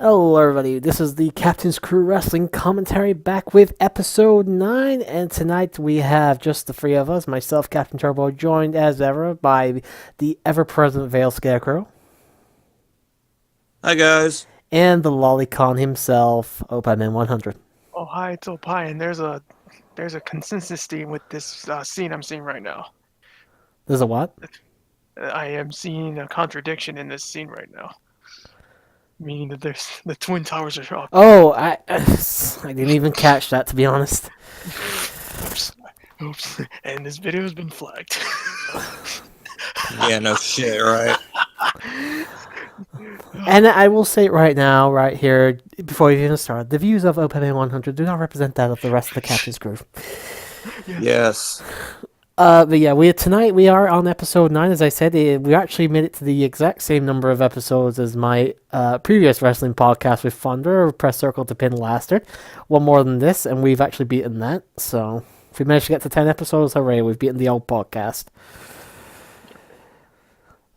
Hello, everybody. This is the Captain's Crew Wrestling Commentary back with episode 9. And tonight we have just the three of us, myself, Captain Turbo, joined as ever by the ever present Veil Scarecrow Hi guys. and the Lolicon himself, Opaman 100. Oh, hi, it's Opie, and there's a consistency with this scene I'm seeing right now. There's a what? I am seeing a contradiction in this scene right now, meaning that there's the twin towers are up. Oh, I didn't even catch that, to be honest. Oops, and this video has been flagged. Yeah, no shit, right? And I will say it right now, right here, before we even start, the views of Opaman 100 do not represent that of the rest of the Captain's Crew. Yes. But yeah, we are on episode 9. As I said, we actually made it to the exact same number of episodes as my previous wrestling podcast with Thunder, Press Circle to Pin Lastard. One more than this, and we've actually beaten that. So if we manage to get to 10 episodes, hooray, we've beaten the old podcast.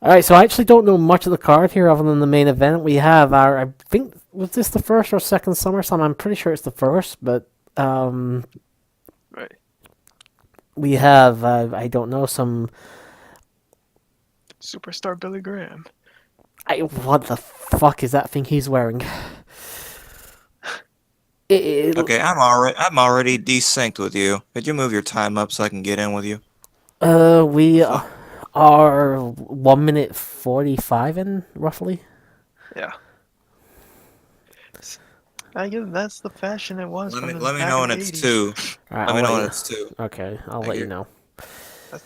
Alright, so I actually don't know much of the card here other than the main event. We have our, I think, was this the first or second Summerslam? I'm pretty sure it's the first, but Right. we have, I don't know, some... Superstar Billy Graham. What the fuck is that thing he's wearing? Okay, I'm already desynced with you. Could you move your time up so I can get in with you? We are 1 minute 45 in, roughly. Yeah. I guess that's the fashion it was. Let from me the let me back know in when the it's 80s. 2. Alright, Let me I'll know let when you... it's 2. Okay, I'll Thank let you you. know. I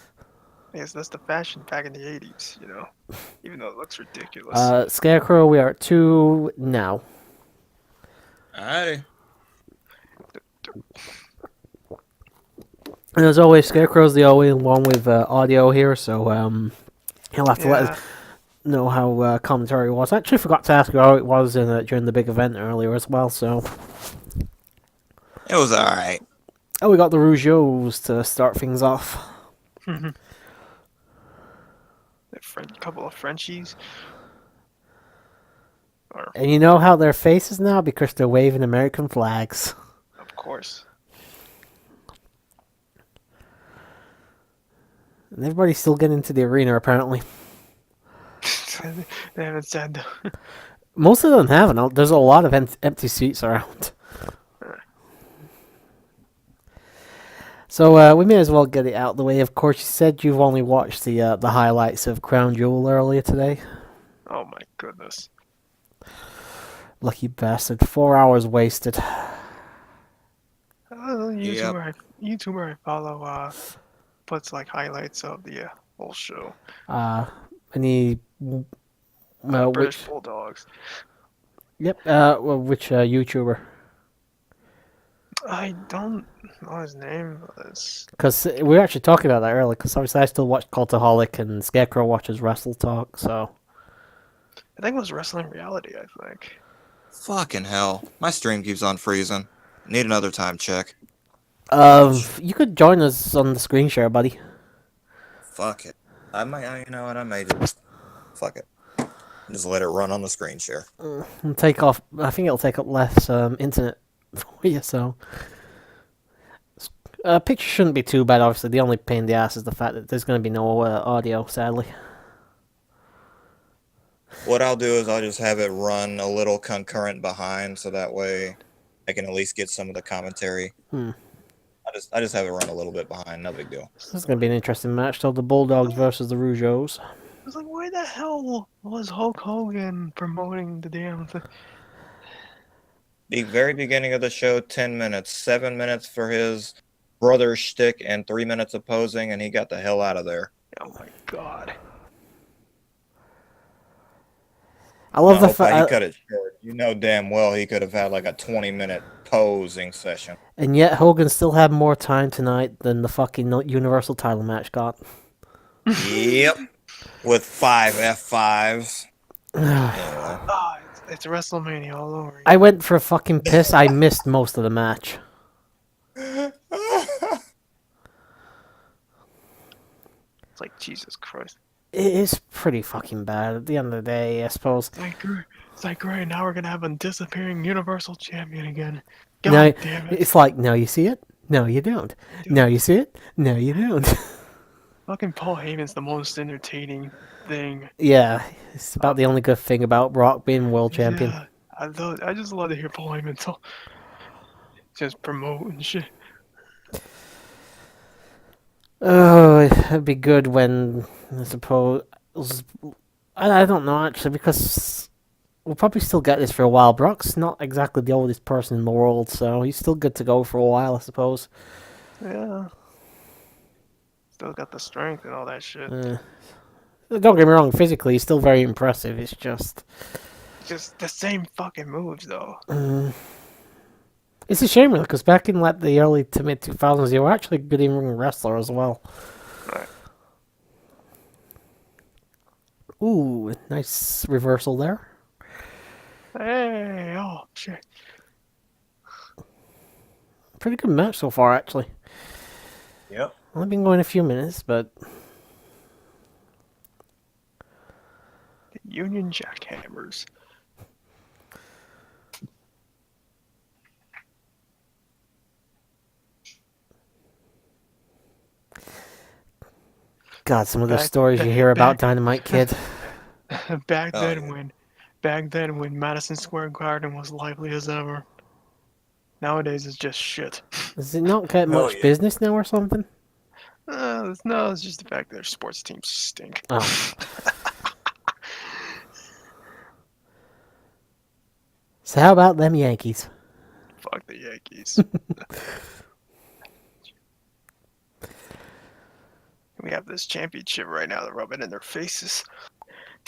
guess that's the fashion back in the 80s, even though it looks ridiculous. Scarecrow, we are at 2 now. Alrighty. And as always, Scarecrow's the only one with audio here, so he'll have to let us know how commentary was. I actually forgot to ask you how it was during the big event earlier as well, so... It was alright. Oh, we got the Rougeaus to start things off. A couple of Frenchies. And you know how their faces now? Because they're waving American flags. Of course. And everybody's still getting into the arena, apparently. They haven't said. Most of them haven't. There's a lot of empty seats around. So we may as well get it out of the way. Of course, you said you've only watched the highlights of Crown Jewel earlier today. Oh my goodness. Lucky bastard. 4 hours wasted. YouTuber I follow puts like highlights of the whole show. Any... British which... Bulldogs. Yep, which YouTuber? I don't know his name. Because we were actually talking about that earlier, because obviously I still watch Cultaholic and Scarecrow watches Wrestle Talk, so... I think it was Wrestling Reality, I think. Fucking hell. My stream keeps on freezing. Need another time check. You could join us on the screen share, buddy. Fuck it. I might, you know what, I may just... Fuck it. Just let it run on the screen share. And take off... I think it'll take up less internet for you, so... Picture shouldn't be too bad, obviously. The only pain in the ass is the fact that there's going to be no audio, sadly. What I'll do is I'll just have it run a little concurrent behind, so that way I can at least get some of the commentary. I just have it run a little bit behind, no big deal. This is going to be an interesting match, though. The Bulldogs versus the Rougeaus. I was like, where the hell was Hulk Hogan promoting the damn thing? The very beginning of the show, 10 minutes, 7 minutes for his brother's shtick, and 3 minutes of posing, and he got the hell out of there. Oh my god. I love the He fact... cut it short. You know damn well he could have had like a 20-minute posing session. And yet Hogan still had more time tonight than the fucking Universal title match got. Yep. With 5 F5s. It's Wrestlemania all over again. I went for a fucking piss. I missed most of the match. It's like, Jesus Christ. It is pretty fucking bad at the end of the day, I suppose. It's like, great, now we're gonna have a disappearing Universal Champion again. Now, God damn it. it's like, now you see it? No, you don't. Now you see it? No, you don't. Fucking Paul Heyman's the most entertaining thing. Yeah, it's about the only good thing about Brock being world champion. Yeah. I just love to hear Paul Heyman talk. Just promote and shit. Oh, it'd be good when, I suppose... I don't know, actually, because we'll probably still get this for a while. Brock's not exactly the oldest person in the world, so he's still good to go for a while, I suppose. Yeah. Still got the strength and all that shit. Don't get me wrong, physically he's still very impressive, it's just... Just the same fucking moves, though. It's a shame, really, because back in like the early to mid 2000s, you were actually a good in-ring wrestler as well. Right. Ooh, nice reversal there. Hey, oh, shit. Pretty good match so far, actually. Yep. Only been going a few minutes, but... The Union Jackhammers. God, some of the Back- stories you back- hear about back- Dynamite Kid. back Oh, then yeah. when Madison Square Garden was lively as ever. Nowadays it's just shit. Does it not get Hell much yeah. business now or something? No, it's just the fact that their sports teams stink. Oh. So how about them Yankees? Fuck the Yankees. We have this championship right now. They're rubbing in their faces.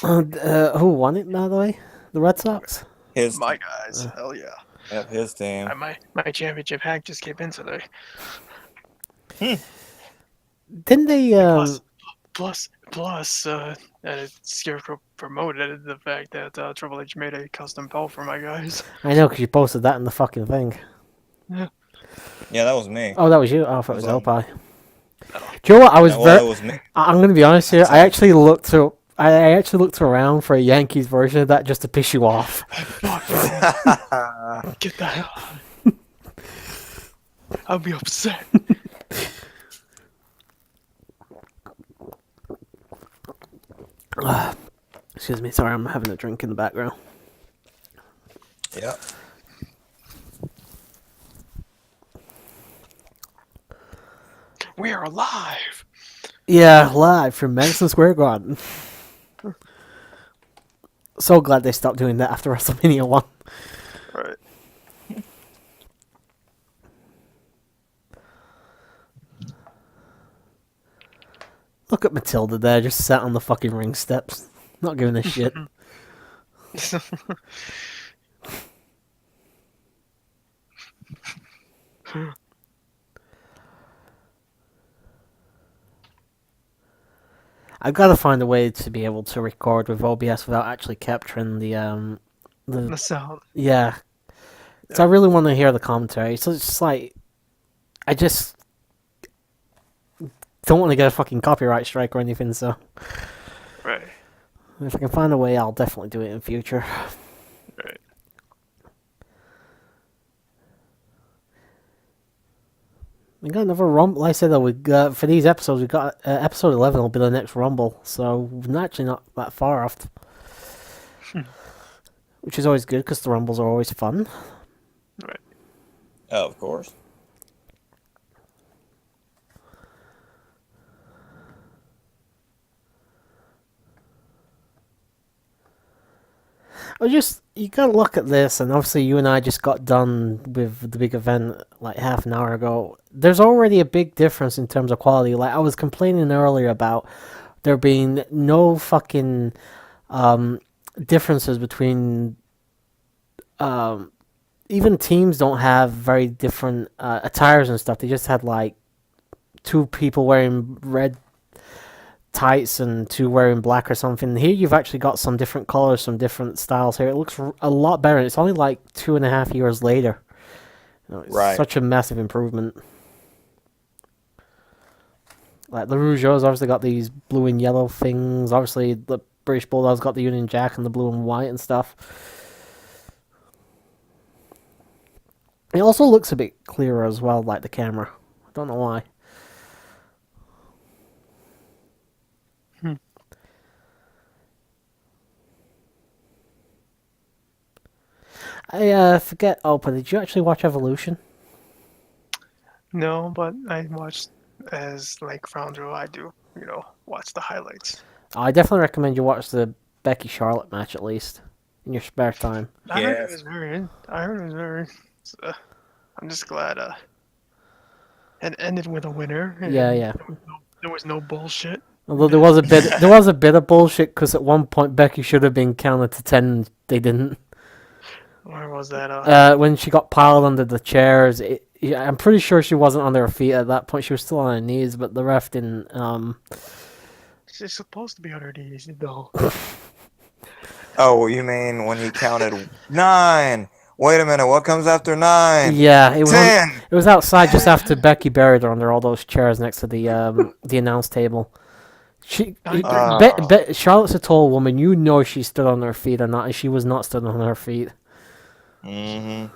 Who won it, by the way? The Red Sox? His My guys, hell yeah. Yep, his team. My championship hack just came in today. Didn't they... Plus, Scarecrow promoted the fact that Triple H made a custom belt for my guys. I know, because you posted that in the fucking thing. Yeah. Yeah, that was me. Oh, that was you? Oh, I thought it was It was Opie. Do you know what? I was Well, it was me. I'm going to be honest here. I actually looked around for a Yankees version of that just to piss you off. Fuck, man. Get that out. I'll be upset. Excuse me. Sorry, I'm having a drink in the background. Yep. We are alive. Yeah, live from Madison Square Garden. So glad they stopped doing that after WrestleMania 1. Right. Look at Matilda there, just sat on the fucking ring steps. Not giving a shit. I've got to find a way to be able to record with OBS without actually capturing the The sound. yeah. So I really want to hear the commentary. So it's just like, I just don't want to get a fucking copyright strike or anything. So Right. if I can find a way, I'll definitely do it in future. Right. We got another Rumble. Like I said, though, we got, for these episodes, we got episode 11 will be the next Rumble, so we're actually not that far off. Which is always good because the Rumbles are always fun. Right. Oh, of course. You gotta look at this, and obviously you and I just got done with the big event like half an hour ago. There's already a big difference in terms of quality. Like I was complaining earlier about there being no fucking differences between even teams don't have very different attires and stuff. They just had like two people wearing red tights and two wearing black or something. Here you've actually got some different colors, some different styles here. It looks a lot better. It's only like 2.5 years later. It's Right. such a massive improvement. Like the Rougeau's obviously got these blue and yellow things. Obviously the British Bulldog's got the Union Jack and the blue and white and stuff. It also looks a bit clearer as well, like the camera. I don't know why. Hmm. I forget. Oh, but did you actually watch Evolution? No, but I watched as like Founder I do. Watch the highlights. I definitely recommend you watch the Becky Charlotte match at least in your spare time. I heard it Yes. was very. I heard it was very. Uh, I'm just glad it ended with a winner. And Yeah, yeah. there was no bullshit. Although there was a bit of bullshit because at one point Becky should have been counted to 10, and they didn't. Where was that? When she got piled under the chairs, yeah, I'm pretty sure she wasn't on her feet at that point. She was still on her knees, but the ref didn't. She's supposed to be on her knees, though. Oh, you mean when he counted 9? Wait a minute, what comes after 9? Yeah, it was 10. it was outside just after Becky buried her under all those chairs next to the announce table. Charlotte's a tall woman. You know she stood on her feet or not, and she was not stood on her feet. Mm-hmm.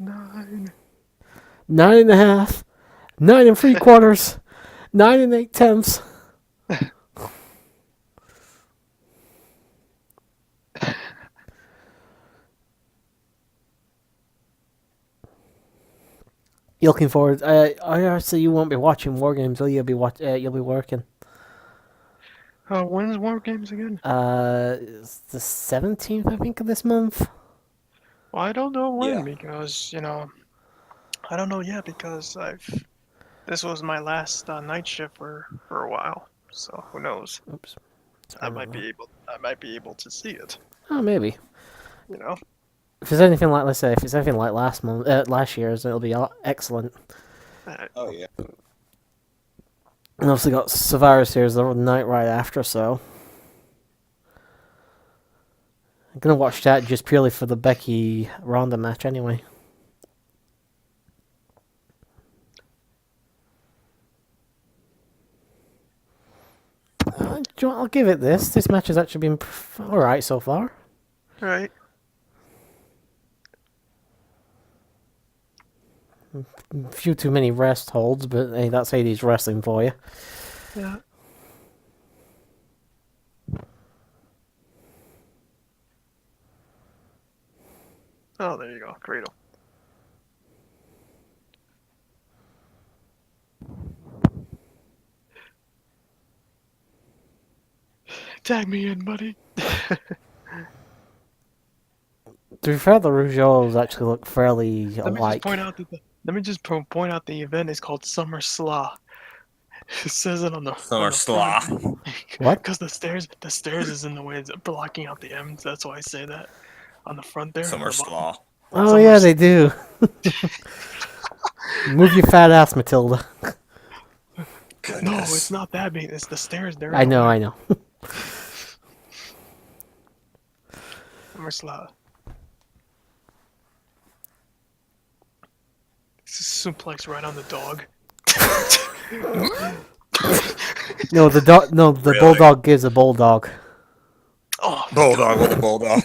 9. 9.5, 9 3/4, 9 8/10. You looking forward? So you won't be watching War Games, will you? You'll be working. When's War Games again? It's the 17th, I think, of this month. Well, I don't know when Yeah. because I don't know yet because this was my last night shift for a while, so who knows? Oops. I might be able to see it. Oh, maybe. You know. If it's anything like, let's say, if it's anything like last year's, it'll be excellent. Oh, yeah. And obviously got Survivor Series the night right after, so I'm gonna watch that just purely for the Becky Ronda match anyway. I'll give it this. This match has actually been all right so far. Right. A few too many rest holds, but hey, that's 80s wrestling for you. Yeah. Oh, there you go, Cradle. Tag me in, buddy. To be fair, the Rougeaus actually look fairly Let me just alike. point out point out the event is called Summerslam. It says it on the Summerslam. What? Because the stairs is in the way, it's blocking out the M's. That's why I say that on the front there. Summerslam. Oh yeah, they do. Move your fat ass, Matilda. Goodness. No, it's not that big. It's the stairs there. I know. SummerSlam. This is suplex right on the dog. No, the dog. No, the Really? bulldog gives a bulldog. Oh, Bulldog with a bulldog.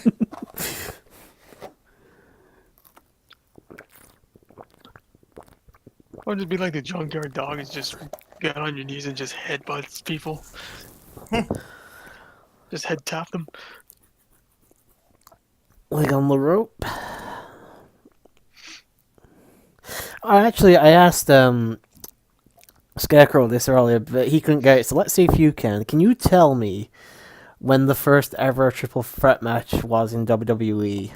or just be like the junkyard dog is just get on your knees and just headbutts people. Just head tap them. Like on the rope. I asked Scarecrow this earlier, but he couldn't get it. So let's see if you can. Can you tell me when the first ever triple threat match was in WWE?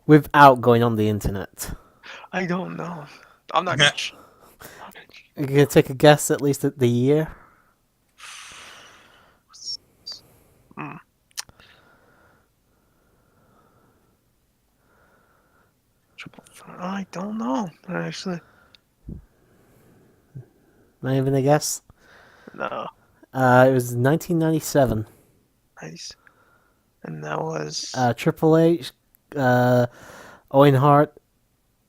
Without going on the internet. I don't know. I'm not gonna. You can take a guess at least at the year. I don't know, actually. Not even a guess. No. It was 1997. Nice. And that was. Triple H, Owen Hart.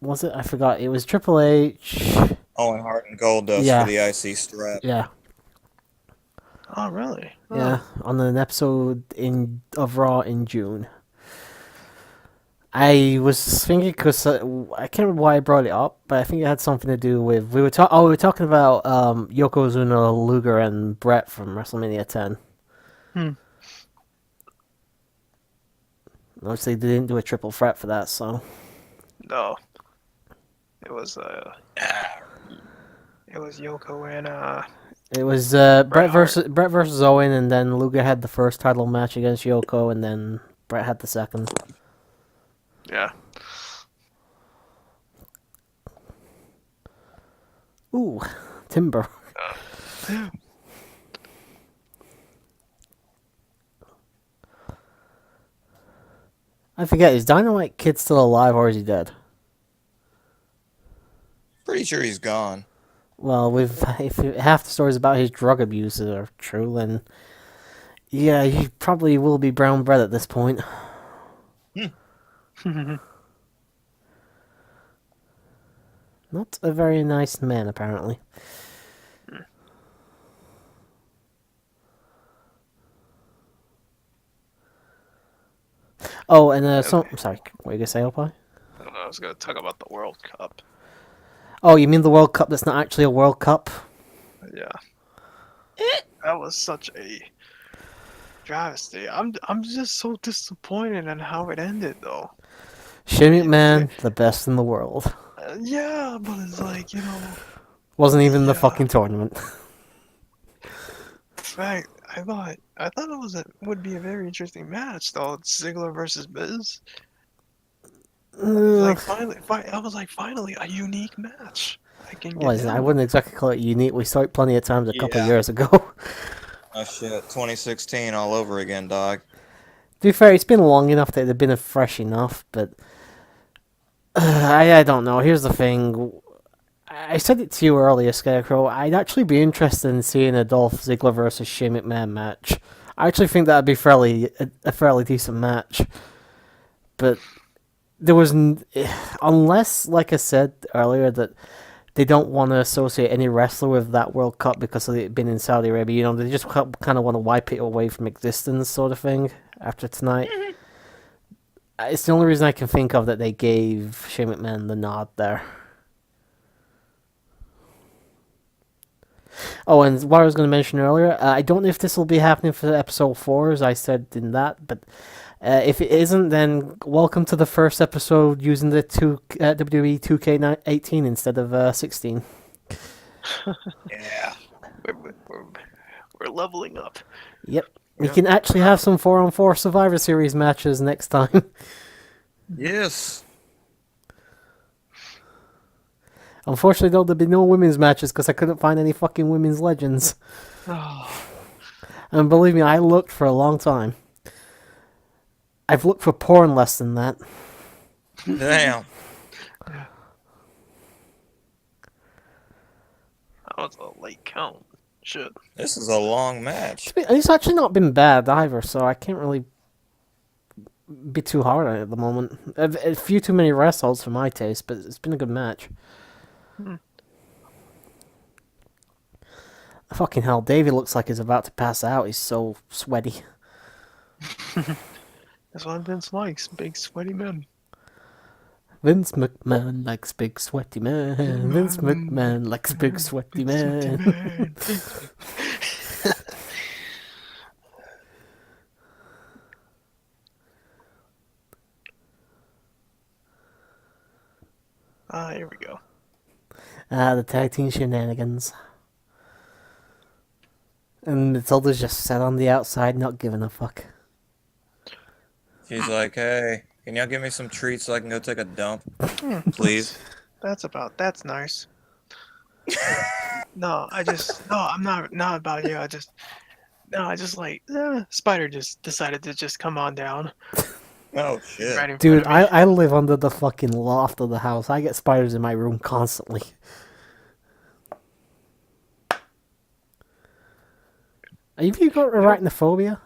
Was it? I forgot. It was Triple H. Owen Hart and Goldust Yeah. for the IC strap. Yeah. Oh, really? Yeah, on an episode of Raw in June. I was thinking because I can't remember why I brought it up, but I think it had something to do with we were talking about Yokozuna, Luger, and Brett from WrestleMania 10. Hmm. Obviously, they didn't do a triple threat for that, so No, it was Yoko and it was Bret Hart. Brett versus Owen, and then Luger had the first title match against Yoko, and then Brett had the second. Yeah. Ooh, Timber. Yeah. I forget, is Dynamite Kid still alive or is he dead? Pretty sure he's gone. Well, with if half the stories about his drug abuse are true, then yeah, he probably will be brown bread at this point. Not a very nice man, apparently. Oh, and I'm sorry, what are you gonna say, Opie? I don't know. I was gonna talk about the World Cup. Oh, you mean the World Cup that's not actually a World Cup? Yeah. That was such a travesty. I'm just so disappointed in how it ended, though. Shane McMahon, the best in the world. Yeah, but it's like, Wasn't even the yeah. fucking tournament. In fact, I thought would be a very interesting match, though. Ziggler versus Miz. Like finally a unique match. I can Well, get I down with. wouldn't exactly call it unique. We saw it plenty of times a couple of Yeah. years ago. Oh shit, 2016 all over again, dog. To be fair, it's been long enough that they've been fresh enough, but I don't know. Here's the thing. I said it to you earlier, Scarecrow. I'd actually be interested in seeing a Dolph Ziggler versus Shane McMahon match. I actually think that'd be a fairly decent match. But there was, unless, like I said earlier, that they don't want to associate any wrestler with that World Cup because of it being in Saudi Arabia. You know, they just kind of want to wipe it away from existence, sort of thing. After tonight, it's the only reason I can think of that they gave Shane McMahon the nod there. Oh, and what I was going to mention earlier, I don't know if this will be happening for episode 4, as I said in that, but if it isn't, then welcome to the first episode using the WWE 2K18 instead of 16. Yeah, we're leveling up. Yep. We Yeah. can actually have some 4-on-4 Survivor Series matches next time. Yes. Unfortunately, though, there'll be no women's matches because I couldn't find any fucking women's legends. Oh, And believe me, I looked for a long time. I've looked for porn less than that. Damn. that was a late count. Shit. This is a long match. It's actually not been bad either, so I can't really be too hard on it at the moment. A few too many wrestles for my taste, but it's been a good match. Fucking hell, Davey looks like he's about to pass out. He's so sweaty. That's what Vince likes, big sweaty men. Vince McMahon likes big sweaty man. Vince McMahon likes big sweaty man. Here we go. The tag team shenanigans. And Matilda's just sat on the outside, not giving a fuck. She's like, hey, can y'all give me some treats so I can go take a dump? Please. That's nice. No, I'm not about you. I just like, Spider just decided to just come on down. Oh shit. Right in Dude, front of me. I live under the fucking loft of the house. I get spiders in my room constantly. Have you got arachnophobia?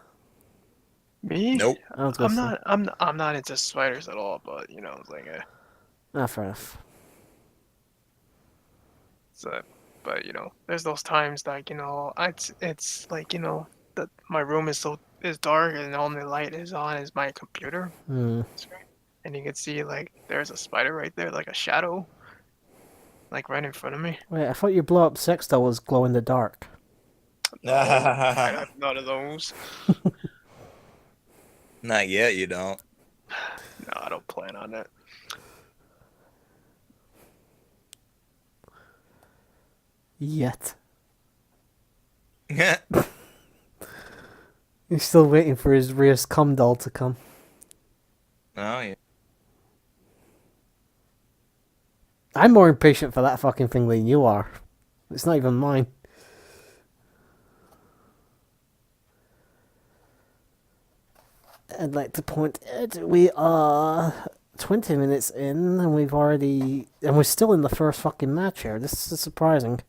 Me? Nope. I was gonna say. I'm not into spiders at all, but it's like Fair enough. it's a But there's those times like it's like that my room is dark and the only light is on is my computer screen, and you can see like there's a spider right there, like a shadow, like right in front of me. Wait, I thought your blow up sexto was glow in the dark. No, I have none of those. Not yet, you don't. No, I don't plan on it. Yet. Oh, He's still waiting for his rear's cum doll to come. yeah. I'm more impatient for that fucking thing than you are. It's not even mine. I'd like to point out we are 20 minutes in and we're still in the first fucking match here. This is surprising.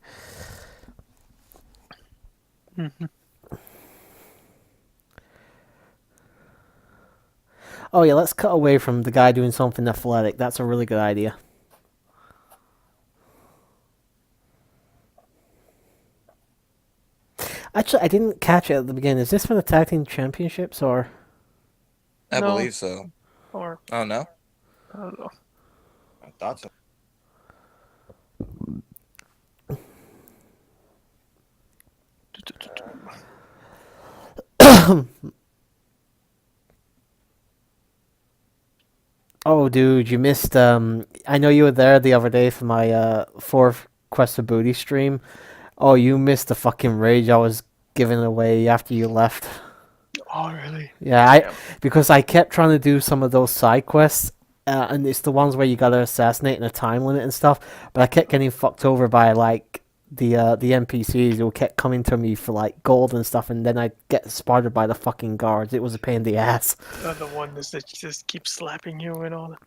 Oh yeah, let's cut away from the guy doing something athletic. That's a really good idea. Actually, I didn't catch it at the beginning. Is this for the tag team championships or? I No. believe so. Or Oh, no? I don't know. I thought so. Oh, dude, you missed. I know you were there the other day for my fourth Quest of Booty stream. Oh, you missed the fucking rage I was giving away after you left. Oh, really? Yeah, because I kept trying to do some of those side quests, and it's the ones where you gotta assassinate in a time limit and stuff. But I kept getting fucked over by like the NPCs who kept coming to me for like gold and stuff, and then I'd get spotted by the fucking guards. It was a pain in the ass. The one that just keeps slapping you and all that.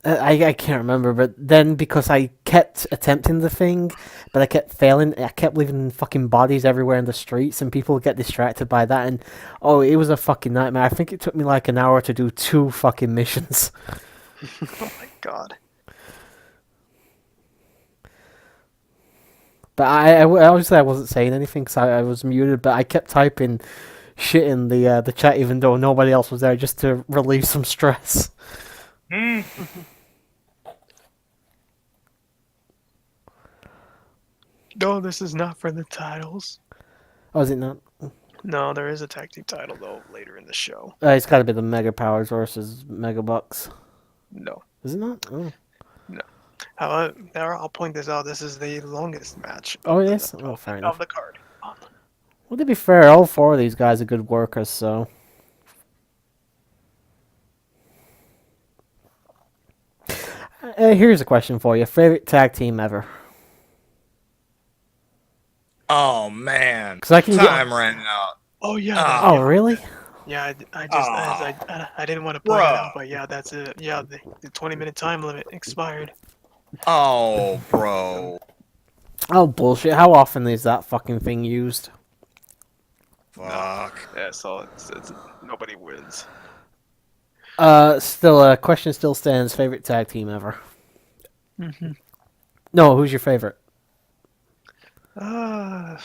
I can't remember, but then because I kept attempting the thing, but I kept failing, I kept leaving fucking bodies everywhere in the streets, and people get distracted by that, and oh, it was a fucking nightmare. I think it took me like an hour to do 2 fucking missions. Oh my god. But I obviously I wasn't saying anything because I was muted, but I kept typing shit in the chat even though nobody else was there, just to relieve some stress. No, this is not for the titles. Oh, is it not? No, there is a tag team title though later in the show. It's got to be the Mega Powers versus Mega Bucks. No. Is it not? Oh, However, I'll point this out. This is the longest match. oh yes. Oh, fair Of enough. the card. Well, to be fair, all 4 of these guys are good workers, so. Here's a question for you: favorite tag team ever? Oh, man. 'Cause I can get- Time ran out. Oh yeah. Oh. Oh, really? Yeah, I didn't want to point it out, but yeah, that's it. Yeah, the 20-minute time limit expired. Oh, bro. Oh, bullshit. How often is that fucking thing used? Fuck. Yeah, so it's nobody wins. Still, question still stands. Favorite tag team ever? Mm-hmm. No, who's your favorite? Man,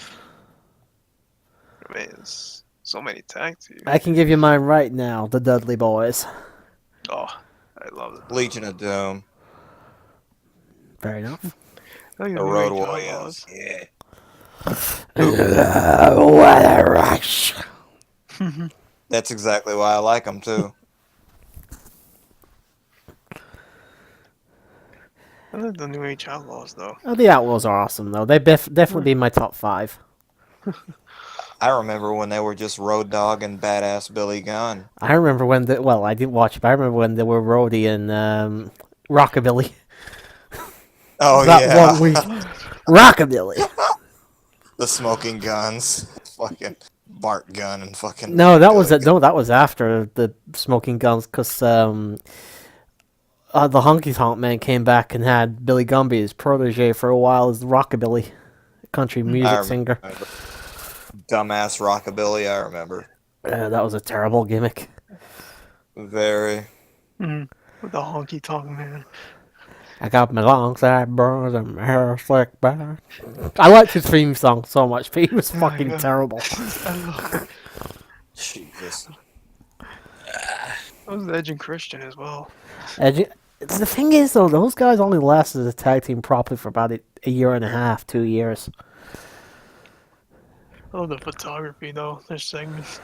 so many tag teams. I can give you mine right now. The Dudley Boys. Oh, I love it. Legion of Doom. Fair enough. The The Road Warriors. Yeah. What a rush! That's exactly why I like them, too. I love the New Age Outlaws though. Oh, the Outlaws are awesome, though. They definitely be in my top 5. I remember when they were just Road Dogg and Badass Billy Gunn. I remember when well, I didn't watch it, but I remember when they were Roadie and Rockabilly. Oh, That yeah. 1 week. Rockabilly! The Smoking Guns. Fucking Bart Gunn and fucking... No, that was Billy that was after the Smoking Guns, because the Honky Tonk Man came back and had Billy Gumby as protege for a while as the Rockabilly country music singer. remember. Dumbass Rockabilly, I remember. That was a terrible gimmick. Very. With the Honky Tonk Man. I got my long sideburns and my hair slick back. I liked his theme song so much, but he was fucking Yeah. terrible. I love it. Jesus. I was Edge and Christian as well. The thing is, though, those guys only lasted as a tag team properly for about a year and a half, 2 years. I love the photography though. Their segments.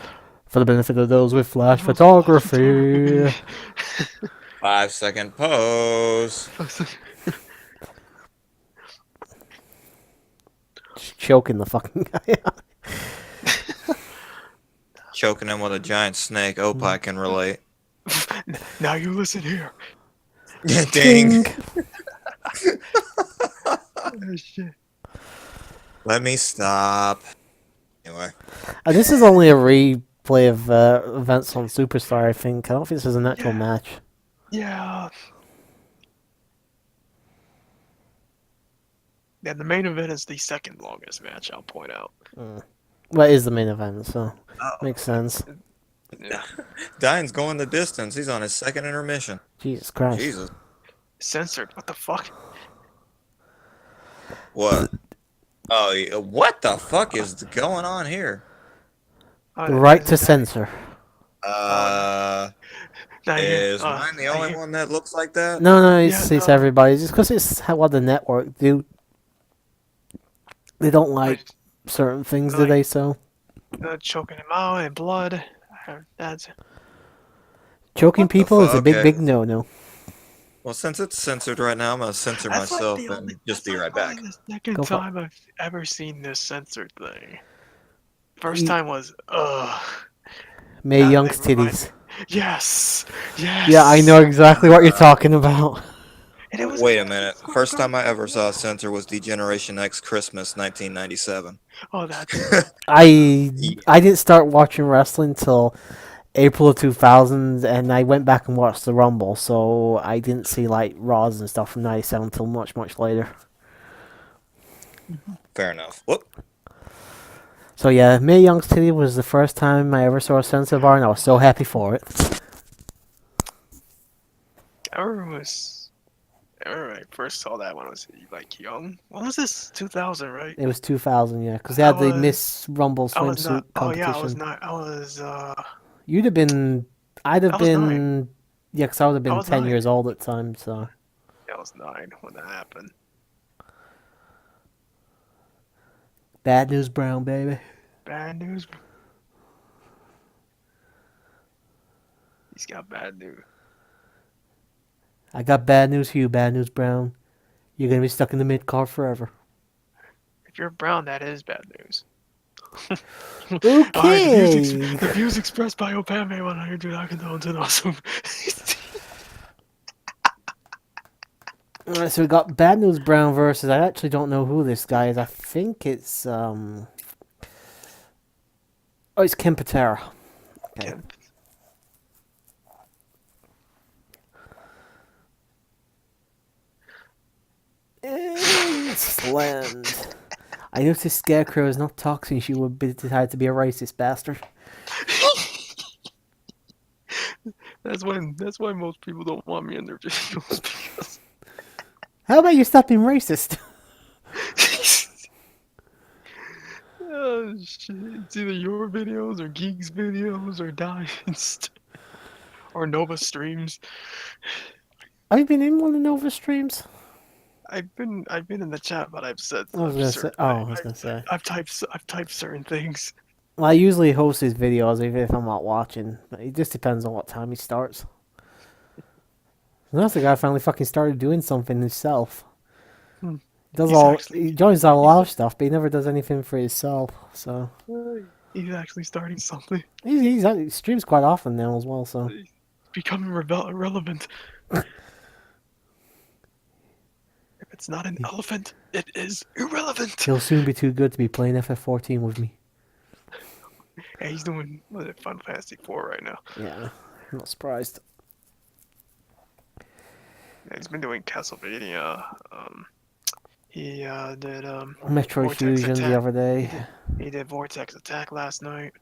For the benefit of those with flash photography. 5-second pose. Just choking the fucking guy out. Choking him with a giant snake. Opie can relate. Now you listen here. Ding. Oh, shit. Let me stop. Anyway. This is only a replay of events on Superstar, I think. I don't think this is an actual match. Yeah. Yeah, the main event is the second longest match, I'll point out. Well, it is the main event, so makes sense. Yeah. Diane's going the distance. He's on his second intermission. Jesus Christ. Jesus. Censored. What the fuck? What? Oh, what the fuck is going on here? The right to censor. Is mine the only one that looks like that? No, it's Yeah, no. everybody. Just because it's how the network do. They don't like certain things, do they? So Choking him out in blood. That's choking What the people is a fuck? big, Okay. big no-no. Well, since it's censored right now, I'm gonna censor That's like myself the and only- just be that's right like back. only the second Go for it. time I've ever seen this censored thing. First time was Mae Now Young's they remind titties. yes. Yeah, I know exactly what you're talking about. And it was Wait a minute. First time I ever saw a censor was Degeneration X Christmas 1997. Oh, that's I didn't start watching wrestling till April of 2000, and I went back and watched the Rumble, so I didn't see like Raws and stuff from '97 until much, much later. Fair enough. Whoop. So yeah, Mae Young's titty was the first time I ever saw a censor bar, and I was so happy for it. I remember I first saw that when I was like young. When was this? 2000, right? It was 2000, yeah, because they had the I was- Miss Rumble I was not. swimsuit Oh competition. yeah, I was not. I was. You'd have been. I'd have I was been. Yeah, because I would have I been was 10 9. years old at the time, so. I was 9 when that happened. Bad News Brown, baby. Bad news. He's got bad news. I got bad news for you, Bad News Brown. You're going to be stuck in the mid-card forever. If you're brown, that is bad news. Okay. The views expressed by Opame 100 do not condone to those who. Alright, so we got Bad News Brown versus, I actually don't know who this guy is. I think it's, oh, it's Ken Patera. Okay. Excellent. I noticed Scarecrow is not toxic. She would be decided to be a racist bastard. That's why most people don't want me in their videos because How about you stop being racist? oh shit. It's either your videos or Geeks videos or Diamonds or Nova streams. Have you been in one of Nova streams? I've been in the chat, but I've said I was gonna say. I've typed certain things. Well, I usually host his videos even if I'm not watching. It just depends on what time he starts. And that's the guy finally fucking started doing something himself. Hmm. He joins all our stuff, but he never does anything for himself. So He's actually starting something. he streams quite often now as well. So He's becoming relevant. If it's not an elephant, it is irrelevant. he'll soon be too good to be playing FF14 with me. Yeah, he's doing Final Fantasy 4 right now. Yeah, I'm not surprised. Yeah, he's been doing Castlevania. He did Metroid Vortex Fusion the Attack. other day. He did Vortex Attack last night.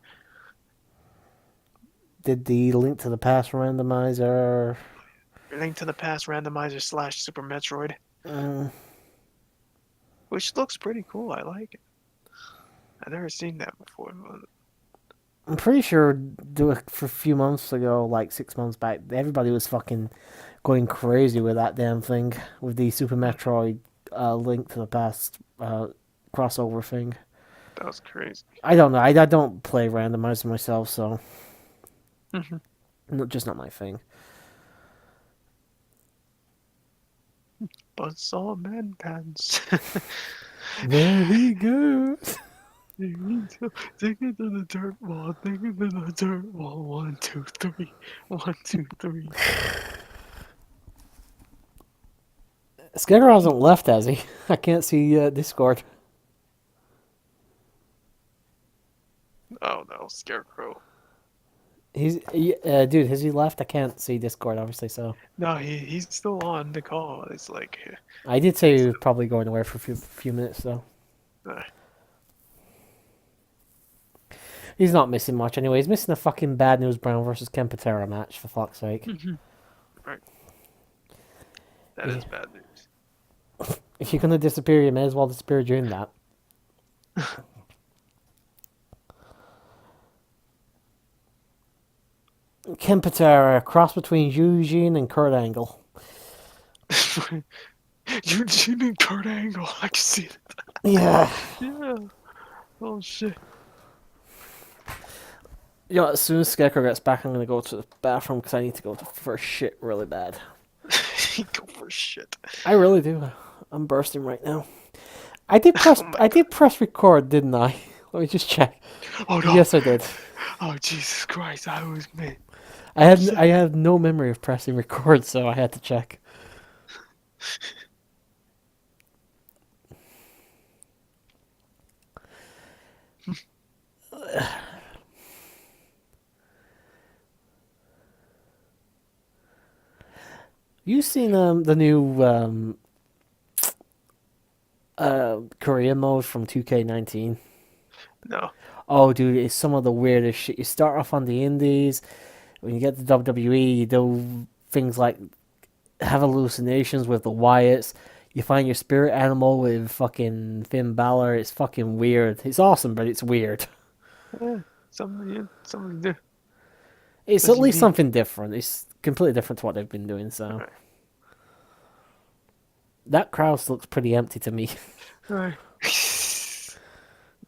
Did the Link to the Past randomizer. Link to the Past randomizer / Super Metroid, Mm, which looks pretty cool. I like it. I've never seen that before. I'm pretty sure for a few months ago, like 6 months back, everybody was fucking going crazy with that damn thing, with the Super Metroid Link to the Past crossover thing. That was crazy. I don't know. I don't play randomizer myself, so just not my thing. Buzzsaw Man Pants. There he goes. Take it to the dirt wall. Take it to the dirt wall. 1, 2, 3. 1, 2, 3. Skinner hasn't left, has he? I can't see Discord. Oh no, Scarecrow. Dude, has he left? I can't see Discord, obviously, so. No, he's still on the call. It's like, I did say he was probably going away for a few minutes, though. uh, He's not missing much anyway. He's missing a fucking Bad News Brown versus Kempatera match, for fuck's sake. right. That is bad news. If you're gonna disappear, you may as well disappear during that. Kempatera, a cross between Eugene and Kurt Angle. You're shooting Kurt Angle. I can see it. Yeah. Yeah. Oh shit. You know, as soon as Scarecrow gets back, I'm gonna go to the bathroom because I need to go for shit really bad. Go for shit. I really do. I'm bursting right now. I did press record, didn't I? Let me just check. Oh no. Yes, I did. Oh Jesus Christ! I was me. I had no memory of pressing record, so I had to check. You seen the new Korean mode from 2K19? No. Oh, dude, it's some of the weirdest shit. You start off on the indies. When you get to WWE, you do things like have hallucinations with the Wyatts. You find your spirit animal with fucking Finn Balor. It's fucking weird. It's awesome, but it's weird. Yeah, something do. It's That's at least unique. something different. It's completely different to what they've been doing, so. Right. That crowd looks pretty empty to me. Right. It's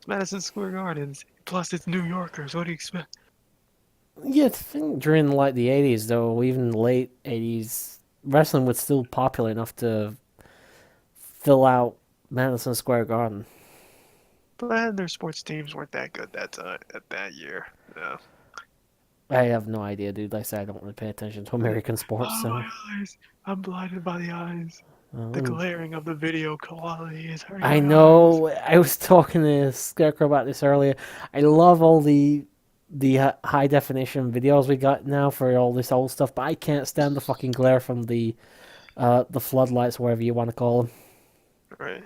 Madison Square Gardens. Plus, it's New Yorkers. What do you expect? Yeah, I think during like the 80s, though, even late 80s, wrestling was still popular enough to fill out Madison Square Garden. But their sports teams weren't that good that time, at that year. No. I have no idea, dude. Like I said, I don't really pay attention to American sports, Oh, so. my eyes. I'm blinded by the eyes. The Um, glaring of the video quality is hurting I my know. I was talking to Scarecrow about this earlier. I love all the high definition videos we got now for all this old stuff, but I can't stand the fucking glare from the floodlights, whatever you want to call them. eyes. Right.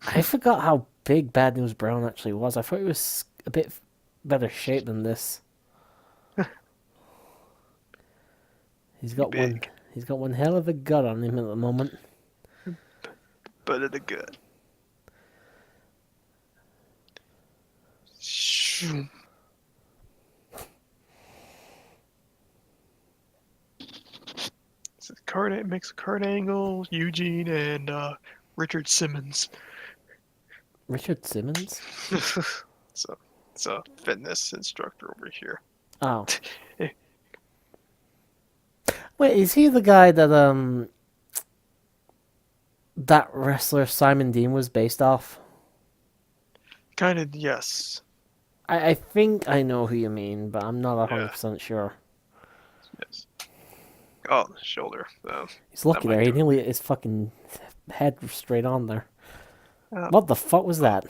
I forgot how big Bad News Brown actually was. I thought it was a bit better shape than this. He's got one. Big. He's got one hell of a gut on him at the moment. But of the good. Shoo. So it makes Kurt Angle, Eugene, and Richard Simmons. Richard Simmons? So it's a fitness instructor over here. Oh. Wait, is he the guy that that wrestler Simon Dean was based off? Kind of, yes. I think I know who you mean, but I'm not Yeah. 100% sure. Yes. Oh, the shoulder. He's lucky might there. He do it. nearly hit his fucking head straight on there. Uh, What the fuck was that?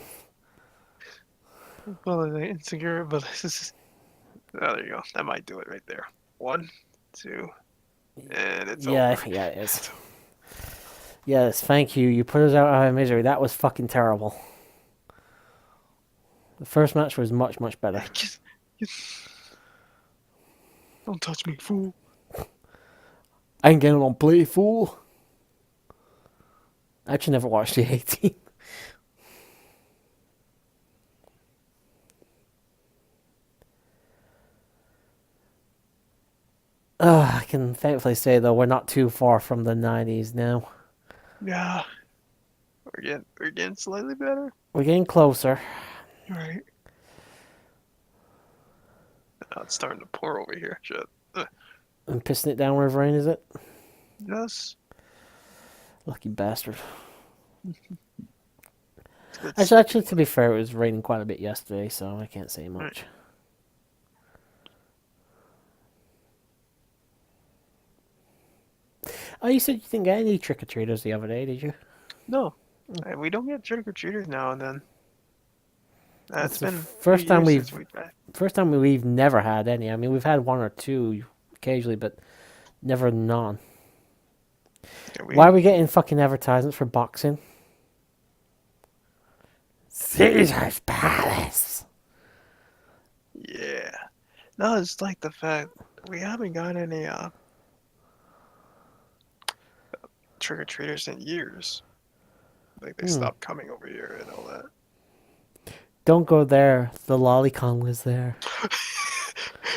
Well, they're insecure, but this is. Oh, there you go. That might do it right there. 1, 2, and it's Yeah, over. yeah, it is. Yes, thank you. You put us out of our misery. That was fucking terrible. The first match was much, much better. Just, don't touch me, fool. I ain't getting on play, fool. I actually never watched the 18. I can thankfully say, though, we're not too far from the 90s now. Yeah. We're getting slightly better. We're getting closer. Right. Now it's starting to pour over here. Shit. I'm pissing it down where rain, is it? Yes. Lucky bastard. It's Actually, to be fair, it was raining quite a bit yesterday, so I can't say much. Oh, you said you didn't get any trick-or-treaters the other day, did you? No. We don't get trick-or-treaters now and then. That's It's the been first time since we've had. First time we've never had any. I mean, we've had one or two occasionally, but never none. Yeah, Why are we getting fucking advertisements for boxing? Caesar's Palace. Yeah. No, it's like the fact we haven't got any trick-or-treaters in years. Like they stopped coming over here and all that. Don't go there. The lolicon was there.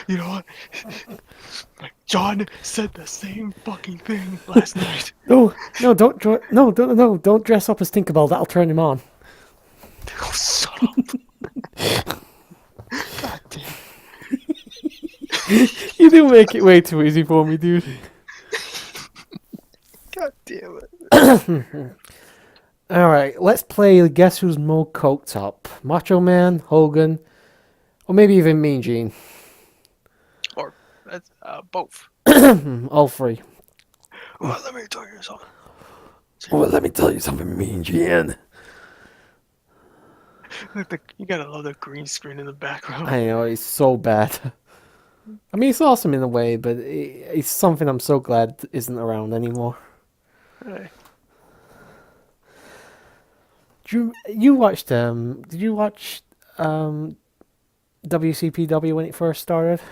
You know what? Like John said the same fucking thing last night. No, don't dress up as Tinkerbell. That'll turn him on. Oh, shut up. God damn. You do make it way too easy for me, dude. God damn it. All right, let's play Guess Who's Mo Coked Up. Macho Man, Hogan, or maybe even Mean Gene. Or that's both. All three. Well, let me tell you something. Well, let me tell you something, Mean Gene. You gotta love the green screen in the background. I know, it's so bad. I mean, it's awesome in a way, but it's something I'm so glad isn't around anymore. Right. You watched, did you watch WCPW when it first started?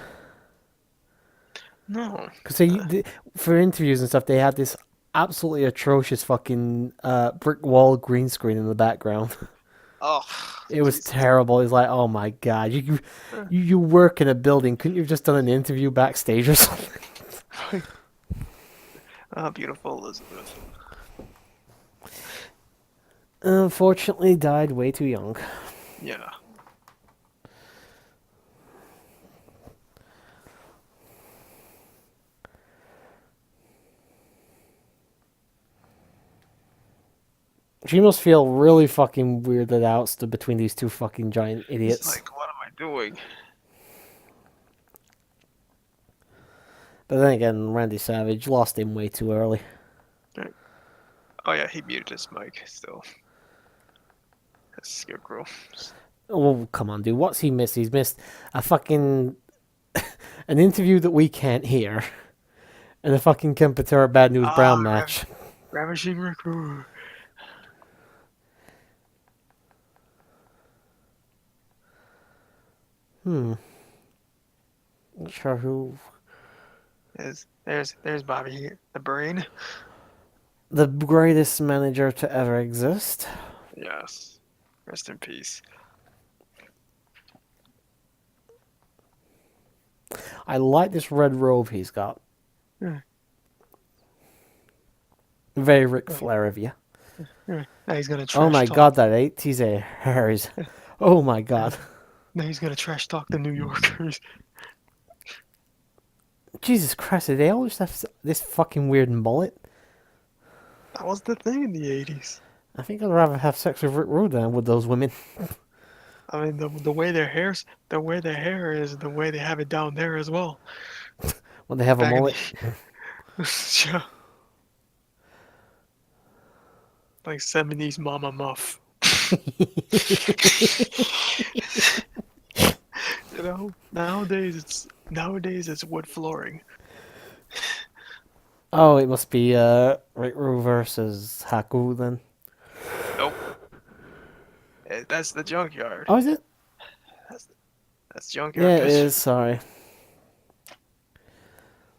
No. Because for interviews and stuff, they had this absolutely atrocious fucking brick wall green screen in the background. Oh. It was terrible. It's like, oh my god, you work in a building. Couldn't you have just done an interview backstage or something? Beautiful Elizabeth. Unfortunately, died way too young. Yeah. She must feel really fucking weirded out stood between these two fucking giant idiots. It's like, what am I doing? But then again, Randy Savage lost him way too early. Right. Oh yeah, he muted his mic still. That's Scarecrow. Oh, come on, dude. What's he missed? He's missed a fucking... an interview that we can't hear. And a fucking CaptainTurbo Bad News Brown match. Ravishing Recruit. Not sure who... There's Bobby here, the brain. The greatest manager to ever exist. Yes. Rest in peace. I like this red robe he's got. Very Ric Flair of you. Now he's gonna trash Oh my talk. god, that 80s hair is... Oh my god. Now he's gonna trash talk the New Yorkers. Jesus Christ, did they always have this fucking weird mullet? That was the thing in the 80s. I think I'd rather have sex with Rick Rude than with those women. I mean, the way their hair is, the way they have it down there as well. When they have a Back in mullet. Yeah. Like 70s Mama Muff. You know, nowadays it's wood flooring. Oh, it must be Rick Rude versus Haku then. Nope. That's the junkyard. Oh, is it? That's that's junkyard Yeah, it pitch. is. Sorry.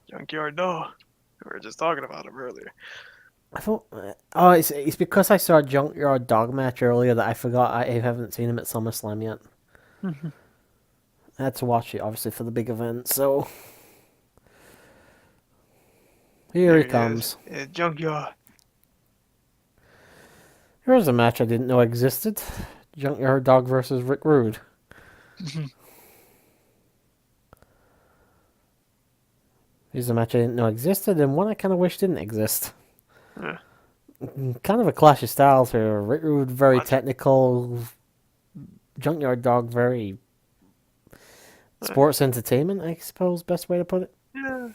Junkyard no. We were just talking about him earlier. I thought. Oh, it's because I saw a Junkyard Dog match earlier that I forgot I haven't seen him at SummerSlam yet. I had to watch it obviously for the big event, so here There he he comes. is. Junkyard. Here's a match I didn't know existed: Junkyard Dog versus Rick Rude. Here's a match I didn't know existed, and one I kind of wish didn't exist. Yeah. Kind of a clash of styles here. Rick Rude very What? technical, Junkyard Dog very sports entertainment, I suppose, best way to put it. Yeah.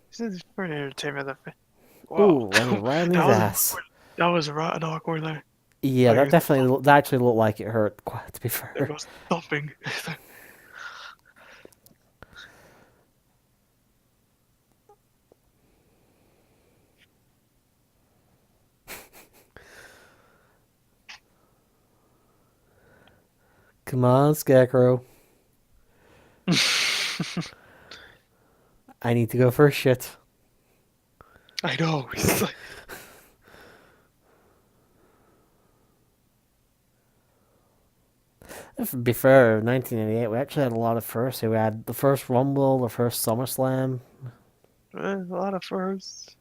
This is pretty entertainment. Ooh, Wow. right in his That was ass. awkward. That was rotten awkward there. Yeah, Like, that actually looked like it hurt, to be there fair. goes thumping. Come on, Scarecrow. I need to go for a shit. I know. He's like, To be fair, 1988, we actually had a lot of firsts. We had the first Rumble, the first SummerSlam. a lot of firsts.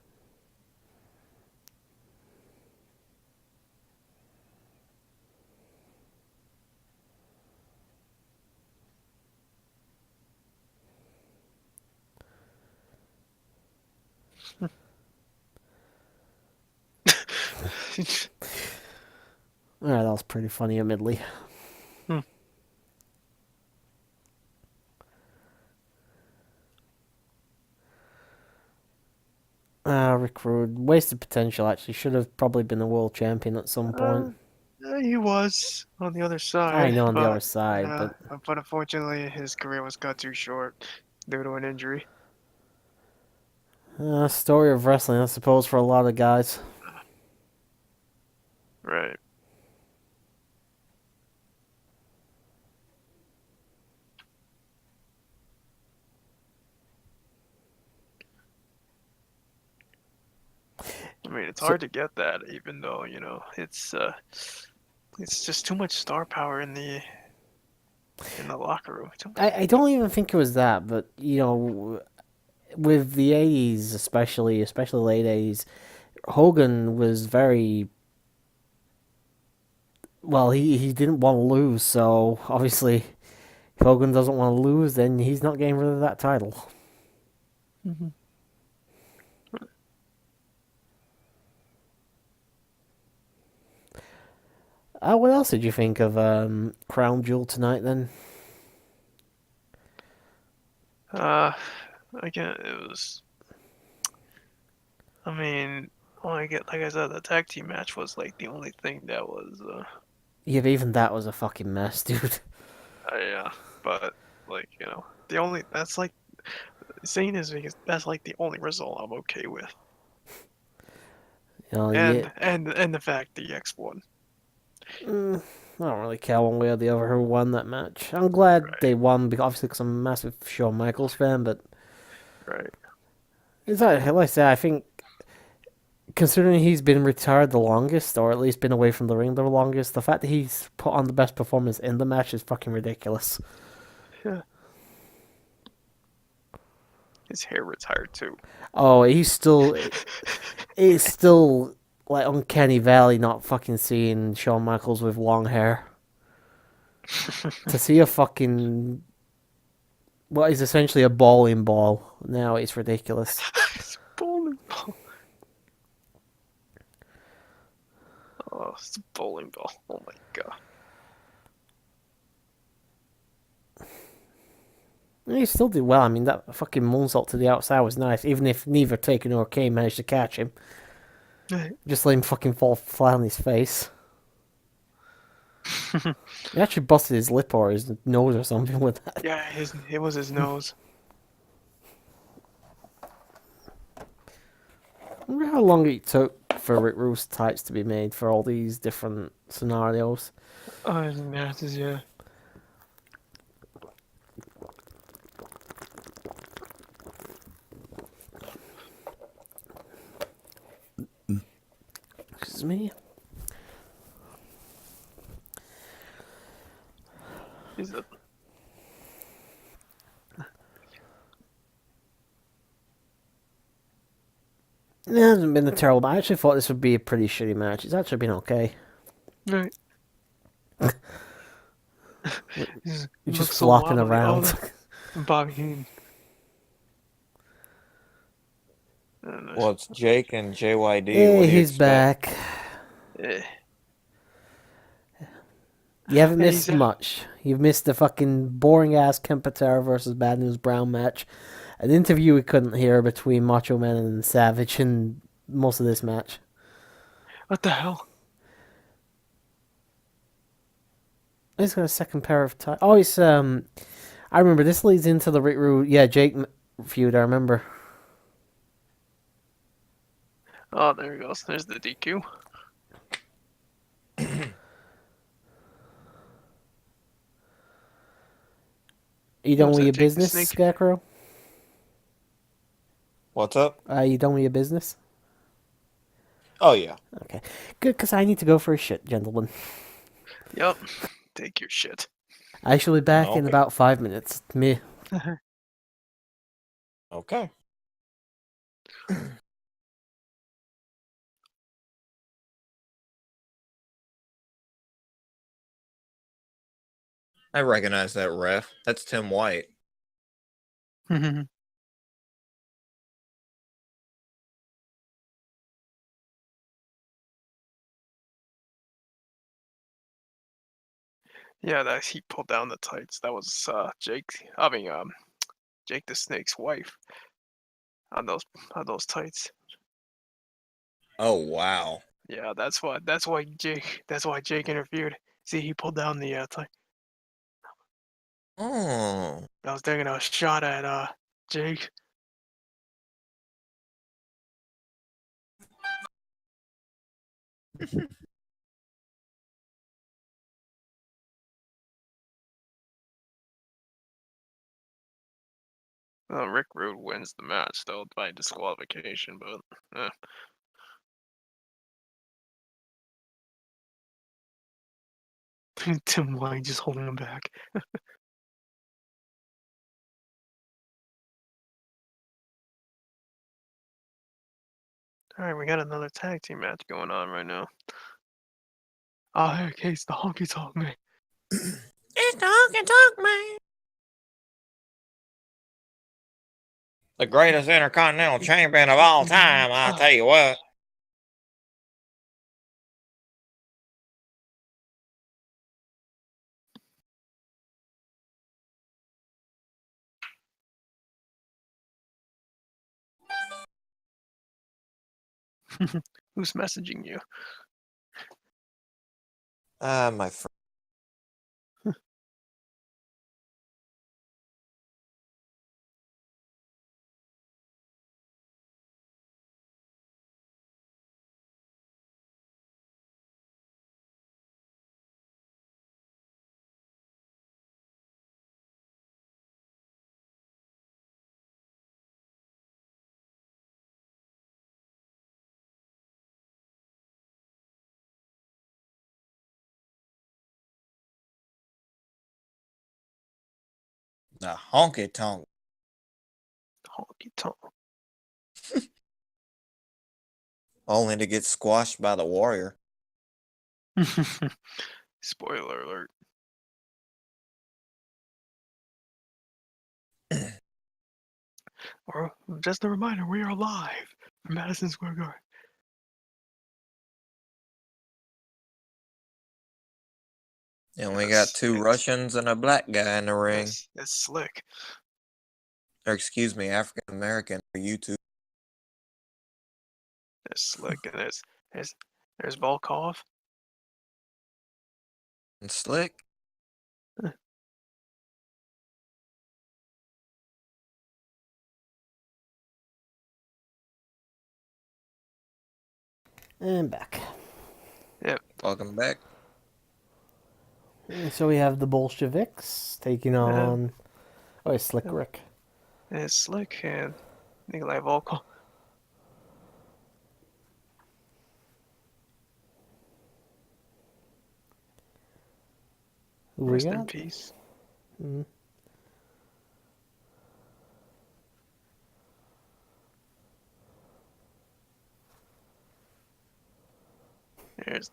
Alright, that was pretty funny, admittedly. Hmm. Rick Rude, wasted potential actually. Should have probably been a world champion at some point. He was on the other I side, know on the but other side, but unfortunately his career was cut too short due to an injury. story of wrestling, I suppose, for a lot of guys. Right. I mean, it's So- hard to get that, even though it's just too much star power in the locker room. Too much. I don't even think it was that, but with the 80s, especially late 80s, Hogan was very well. He didn't want to lose, so obviously, if Hogan doesn't want to lose, then he's not getting rid of that title. What else did you think of Crown Jewel tonight then? Again, it was. I mean, like I said, the tag team match was like the only thing that was. Yeah, but even that was a fucking mess, dude. Yeah, but the only that's like saying is because that's like the only result I'm okay with, Yeah, and the fact the X won. I don't really care one way or the other who won that match. I'm glad Right. they won, obviously, because I'm a massive Shawn Michaels fan, but Right. like I said, I think considering he's been retired the longest, or at least been away from the ring the longest, the fact that he's put on the best performance in the match is fucking ridiculous. Yeah. His hair retired too. Oh, it's still like uncanny valley not fucking seeing Shawn Michaels with long hair. To see a fucking what is essentially a bowling ball now, it's ridiculous. It's a bowling ball. Oh, it's a bowling ball. Oh my god. He still did well. I mean, that fucking moonsault to the outside was nice, even if neither Taker nor Kane managed to catch him. Right. Just let him fucking fall flat on his face. He actually busted his lip or his nose or something with that. Yeah, it was his nose. wonder how long it took for Rick Rude's tights to be made for all these different scenarios. Matches, yeah. Excuse me. Is it? It hasn't been a terrible. I actually thought this would be a pretty shitty match. It's actually been okay. Right. We're He's just looks so flopping wobbly. Oh, around. Bobby Heenan. Well, it's Jake and JYD. What Hey, do you he's expect? back. Eh. You haven't And missed much. You've missed the fucking boring ass Ken Patera versus Bad News Brown match, an interview we couldn't hear between Macho Man and Savage, and most of this match. what the hell? He's got a second pair of ties. Oh, he's I remember this leads into the Rick Rude, yeah, Jake feud. I remember. Oh, there he goes. There's the DQ. You Who done was with that? your Jake the business, Snake? Scarecrow? What's up? You done with your business? Oh yeah. Okay, good, because I need to go for a shit, gentlemen. Yup. Take your shit. I shall be back in Okay. about 5 minutes. Me. Okay. I recognize that ref. That's Tim White. Yeah, that he pulled down the tights. That was Jake. Jake the Snake's wife on those tights. Oh wow. Yeah, that's why Jake interfered. See, he pulled down the tight. Oh. I was taking a shot at Jake. Rick Rude wins the match though by disqualification, but Tim White just holding him back. All right, we got another tag team match going on right now. Oh, hey, it's the honky tonk man. It's the honky tonk man. The greatest intercontinental champion of all time, I'll tell you what. Who's messaging you? My friend. The honky tonk. Honky tonk. Only to get squashed by the Warrior. Spoiler alert. Or just a reminder, we are live from Madison Square Garden. And we got two Russians and a black guy in the ring. It's slick. Or excuse me, African American for YouTube. It's slick, and there's Volkov. And slick. And back. Yep. Welcome back. So we have the Bolsheviks taking on... Oh, it's Slick Rick. And it's Slick and Nikolai Volkov. Who we Rest in got? peace. Mm. There's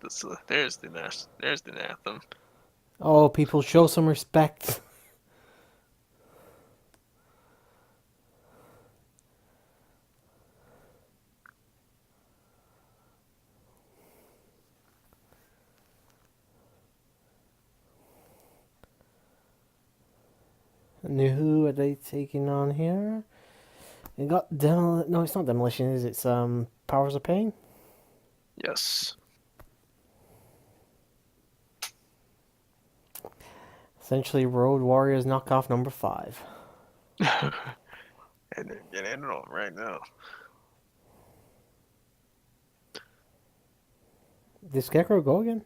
the anthem. Oh, people, show some respect. And who are they taking on here? They got No, it's not Demolition, is it? It's Powers of Pain? Yes. Essentially, Road Warriors knock off number 5. And they're getting it on right now. Did Scarecrow go again?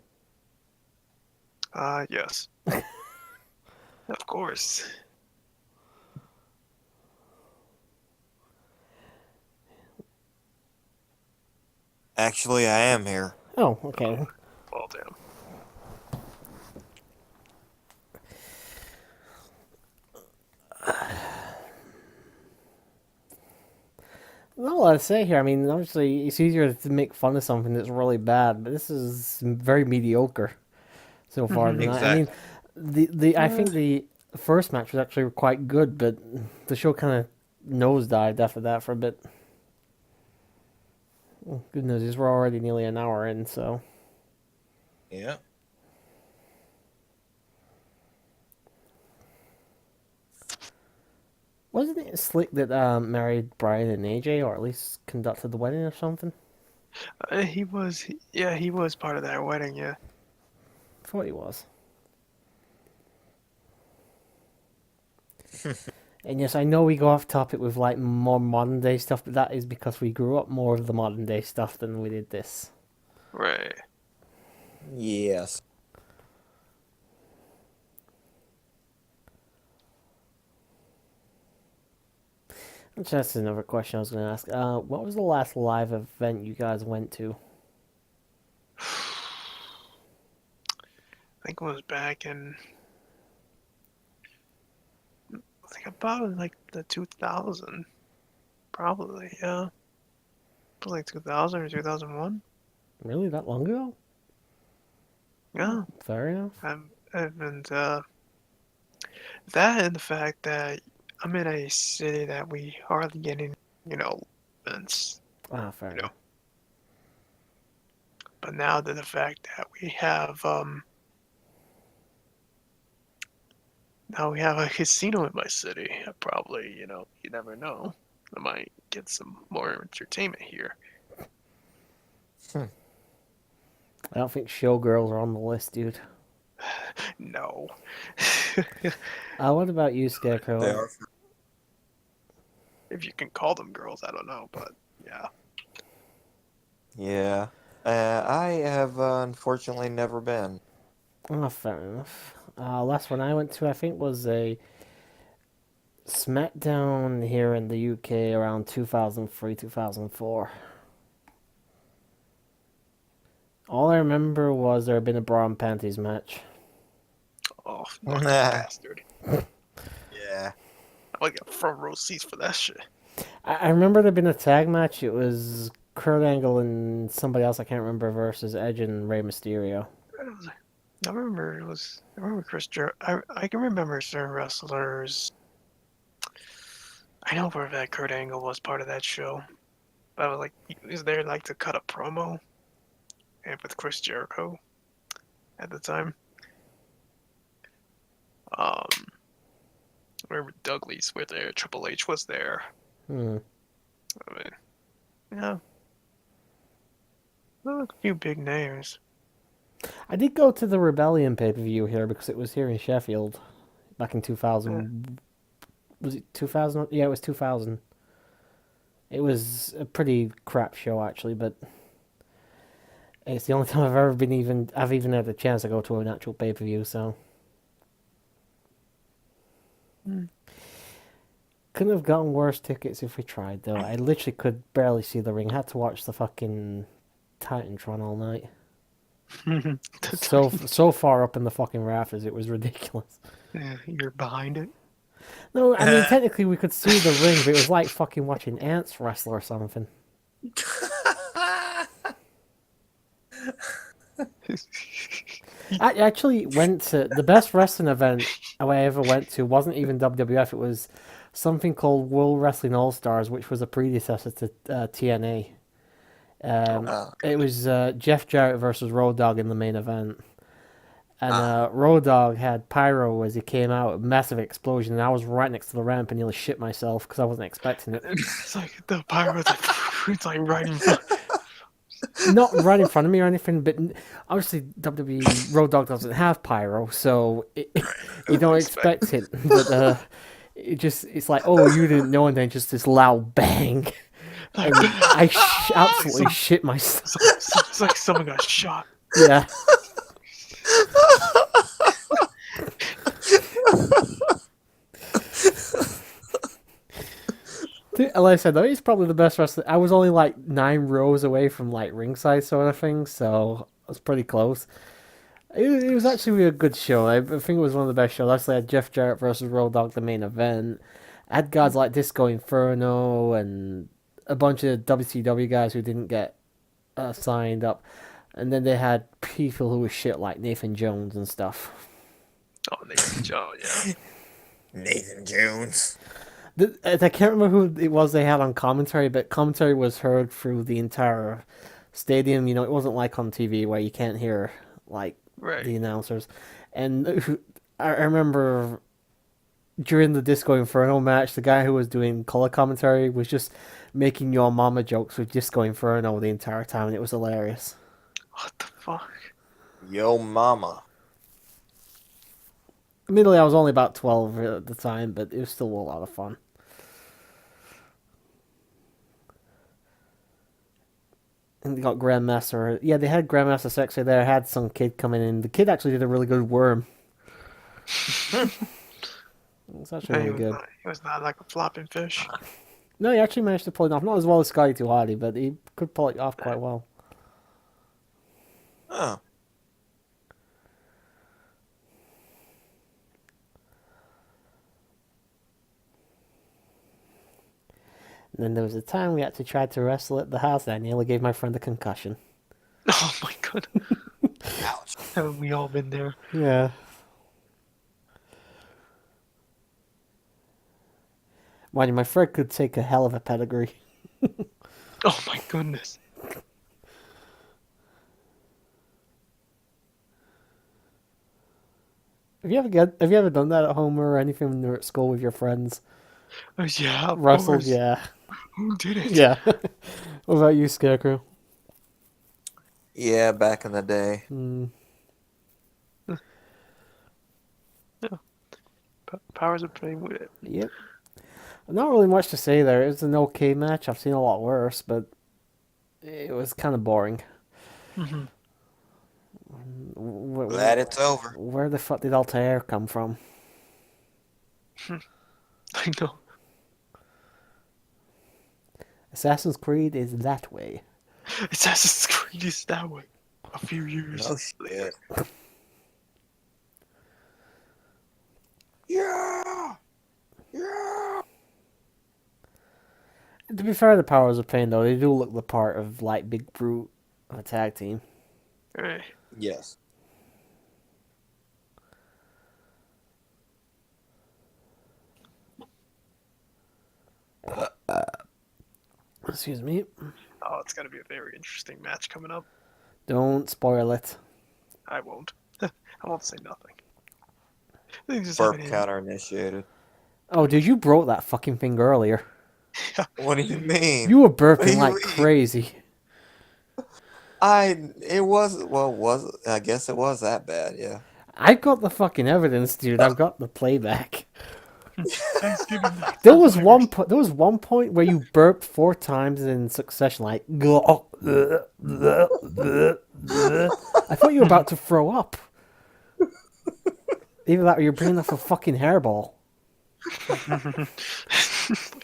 Yes. Of course. Actually, I am here. Oh, okay. Well, damn. Not a lot to say here. I mean, obviously, it's easier to make fun of something that's really bad, but this is very mediocre so far tonight. I mean, I think the first match was actually quite good, but the show kind of nosedived after that for a bit. Well, good news is we're already nearly an hour in, so. Yeah. Wasn't it Slick that married Brian and AJ, or at least conducted the wedding or something? He was part of that wedding, yeah. I thought he was. And yes, I know we go off topic with like more modern day stuff, but that is because we grew up more of the modern day stuff than we did this. Right. Yes. That's another question I was going to ask. What was the last live event you guys went to? I think it was back in, I think about like the 2000, probably, yeah. It was like 2000 or 2001. Really, that long ago? Yeah. Fair enough. And that and the fact that I'm in a city that we hardly get any, events, Ah, fair enough. But now that the fact that now we have a casino in my city, I probably, you never know. I might get some more entertainment here. I don't think showgirls are on the list, dude. No. What about you, Scarecrow? They are. If you can call them girls, I don't know, but yeah. Yeah. I have unfortunately never been. Oh, fair enough. Last one I went to, I think, was a SmackDown here in the UK around 2003, 2004. All I remember was there had been a bra and panties match. Oh, fucking bastard. Yeah. I would get front row seats for that shit. I remember there had been a tag match. It was Kurt Angle and somebody else I can't remember versus Edge and Rey Mysterio. I remember Chris Jericho. I can remember certain wrestlers. I know for a fact Kurt Angle was part of that show. But I was like, he was there like to cut a promo, and with Chris Jericho at the time. I remember Douglas was there. Triple H was there. I mean, yeah, there were a few big names. I did go to the Rebellion pay-per-view here because it was here in Sheffield back in 2000. Was it 2000? Yeah, it was 2000. It was a pretty crap show, actually, but It's the only time I've even had a chance to go to an actual pay-per-view, so. Couldn't have gotten worse tickets if we tried, though. I literally could barely see the ring. Had to watch the fucking Titantron all night. So far up in the fucking rafters, it was ridiculous. Yeah, you're behind it. No, I mean, technically we could see the ring, but it was like fucking watching ants wrestle or something. I actually went to the best wrestling event I ever went to. Wasn't even WWF. It was something called World Wrestling All Stars, which was a predecessor to TNA. It was Jeff Jarrett versus Road Dogg in the main event. And Road Dogg had pyro as he came out, a massive explosion, and I was right next to the ramp and nearly shit myself because I wasn't expecting it. It's like the pyro's like, it's like right in front. Not right in front of me or anything, but obviously WWE Road Dogg doesn't have pyro, so you don't expect it. But it's like, oh, you didn't know, and then just this loud bang. And I absolutely shit myself. It's like someone got shot. Yeah. Like I said, though, he's probably the best wrestler. I was only like 9 rows away from like ringside sort of thing, so I was pretty close. It was actually a good show. I think it was one of the best shows. Actually, I had Jeff Jarrett versus Road Dogg, the main event. I had guys like Disco Inferno and a bunch of WCW guys who didn't get signed up. And then they had people who were shit like Nathan Jones and stuff. Oh, Nathan Jones, yeah. Nathan Jones. I can't remember who it was they had on commentary, but commentary was heard through the entire stadium. You know, it wasn't like on TV where you can't hear like the announcers. And I remember during the Disco Inferno match, the guy who was doing color commentary was just making Your Mama jokes with Disco Inferno the entire time, and it was hilarious. What the fuck? Yo mama. Admittedly, I was only about 12 at the time, but it was still a lot of fun. And they got Grandmaster. Yeah, they had Grandmaster Sexy there. Had some kid coming in. The kid actually did a really good worm. It was actually really good. He was not like a flopping fish. No, he actually managed to pull it off. Not as well as Scotty 2 Hardy, but he could pull it off quite well. Oh. And then there was a time we actually tried to wrestle at the house, and I nearly gave my friend a concussion. Oh my god. Ouch. Haven't we all been there? Yeah. Mind you, my friend could take a hell of a pedigree. Oh my goodness. Have you ever done that at home or anything when you're at school with your friends? Oh, yeah, of Wrestled, course. yeah. Who did it? Yeah. What about you, Scarecrow? Yeah, back in the day. Powers of playing with it. Yep. Not really much to say there. It was an okay match. I've seen a lot worse, but it was kind of boring. Mm-hmm. Glad it's over. Where the fuck did Altair come from? I know. Assassin's Creed is that way. Assassin's Creed is that way. A few years No later. shit. Yeah! Yeah! To be fair, the Powers of Pain, though, they do look the part of, like, Big Brute of a tag team. Right. Yes. Excuse me. Oh, it's gonna be a very interesting match coming up. Don't spoil it. I won't. I won't say nothing. I think just Burp have it in. counter initiated. Oh, dude, you broke that fucking thing earlier. What do you mean? You were What do burping you like mean? crazy. I guess it was that bad, yeah. I got the fucking evidence, dude. I've got the playback. Thanksgiving night. There was one point where you burped 4 times in succession, like. I thought you were about to throw up. Either that or you're bringing off a fucking hairball.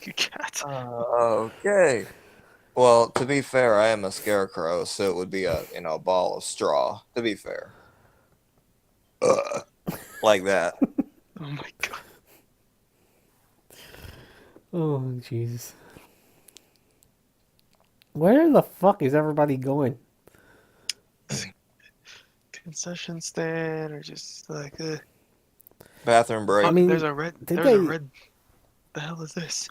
You cat. Okay. Well, to be fair, I am a scarecrow, so it would be a ball of straw. To be fair, like that. Oh my god. Oh, Jesus. Where the fuck is everybody going? Concession stand or just like Bathroom break. I mean, there's a red. did There's a they- red. The hell is this?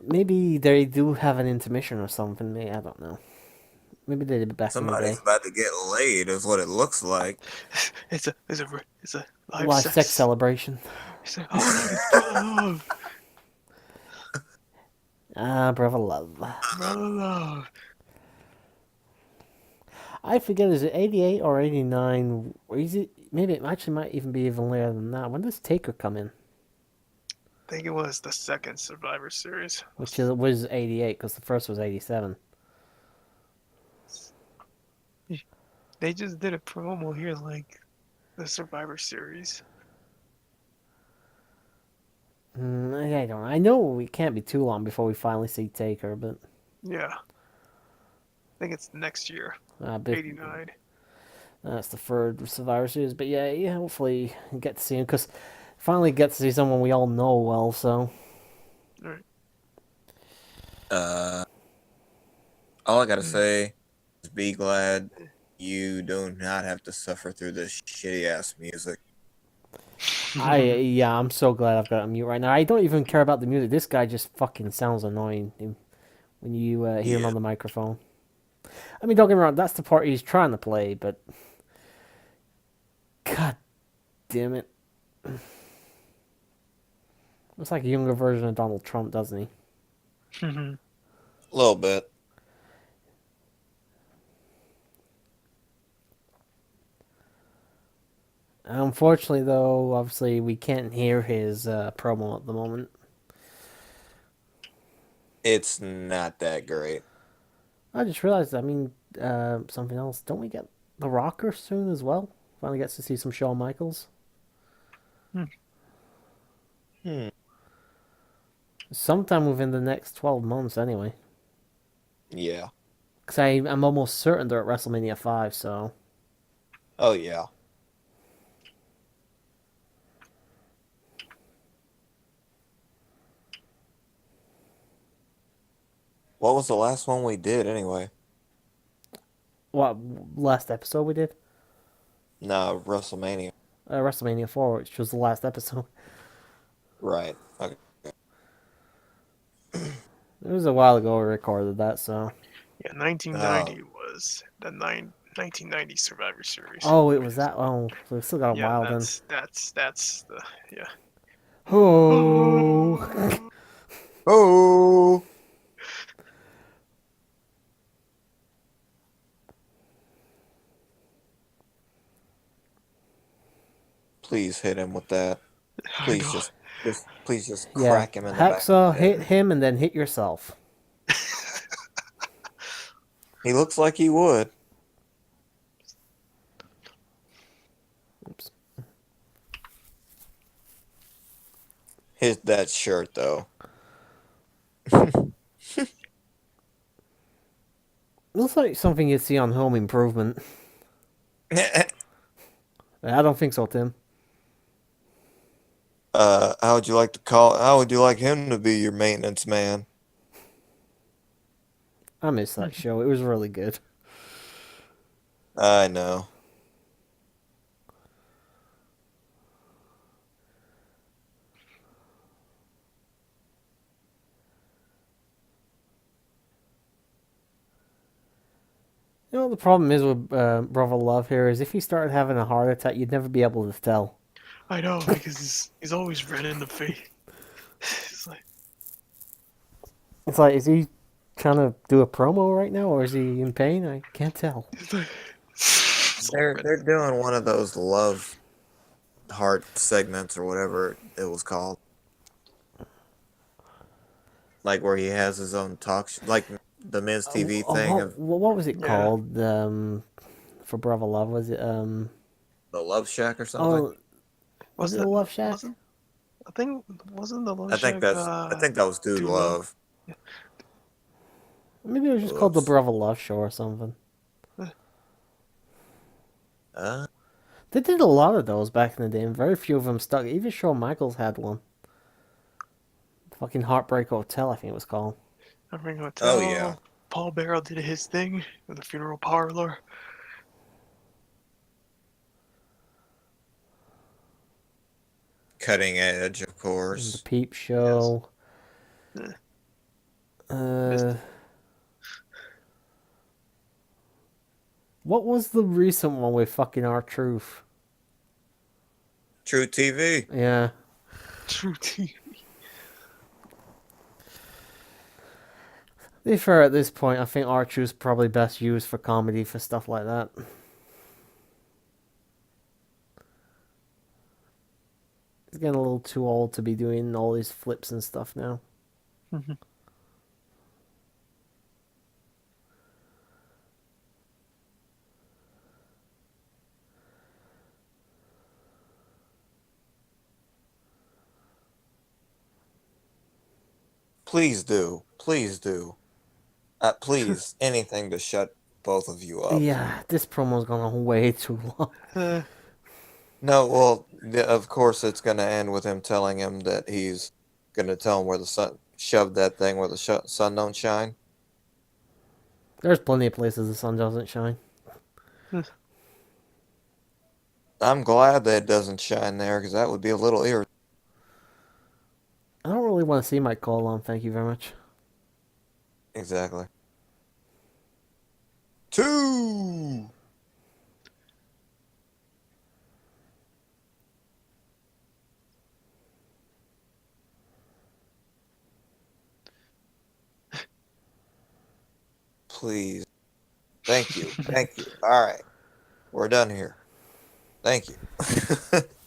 Maybe they do have an intermission or something. Maybe, I don't know. Maybe they did back in the Somebody's day. about to get laid, is what it looks like. It's a live, Live sex. sex celebration. It's a, oh, it's brother love. Ah, brother love. Brother love. I forget, is it 88 or 89? Or is it, maybe it actually might even be even later than that. When does Taker come in? I think it was the second Survivor Series. Which was 88, because the first was 87. They just did a promo here, like the Survivor Series. I don't know. I know it can't be too long before we finally see Taker, but... Yeah. I think it's next year. But 89. that's the third Survivor Series. But yeah, hopefully we get to see him, because finally get to see someone we all know well, so... Alright. All I gotta say is be glad you do not have to suffer through this shitty ass music. I'm so glad I've got it on mute right now. I don't even care about the music. This guy just fucking sounds annoying when you hear him Yeah. on the microphone. I mean, don't get me wrong, that's the part he's trying to play, but... God damn it. Looks like a younger version of Donald Trump, doesn't he? A little bit. Unfortunately, though, obviously we can't hear his promo at the moment. It's not that great. I just realized, something else. Don't we get The Rocker soon as well? Finally gets to see some Shawn Michaels. Sometime within the next 12 months, anyway. Yeah. Because I'm almost certain they're at WrestleMania 5, so... Oh, yeah. What was the last one we did, anyway? What, last episode we did? No, WrestleMania. WrestleMania 4, which was the last episode. Right. Okay. It was a while ago we recorded that, so... Yeah, 1990 was the 1990 Survivor Series. Oh, it was that... Oh, so we still got a Yeah, while then. that's the yeah. Oh! Oh! Please hit him with that. Please please just Yeah, crack him in the back. Hacksaw, hit him and then hit yourself. He looks like he would. Oops. His that shirt though. Looks like something you'd see on Home Improvement. I don't think so, Tim. How would you like to call? How would you like him to be your maintenance man? I missed that show. It was really good. I know. You know, the problem is with Brother Love here is if he started having a heart attack, you'd never be able to tell. I know, because he's always red in the face. It's like Is he trying to do a promo right now, or is he in pain? I can't tell. They're doing one of those love heart segments or whatever it was called. Like where he has his own talk like the Men's TV thing. What was it called? for Brother Love? Was it The Love Shack or something. Oh, was it the Love Shack? I think wasn't the Love I think Shack that's. I think that was Dude Dude Love. Yeah. Maybe it was just called the Brother Love Show or something. They did a lot of those back in the day, and very few of them stuck. Even Shawn Michaels had one. Fucking Heartbreak Hotel, I think it was called. Heartbreak Hotel. Oh yeah. Paul Bearer did his thing with the funeral parlor. Cutting Edge, of The course. Peep Show. Yes. What was the recent one with fucking R-Truth? True TV. Yeah. True TV. To be fair, at this point, I think R-Truth's probably best used for comedy for stuff like that. He's getting a little too old to be doing all these flips and stuff now. Please do. Please do. Please, anything to shut both of you up. Yeah, this promo's gone on way too long. No, well, of course it's going to end with him telling him that he's going to tell him where the sun shoved that thing where the sun don't shine. There's plenty of places the sun doesn't shine. I'm glad that it doesn't shine there because that would be a little irritating. I don't really want to see Mike Cole on, thank you very much. Exactly. 2. Please. Thank you. Thank you. All right. We're done here. Thank you.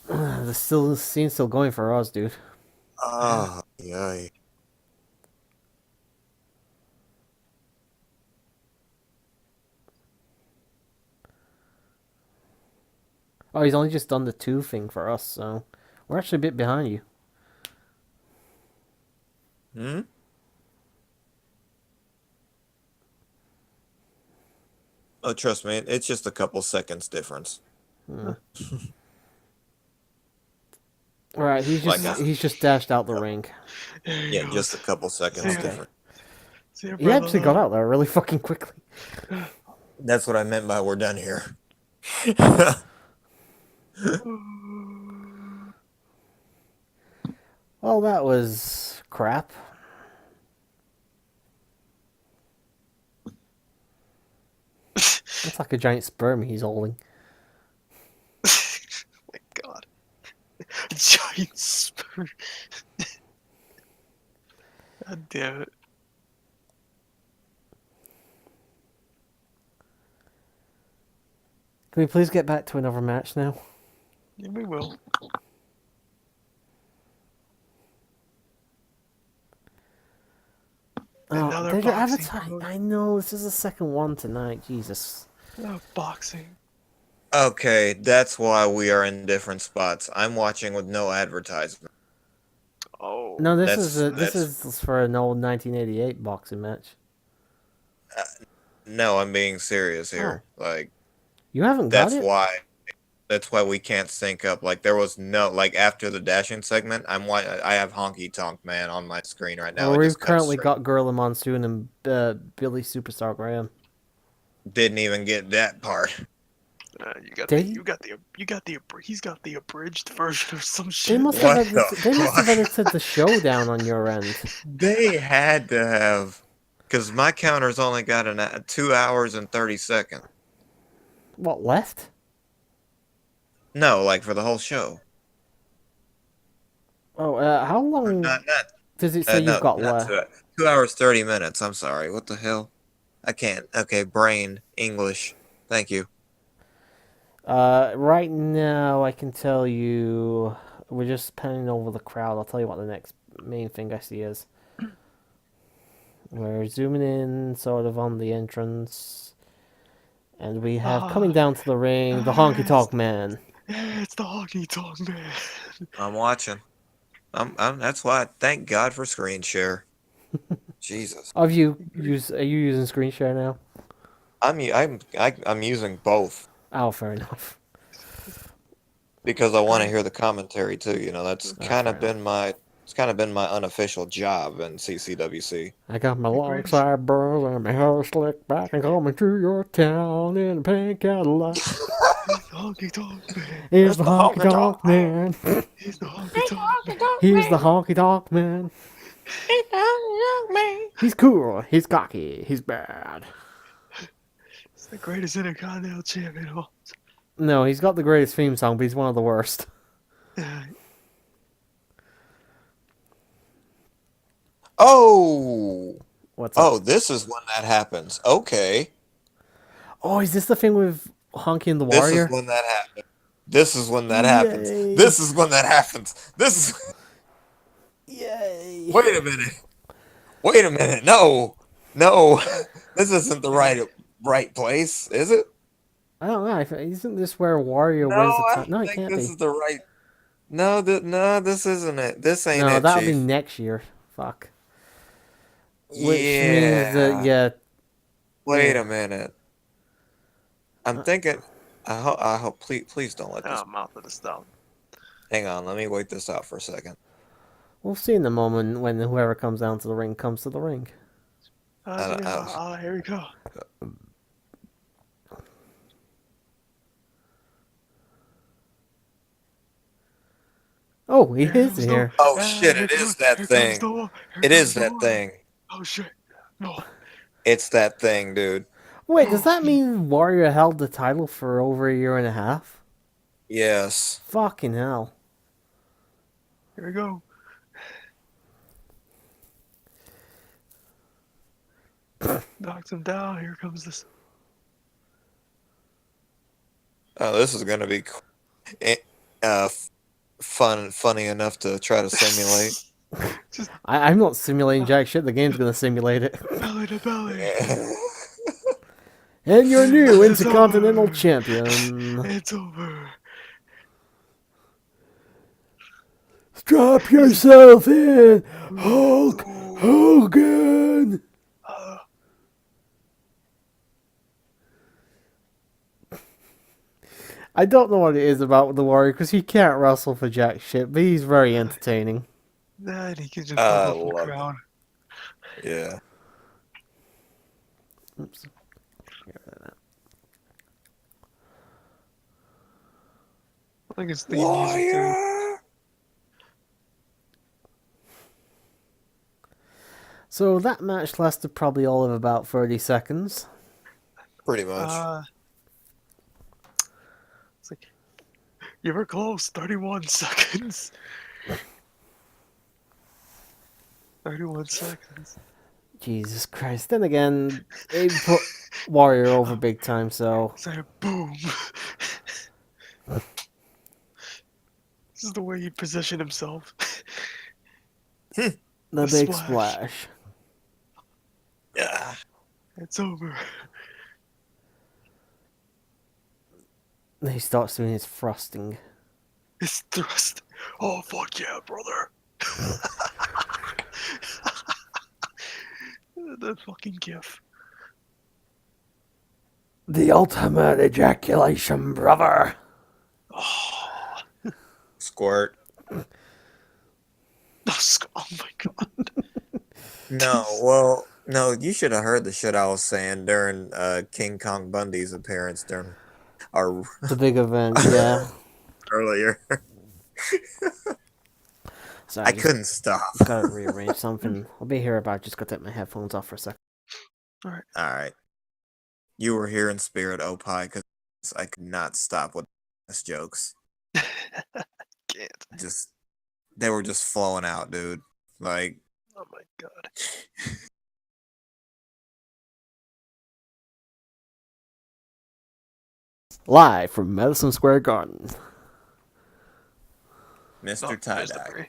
The scene's still going for us, dude. Oh, yay. Oh, he's only just done the 2 thing for us, so we're actually a bit behind you. Hmm? Oh, trust me, it's just a couple seconds difference. Alright, he's just dashed out the ring. Yeah, just a couple seconds different. He actually got out there really fucking quickly. That's what I meant by we're done here. Well, that was crap. It's like a giant sperm he's holding. Oh my god. Giant sperm. God damn it. Can we please get back to another match now? Yeah, we will. Another they're boxing advertising. promotion. I know, this is the second one tonight. Jesus. Boxing. Okay, that's why we are in different spots. I'm watching with no advertisement. Oh. No, this That's- is for an old 1988 boxing match. No, I'm being serious here. Like, You haven't got that's it? why. That's why we can't sync up. Like, there was no after the dashing segment. I have Honky Tonk Man on my screen right now. Well, It we've just cuts currently straight. got Gorilla Monsoon and Billy Superstar Graham. Didn't even get that part. He's got the abridged version or some shit. They must have edited the showdown on your end. They had to have, because my counter's only got 2 hours and 30 seconds. What, left? No, like for the whole show. Oh, how long does it say you've got left? 2 hours 30 minutes. I'm sorry. What the hell? I can't. Okay, brain English. Thank you. Right now, I can tell you, we're just panning over the crowd. I'll tell you what the next main thing I see is. We're zooming in sort of on the entrance. And we have coming down to the ring, the Honky Tonk Man. It's the Honky Tonk Man. I'm watching. I'm. That's why. Thank God for screen share. Jesus. Are you using screen share now? I'm using both Oh, fair enough. because I want to hear the commentary too. You know, that's Oh, kind fair of been my. It's kind of been my unofficial job in CCWC. I got my The long greatest- sideburns and my hair slicked back and coming through your town in a pink Cadillac. It's the Honky Tonk Man. Here's the Honky Tonk Man. He's the Honky Tonk Man. He's the Honky Tonk Man. He's cool. He's cocky. He's bad. It's the greatest Intercontinental Champion of all. No, he's got the greatest theme song, but he's one of the worst. Oh. What's up? Oh, this is when that happens. Okay. Oh, is this the thing with Honky and the This Warrior? is when that happens. This is when that happens. Yay. This is when that happens. This is. Yay! Wait a minute. Wait a minute. No. No. This isn't the right place, is it? I don't know. Isn't this where Warrior No, wins the I time? No, don't it think can't this be. is the right. No, no, this isn't it. This ain't No, it, that'll be Chief. next year. Fuck. Which means that, Wait a minute. I'm thinking. I hope. Please don't let this. Oh, mouth of the stone. Hang on. Let me wait this out for a second. we'll see in the moment when whoever comes down to the ring comes to the ring. Here we go. Oh, he is here. Oh shit! It is that thing. It is that thing. Oh shit! No. It's that thing, dude. Wait, does that mean Warrior held the title for over a year and a half? Yes. Fucking hell. Here we go. Knocks him down. Here comes this. Oh, this is gonna be funny enough to try to simulate. I'm not simulating jack shit. The game's gonna simulate it. Belly to belly. And your new It's Intercontinental over. Champion. It's over. Strap yourself in, Hulk Hogan. I don't know what it is about the Warrior because he can't wrestle for jack shit, but he's very entertaining. Nah, he can just I bump up the love crowd. Yeah. Oops. I think it's the music too. Warrior. So that match lasted probably all of about 30 seconds. Pretty much. It's like you were close. 31 seconds. 31 seconds. Jesus Christ. Then again, they put Warrior over big time, so... It's like boom. This is the way he positioned himself. The The big splash. splash. Yeah. It's over. Then he starts doing his thrusting. His thrust. Oh, fuck yeah, brother. The fucking gif. The ultimate ejaculation, brother. Oh, Squirt. oh my god. No, well, no, you should have heard the shit I was saying during King Kong Bundy's appearance during our The big event, yeah. earlier. So I couldn't stop. Gotta rearrange something. I'll be here about. Just gotta take my headphones off for a second. All right. You were here in spirit, Opie, because I could not stop with these jokes. Can't. They were just flowing out, dude. Like, Oh my god. Live from Madison Square Garden. Mr. Oh, Tie there's the Dye. pre.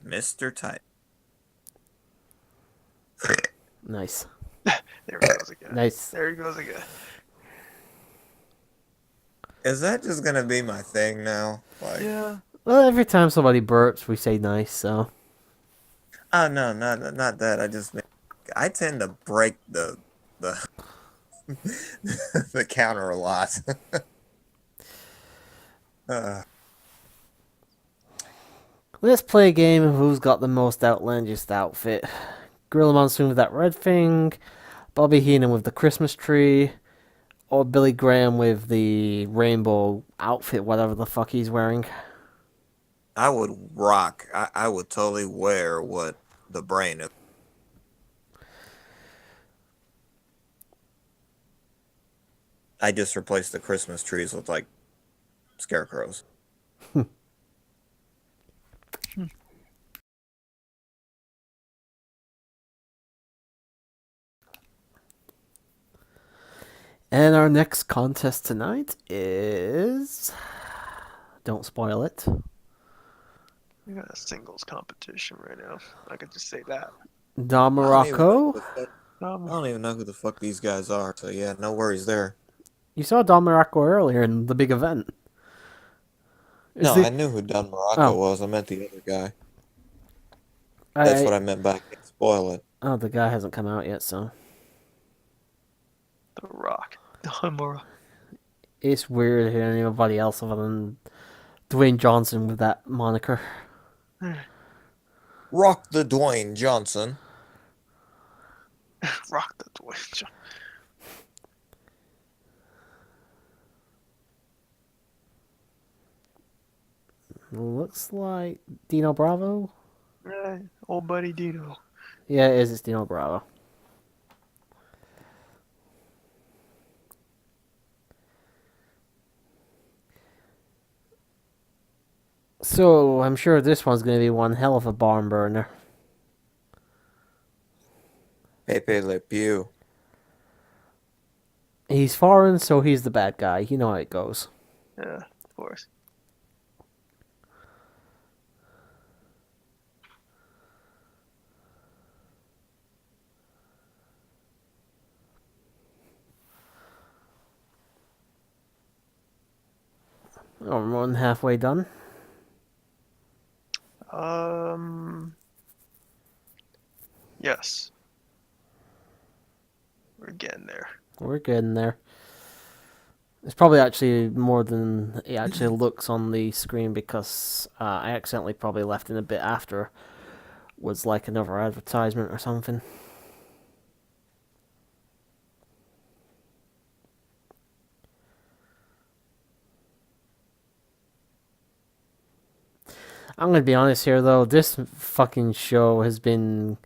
Mr. Tie. Nice. There he goes again. Nice. There he goes again. Is that just gonna be my thing now? Like, Yeah. Well, every time somebody burps, we say nice, so. oh no, not that. I tend to break the the counter a lot. uh, Let's play a game of who's got the most outlandish outfit. Gorilla Monsoon with that red thing, Bobby Heenan with the Christmas tree, or Billy Graham with the rainbow outfit, whatever the fuck he's wearing. I would rock. I would totally wear what the brain is. I just replaced the Christmas trees with like scarecrows. And our next contest tonight is... Don't spoil it. We got a singles competition right now. I could just say that. Don Morocco. I don't even know who the fuck these guys are. So yeah, no worries there. You saw Don Morocco earlier in the big event. No, I knew who Don Morocco was. I meant the other guy. That's what I meant by can't spoil it. Oh, the guy hasn't come out yet, so... The Rock. Don Morocco. It's weird hearing anybody else other than Dwayne Johnson with that moniker. Rock the Dwayne Johnson. Rock the Dwayne Johnson. Looks like Dino Bravo. Old buddy Dino. Yeah, it is. It's Dino Bravo. So, I'm sure this one's going to be one hell of a barn burner. Pepe Le Pew. He's foreign, so he's the bad guy. You know how it goes. Yeah, of course. Oh, we're more than halfway done. Yes. We're getting there. We're getting there. It's probably actually more than it actually looks on the screen because I accidentally probably left in a bit after was like another advertisement or something. I'm gonna be honest here though, this fucking show has been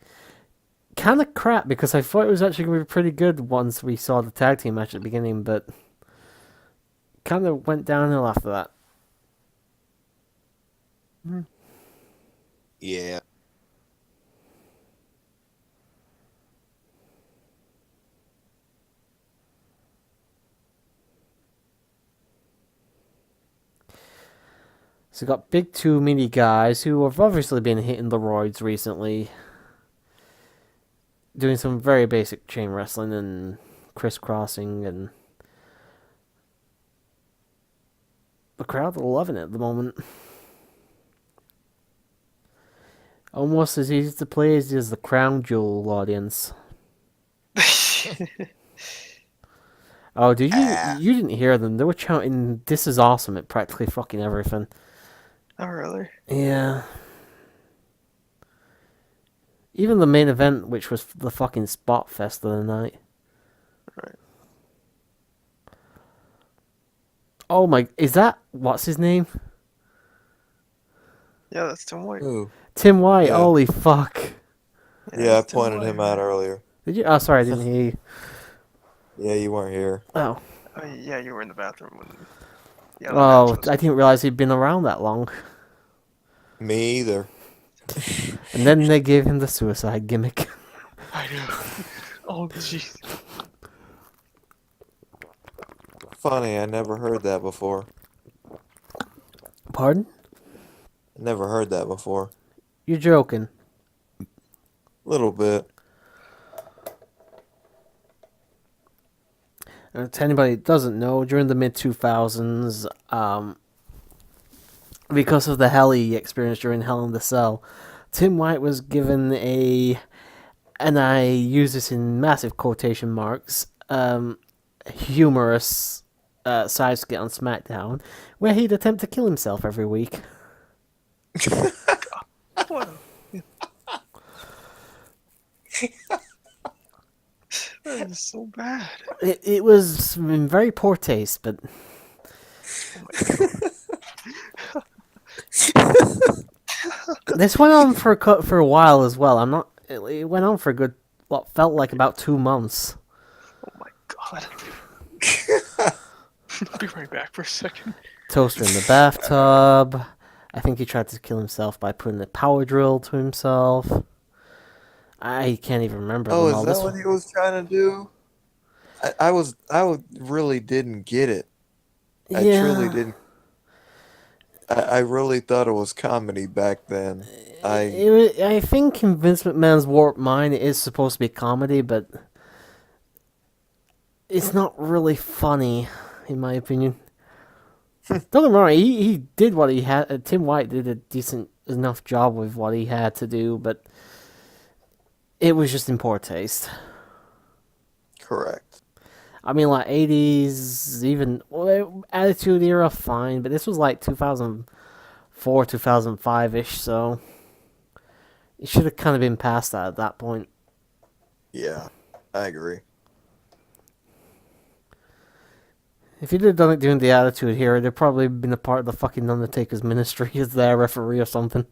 kind of crap because I thought it was actually gonna be pretty good once we saw the tag team match at the beginning, but kind of went downhill after that. Yeah. So we got big two meaty guys who have obviously been hitting the roids recently, doing some very basic chain wrestling and crisscrossing, and the crowd are loving it at the moment. Almost as easy to play as the Crown Jewel audience. Oh, did you didn't hear them? They were chanting, "This is awesome" at practically fucking everything. Oh, really? Yeah. Even the main event, which was the fucking spot fest of the night. Right. Oh my, is that, what's his name? Yeah, that's Tim White. Ooh. Tim White, Yeah. holy fuck. Yeah, I that's Tim pointed White, him out earlier. Did you? Oh, sorry, I didn't hear you. Yeah, you weren't here. Oh. Oh, yeah, you were in the bathroom when. Yeah, the Oh, match was- I didn't realize he'd been around that long. Me either. And then they gave him the suicide gimmick. I know. Oh, jeez. Funny, I never heard that before. Pardon? Never heard that before. You're joking. Little bit. To anybody that doesn't know, during the mid 2000s, because of the hell he experienced during Hell in the Cell, Tim White was given and I use this in massive quotation marks, humorous side skit on SmackDown, where he'd attempt to kill himself every week. What? That is so bad. It was in very poor taste, but Oh my god. this went on for a while as well. It went on for a good, what felt like about 2 months. Oh my god. I'll be right back for a second. Toaster in the bathtub. I think he tried to kill himself by putting a power drill to himself. I can't even remember. Oh, them all. is that what he was trying to do? I really didn't get it. I truly didn't. I really thought it was comedy back then. I think in Vince McMahon's warped mind, it is supposed to be comedy, but it's not really funny, in my opinion. Don't get me wrong, he did what he had. Tim White did a decent enough job with what he had to do, but it was just in poor taste. Correct. I mean, like 80s, even Attitude Era, fine, but this was like 2004, 2005 ish, so it should have kind of been past that at that point. Yeah, I agree. If he'd have done it during the Attitude Era, they'd probably been a part of the fucking Undertaker's ministry as their referee or something.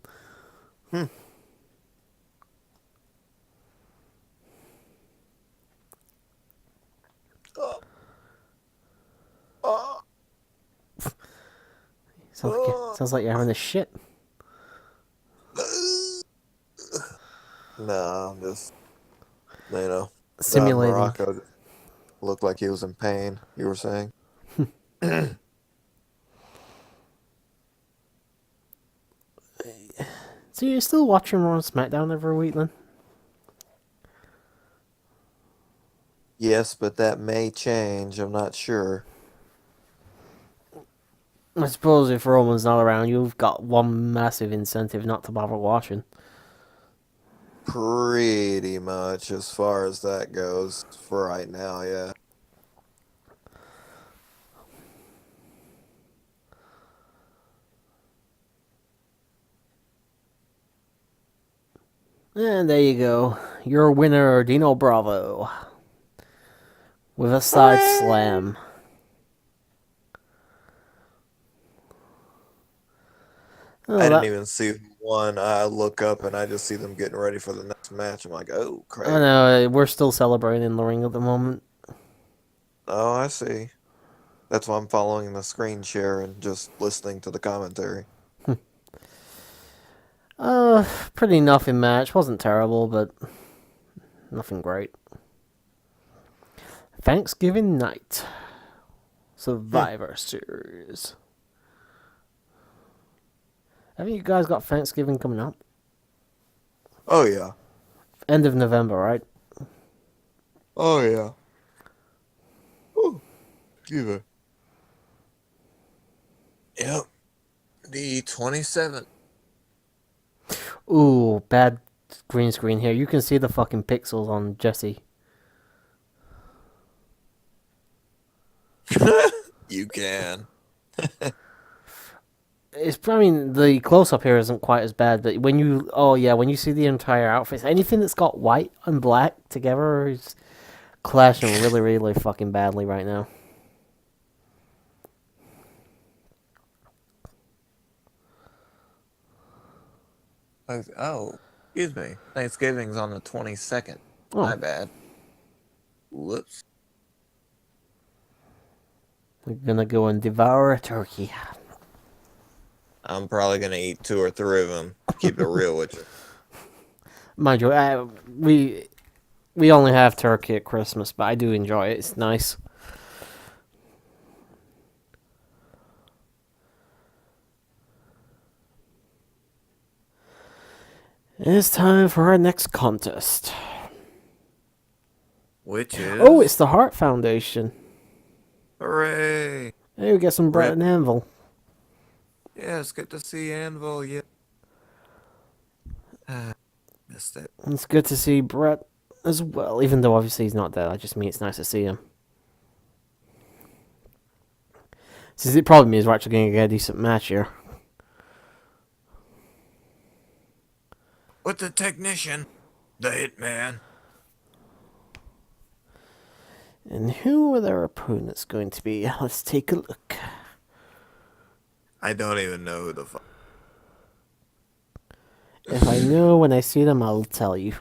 Sounds like you're having a shit. No, I'm just, Simulating. Morocco looked like he was in pain, you were saying? So you're still watching Raw and SmackDown every week then? Yes, but that may change. I'm not sure. I suppose if Roman's not around, you've got one massive incentive not to bother watching. Pretty much as far as that goes for right now, yeah. And there you go. Your winner, Dino Bravo. With a side slam. Oh, I didn't even see who won. I look up and I just see them getting ready for the next match. I'm like, oh, crap. I know, we're still celebrating in the ring at the moment. Oh, I see. That's why I'm following the screen share and just listening to the commentary. Pretty nothing match. Wasn't terrible, but nothing great. Thanksgiving night. Survivor Series. Have you guys got Thanksgiving coming up? Oh, yeah. End of November, right? Oh, yeah. Ooh. Excuse me. Yep. The 27th. Ooh, bad green screen here. You can see the fucking pixels on Jesse. You can. I mean, the close-up here isn't quite as bad, but when you see the entire outfit, anything that's got white and black together is clashing really, really fucking badly right now. Oh, excuse me. Thanksgiving's on the 22nd. Oh. My bad. Whoops. We're gonna go and devour a turkey. I'm probably going to eat 2 or 3 of them. Keep it real with you. Mind you, we only have turkey at Christmas, but I do enjoy it. It's nice. It's time for our next contest. Which is? Oh, it's the Heart Foundation. Hooray! Hey, we get some Brett Rip. and Anvil. Yeah, it's good to see Anvil. Yeah. Missed it. It's good to see Brett as well, even though obviously he's not there. I just mean it's nice to see him. See, the problem is we're actually going to get a decent match here. With the technician, the hitman. And who are their opponents going to be? Let's take a look. I don't even know who the fuck. If I know when I see them, I'll tell you.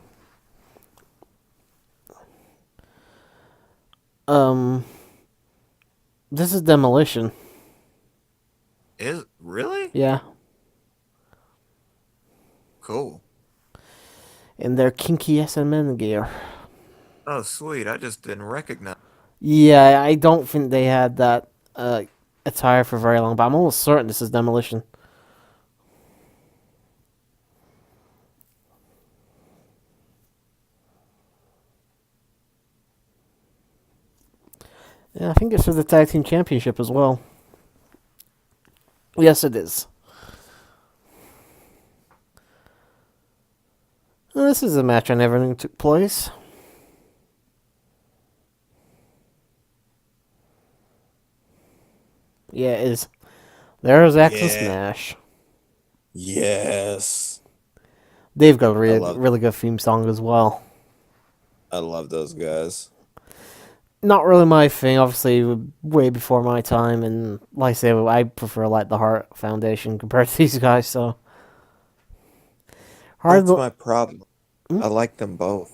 This is Demolition. Is really Yeah. cool. In their kinky SMN gear. Oh, sweet. I just didn't recognize. Yeah, I don't think they had that attire for very long, but I'm almost certain this is Demolition. Yeah, I think it's for the Tag Team Championship as well. Yes, it is. Well, this is a match I never knew took place. Yeah, it is. There's Axe and Yeah. Smash. Yes. They've got a love- really good theme song as well. I love those guys. Not really my thing, obviously, way before my time, and like I say, I prefer like the Heart Foundation compared to these guys, so. Hard, That's my problem. Hmm? I like them both.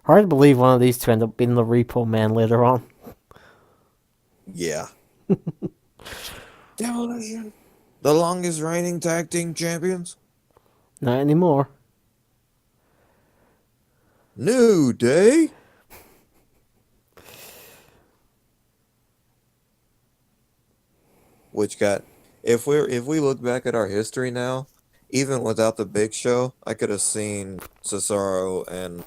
hard to believe one of these two end up being the Repo Man later on. Yeah. Demolition. The longest reigning tag team champions. Not anymore. New Day. Which got, if we look back at our history now, even without the Big Show, I could have seen Cesaro and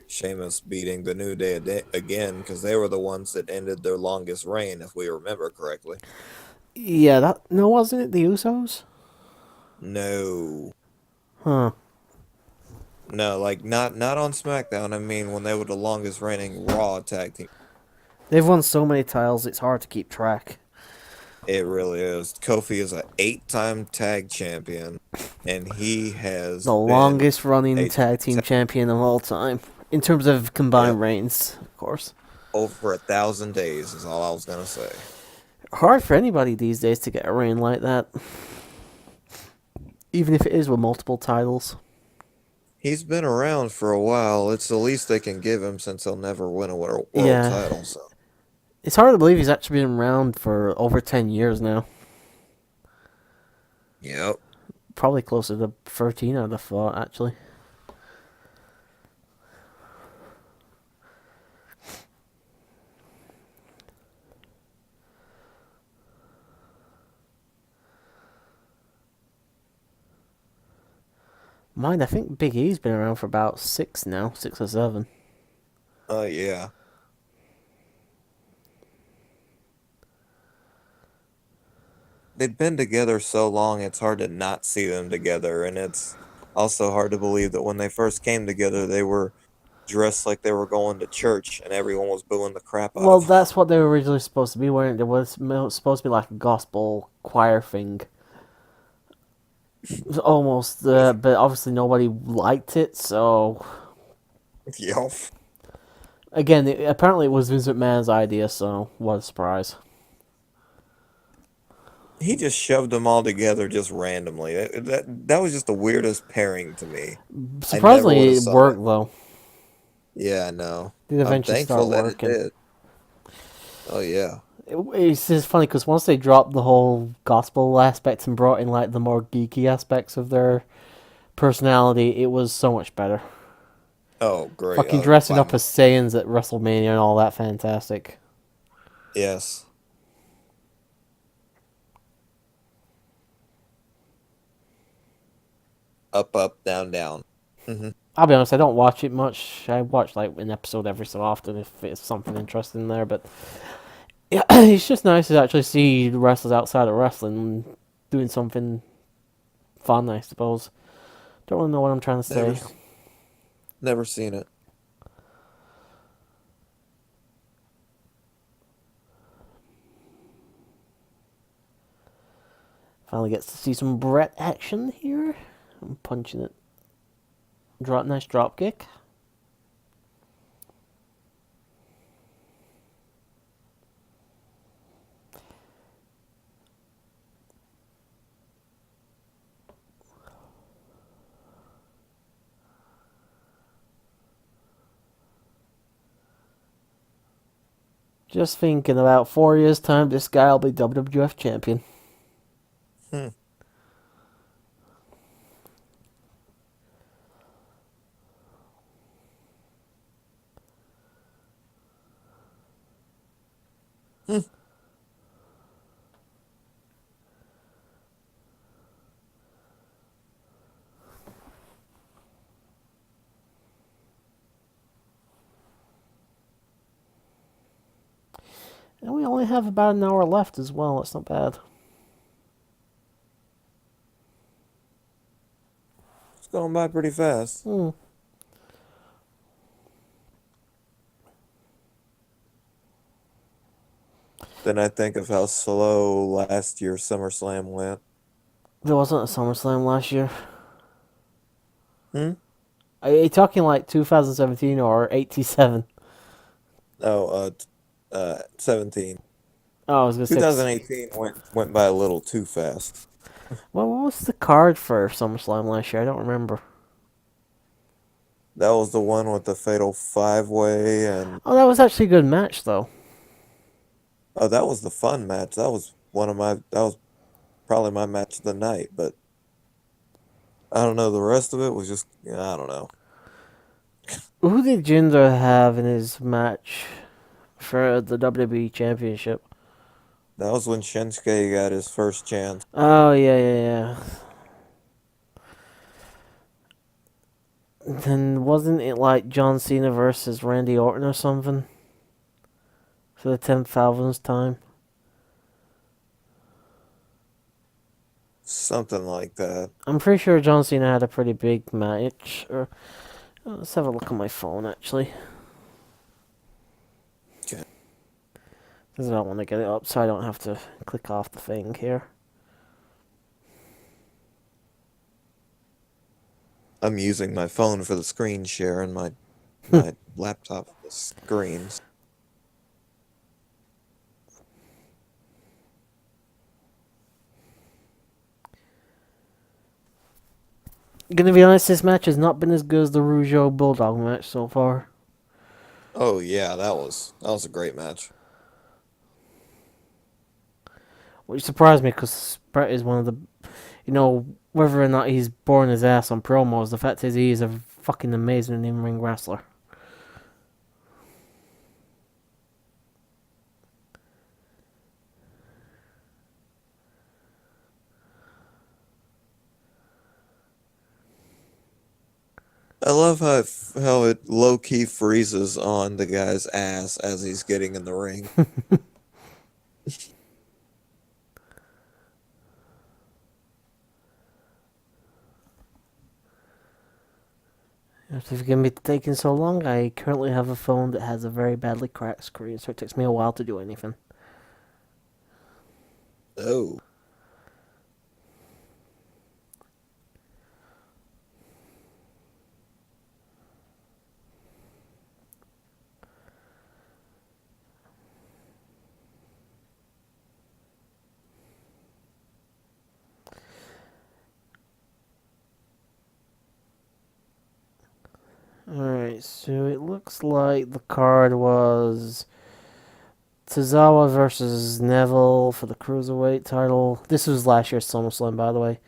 Sheamus beating the New Day again because they were the ones that ended their longest reign, if we remember correctly. Yeah, no, wasn't it the Usos? No. Huh. No, like not on SmackDown. I mean, when they were the longest reigning Raw tag team. They've won so many titles, it's hard to keep track. It really is. Kofi is an 8-time tag champion, and he has The been longest running a tag team champion of all time. In terms of combined reigns, of course. over 1,000 days. Is all I was gonna say. Hard for anybody these days to get a reign like that. Even if it is with multiple titles. He's been around for a while. It's the least they can give him since he'll never win a world Yeah. title. So It's hard to believe he's actually been around for over 10 years now. yep. Probably closer to 13, I'd have thought, actually. Mind, I think Big E's been around for about 6 now, 6 or 7. Yeah. They've been together so long, it's hard to not see them together, and it's also hard to believe that when they first came together, they were dressed like they were going to church, and everyone was booing the crap out Well, of them. that's what they were originally supposed to be, weren't they? It was supposed to be like a gospel choir thing. It was almost, but obviously nobody liked it, so... Yep. Again, apparently it was Vince McMahon's idea, so what a surprise. He just shoved them all together just randomly. That was just the weirdest pairing to me. Surprisingly, would've it saw worked, it. though. Yeah, I know. Did eventually I'm thankful start that working. it did. Oh yeah. It's just funny, because once they dropped the whole gospel aspect and brought in, like, the more geeky aspects of their personality, it was so much better. Oh great. Fucking Oh, dressing up fine. as Saiyans at WrestleMania and all that, fantastic. Yes. Up, up, down, down. I'll be honest, I don't watch it much. I watch, like, an episode every so often if it's something interesting there, but Yeah, it's just nice to actually see the wrestlers outside of wrestling doing something fun, I suppose. Don't really know what I'm trying to Never, say. never seen it. Finally gets to see some Brett action here. I'm punching it. Nice drop kick. Just thinking about 4 years' time, this guy will be WWF champion. Hmm. Hmm. And we only have about an hour left as well. It's not bad. It's going by pretty fast. Hmm. Then I think of how slow last year's SummerSlam went. There wasn't a SummerSlam last year. Hmm? Are you talking like 2017 or 87? Oh, 17. Oh, I was gonna say. 2018 went by a little too fast. Well, what was the card for SummerSlam last year? I don't remember. That was the one with the fatal 5-way, and Oh, that was actually a good match, though. oh, that was the fun match. That was probably my match of the night. But I don't know. The rest of it was just, I don't know. Who did Jinder have in his match for the WWE Championship? That was when Shinsuke got his first chance. Oh, yeah. Then wasn't it like John Cena versus Randy Orton or something? For the 10,000th time? Something like that. I'm pretty sure John Cena had a pretty big match. Let's have a look on my phone, actually. Okay. Because I don't want to get it up, so I don't have to click off the thing here. I'm using my phone for the screen share and my laptop for the screens. Gonna be honest, this match has not been as good as the Rougeau Bulldog match so far. Oh yeah, that was a great match. Which surprised me because Brett is one of the, whether or not he's born his ass on promos, the fact is he is a fucking amazing in-ring wrestler. I love how it low key freezes on the guy's ass as he's getting in the ring. If it's gonna be taking so long, I currently have a phone that has a very badly cracked screen, so it takes me a while to do anything. Oh. Alright, so it looks like the card was Tozawa versus Neville for the Cruiserweight title. This was last year's SummerSlam, by the way.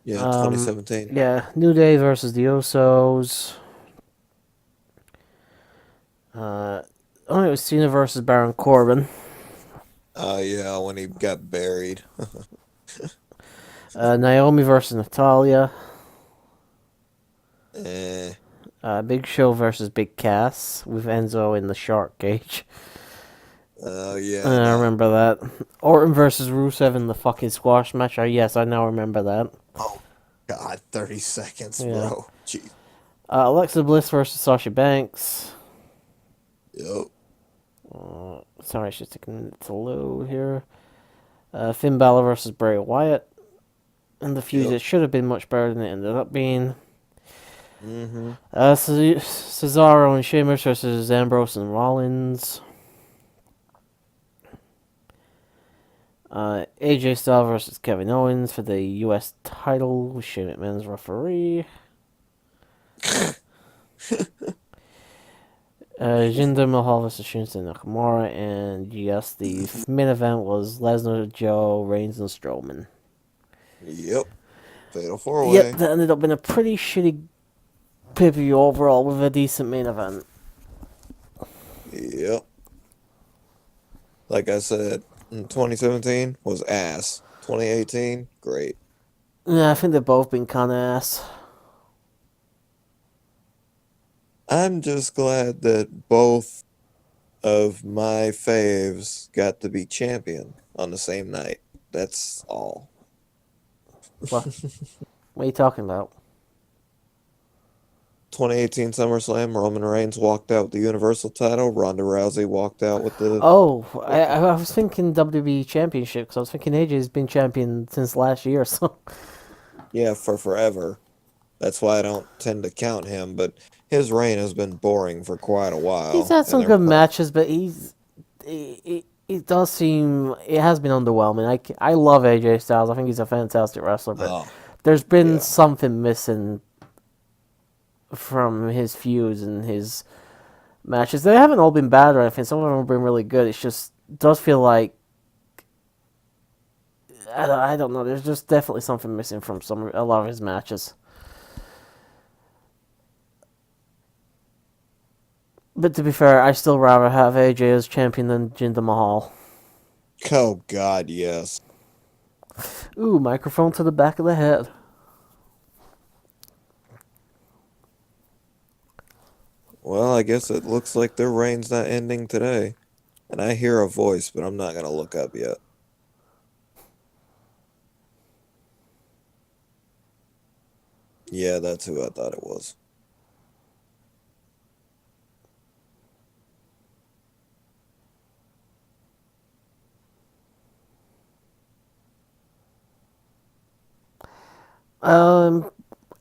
Yeah, 2017. Yeah, New Day versus the Usos. It was Cena versus Baron Corbin. Yeah, when he got buried. Naomi versus Natalia. Eh. Big Show versus Big Cass with Enzo in the shark cage. Oh yeah, I remember that. Orton versus Rusev in the fucking squash match. Yes, I now remember that. Oh God, 30 seconds, Yeah. bro. Jeez. Alexa Bliss versus Sasha Banks. Yep. Sorry, it's just taking it to load here. Finn Balor versus Bray Wyatt. And the feud, Yep. it should have been much better than it ended up being. Mm-hmm. Cesaro and Sheamus versus Ambrose and Rollins. AJ Styles versus Kevin Owens for the U.S. title with Shane McMahon's referee. Jinder Mahal versus Shinsuke Nakamura, and yes, the main event was Lesnar, Joe, Reigns, and Strowman. Yep. Fatal Yep, 4-way. that ended up being a pretty shitty pay-per-view overall with a decent main event. Yep. Like I said, 2017 was ass. 2018, great. Yeah, I think they've both been kind of ass. I'm just glad that both of my faves got to be champion on the same night. That's all. What? What are you talking about? 2018 SummerSlam, Roman Reigns walked out with the Universal title. Ronda Rousey walked out with the. Oh, I was thinking WWE Championship because I was thinking AJ's been champion since last year, so. Yeah, for forever. That's why I don't tend to count him, but his reign has been boring for quite a while. He's had and some they're good matches, but it does seem it has been underwhelming. I love AJ Styles. I think he's a fantastic wrestler, but Oh, there's been yeah. something missing from his feuds and his matches. They haven't all been bad or anything. Some of them have been really good. It just does feel like I don't know. There's just definitely something missing from a lot of his matches. But to be fair, I still rather have AJ as champion than Jinder Mahal. Oh, God, yes. Ooh, microphone to the back of the head. Well, I guess it looks like their reign's not ending today. And I hear a voice, but I'm not going to look up yet. Yeah, that's who I thought it was.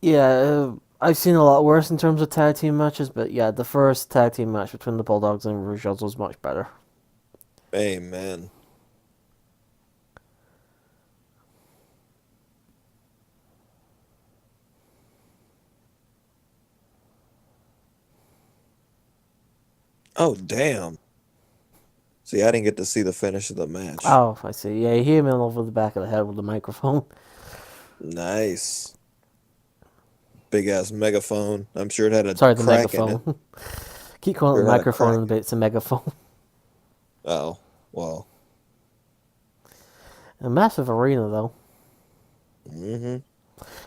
Yeah, I've seen a lot worse in terms of tag team matches, but yeah, the first tag team match between the Bulldogs and Rougeaus was much better. Amen. Oh, damn. See, I didn't get to see the finish of the match. Oh, I see. Yeah, you hear me over the back of the head with the microphone. Nice. Big ass megaphone. I'm sure it had a Sorry, the crack in it. megaphone. Keep calling Sure it a had a microphone, crack. but it's a megaphone. Oh, well. A massive arena, though. Mm-hmm.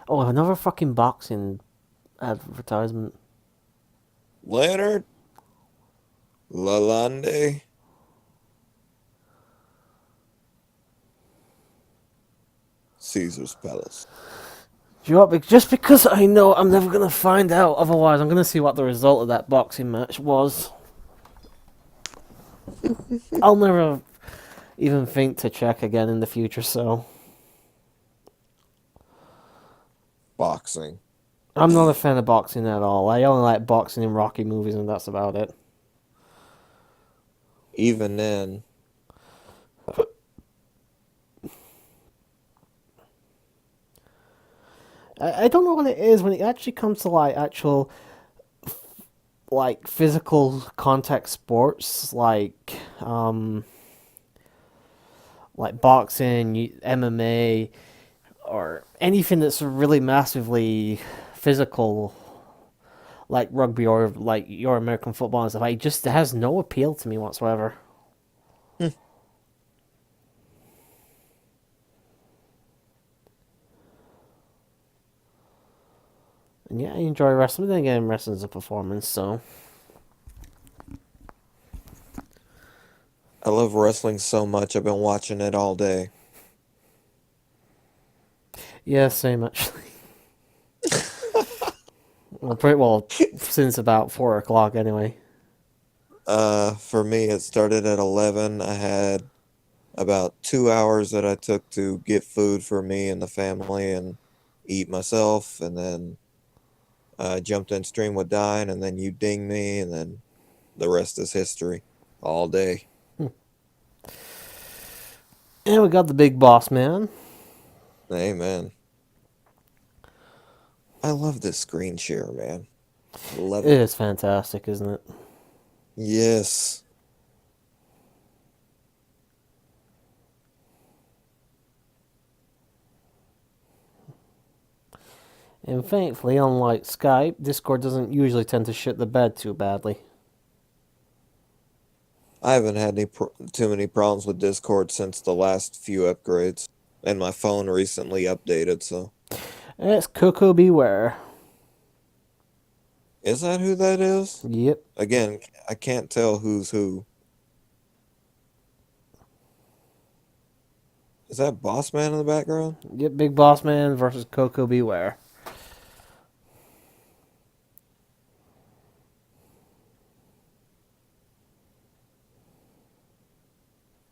Oh, another fucking boxing advertisement. Leonard Lalonde. Caesar's Palace. Do you know what? Just because I know I'm never going to find out, otherwise I'm going to see what the result of that boxing match was. I'll never even think to check again in the future, so. Boxing. I'm not a fan of boxing at all. I only like boxing in Rocky movies, and that's about it. Even then. I don't know what it is when it actually comes to like actual like physical contact sports like boxing, MMA, or anything that's really massively physical, like rugby or like your American football and stuff. It just has no appeal to me whatsoever. And yeah, I enjoy wrestling. Then again, wrestling's a performance, so. I love wrestling so much. I've been watching it all day. Yeah, same actually. Well, pretty well since about 4 o'clock anyway. For me, it started at 11. I had about 2 hours that I took to get food for me and the family and eat myself, and then I jumped in stream with Dine, and then you dinged me, and then the rest is history all day. And we got the big boss man. Amen. I love this screen share, man. I love It it. is fantastic, isn't it? Yes. And thankfully, unlike Skype, Discord doesn't usually tend to shit the bed too badly. I haven't had too many problems with Discord since the last few upgrades, and my phone recently updated, so. It's Coco Beware. Is that who that is? Yep. Again, I can't tell who's who. Is that Boss Man in the background? Yep, Big Boss Man versus Coco Beware.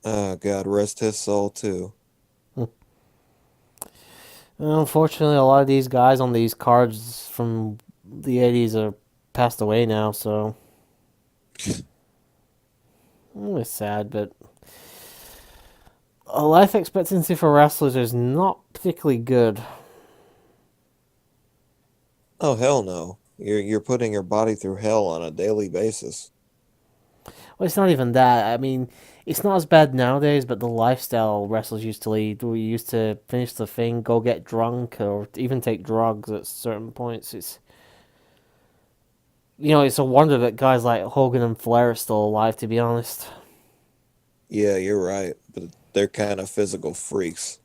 Oh, God, rest his soul, too. Unfortunately, a lot of these guys on these cards from the 80s are passed away now, so. It's sad, but. A life expectancy for wrestlers is not particularly good. Oh, hell no. You're putting your body through hell on a daily basis. Well, it's not even that. I mean, it's not as bad nowadays, but the lifestyle wrestlers used to lead, we used to finish the thing, go get drunk, or even take drugs at certain points. It's a wonder that guys like Hogan and Flair are still alive, to be honest. Yeah, you're right, but they're kind of physical freaks.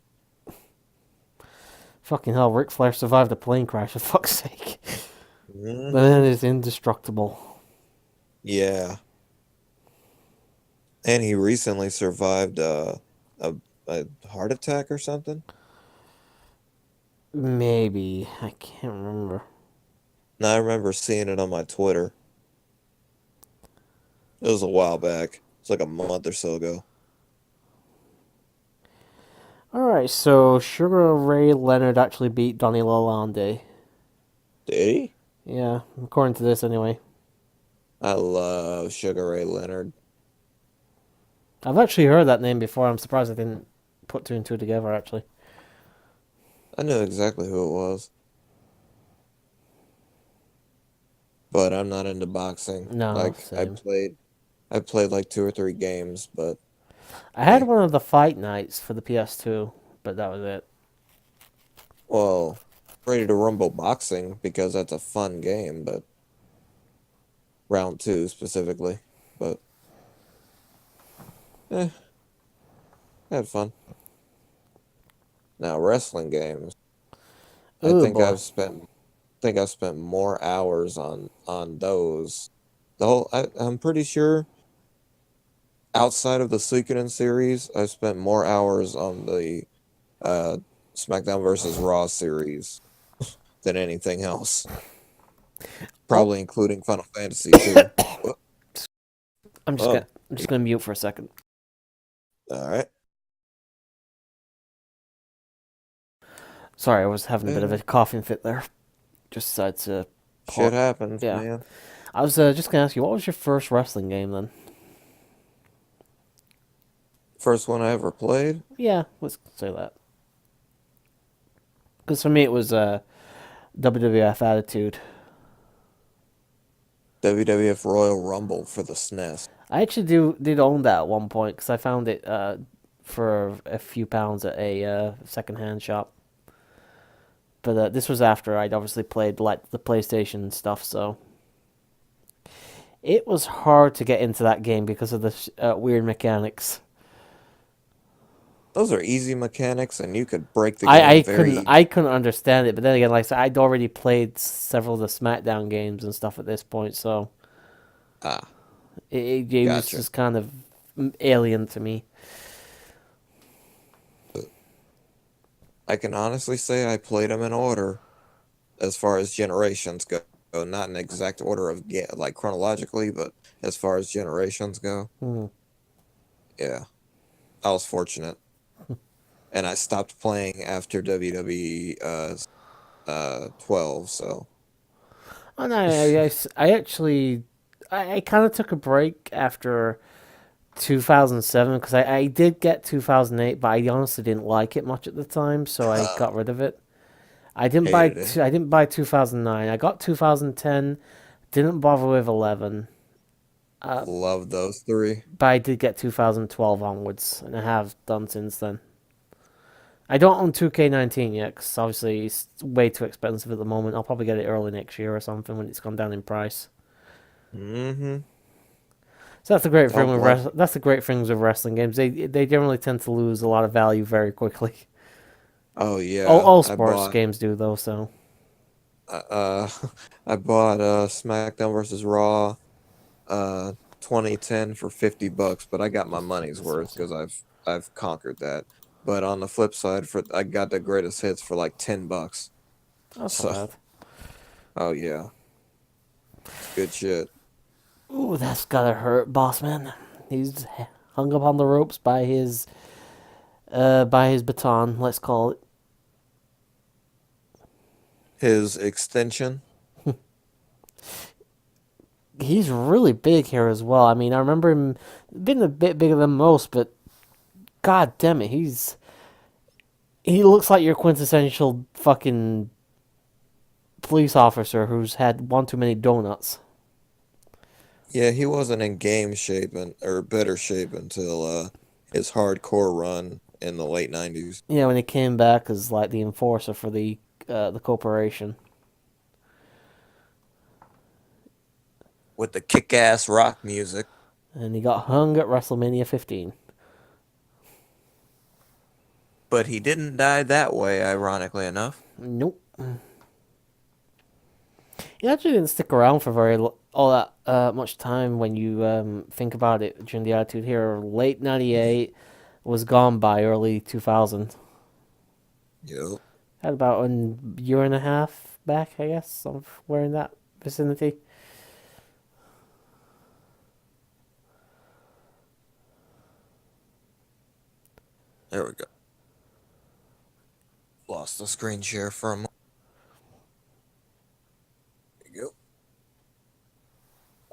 Fucking hell, Ric Flair survived a plane crash, for fuck's sake. Mhm. The man is indestructible. Yeah. And he recently survived a heart attack or something. Maybe. I can't remember. No, I remember seeing it on my Twitter. It was a while back. It's like a month or so ago. Alright, so Sugar Ray Leonard actually beat Donnie Lalonde. Did he? Yeah, according to this anyway. I love Sugar Ray Leonard. I've actually heard that name before. I'm surprised I didn't put two and two together, actually. I knew exactly who it was. But I'm not into boxing. No, Like same. I played like 2 or 3 games, but I had hey, one of the fight nights for the PS2, but that was it. well, Ready to Rumble boxing because that's a fun game, but round 2 specifically. But eh, had fun. Now wrestling games. I Oh think boy. I've spent more hours on those. I'm pretty sure outside of the Suikoden series, I've spent more hours on the uh, SmackDown versus Raw series than anything else. Oh, Probably including Final Fantasy too. I'm just Oh, gonna I'm just gonna mute for a second. all right. Sorry, I was having a bit of Yeah, a coughing fit there. Just decided to shit pause. happens, Yeah, man. I was just gonna ask you, what was your first wrestling game then? First one I ever played. Yeah, let's say that. Because for me, it was WWF Attitude. WWF Royal Rumble for the SNES. I actually did own that at one point because I found it for a few pounds at a secondhand shop. But this was after I'd obviously played like the PlayStation stuff, so it was hard to get into that game because of the weird mechanics. Those are easy mechanics, and you could break the I, game I very couldn't easily. I couldn't understand it, but then again, like I said, I'd already played several of the SmackDown games and stuff at this point, so Ah, it was gotcha. just kind of alien to me. I can honestly say I played them in order as far as generations go. Not in exact order of like chronologically, but as far as generations go, Hmm. yeah, I was fortunate, and I stopped playing after WWE 12. So And I actually, I kind of took a break after 2007 because I did get 2008, but I honestly didn't like it much at the time, so I got rid of it. hated it. I didn't buy 2009. I got 2010. Didn't bother with 11. Love those three. But I did get 2012 onwards, and I have done since then. I don't own 2K19 yet because obviously it's way too expensive at the moment. I'll probably get it early next year or something when it's gone down in price. Mm-hmm. So that's the great thing Don't with blame. that's the great things with wrestling games. They generally tend to lose a lot of value very quickly. Oh yeah, All I sports bought games do though. So uh I bought SmackDown versus Raw 2010 for $50, but I got my money's that's worth awesome. because I've conquered that. But on the flip side, for I got the greatest hits for like $10. That's not So bad. oh yeah, good shit. Ooh, that's gotta hurt, boss man. He's hung up on the ropes by his baton. Let's call it. His extension. He's really big here as well. I mean, I remember him being a bit bigger than most, but god damn it, he looks like your quintessential fucking police officer who's had one too many donuts. Yeah, he wasn't in game shape or better shape until his hardcore run in the late 90s Yeah, when he came back as like the enforcer for the corporation, with the kick-ass rock music. and he got hung at WrestleMania 15. But he didn't die that way, ironically enough. Nope. He actually didn't stick around for all that much time when you think about it. During the Attitude Era, late '98 was gone by early 2000. Yep. Had about a year and a half back, I guess, somewhere in that vicinity. There we go. Lost the screen share for a moment. There you go.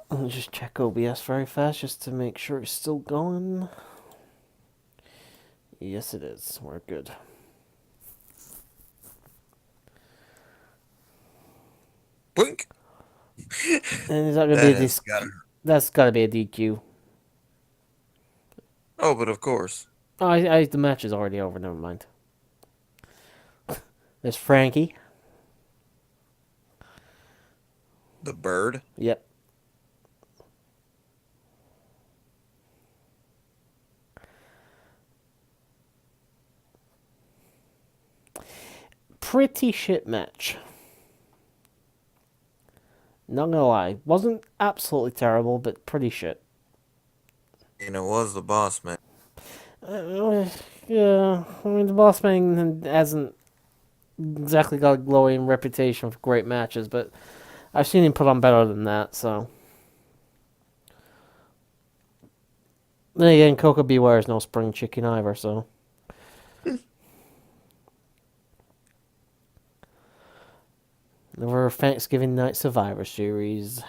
Let me just check OBS very fast just to make sure it's still going. Yes, it is. We're good. Blink. And is that gonna be That a has disc? got. That's gotta be a DQ. Oh, but of course, Oh, the match is already over. Never mind. There's Frankie. the bird. Yep. Pretty shit match. Not gonna lie, wasn't absolutely terrible, but pretty shit. And it was the boss man. Yeah, I mean the boss man hasn't exactly got a glowing reputation for great matches, but I've seen him put on better than that. So then again, Coco Beware is no spring chicken either. So another Thanksgiving night Survivor Series.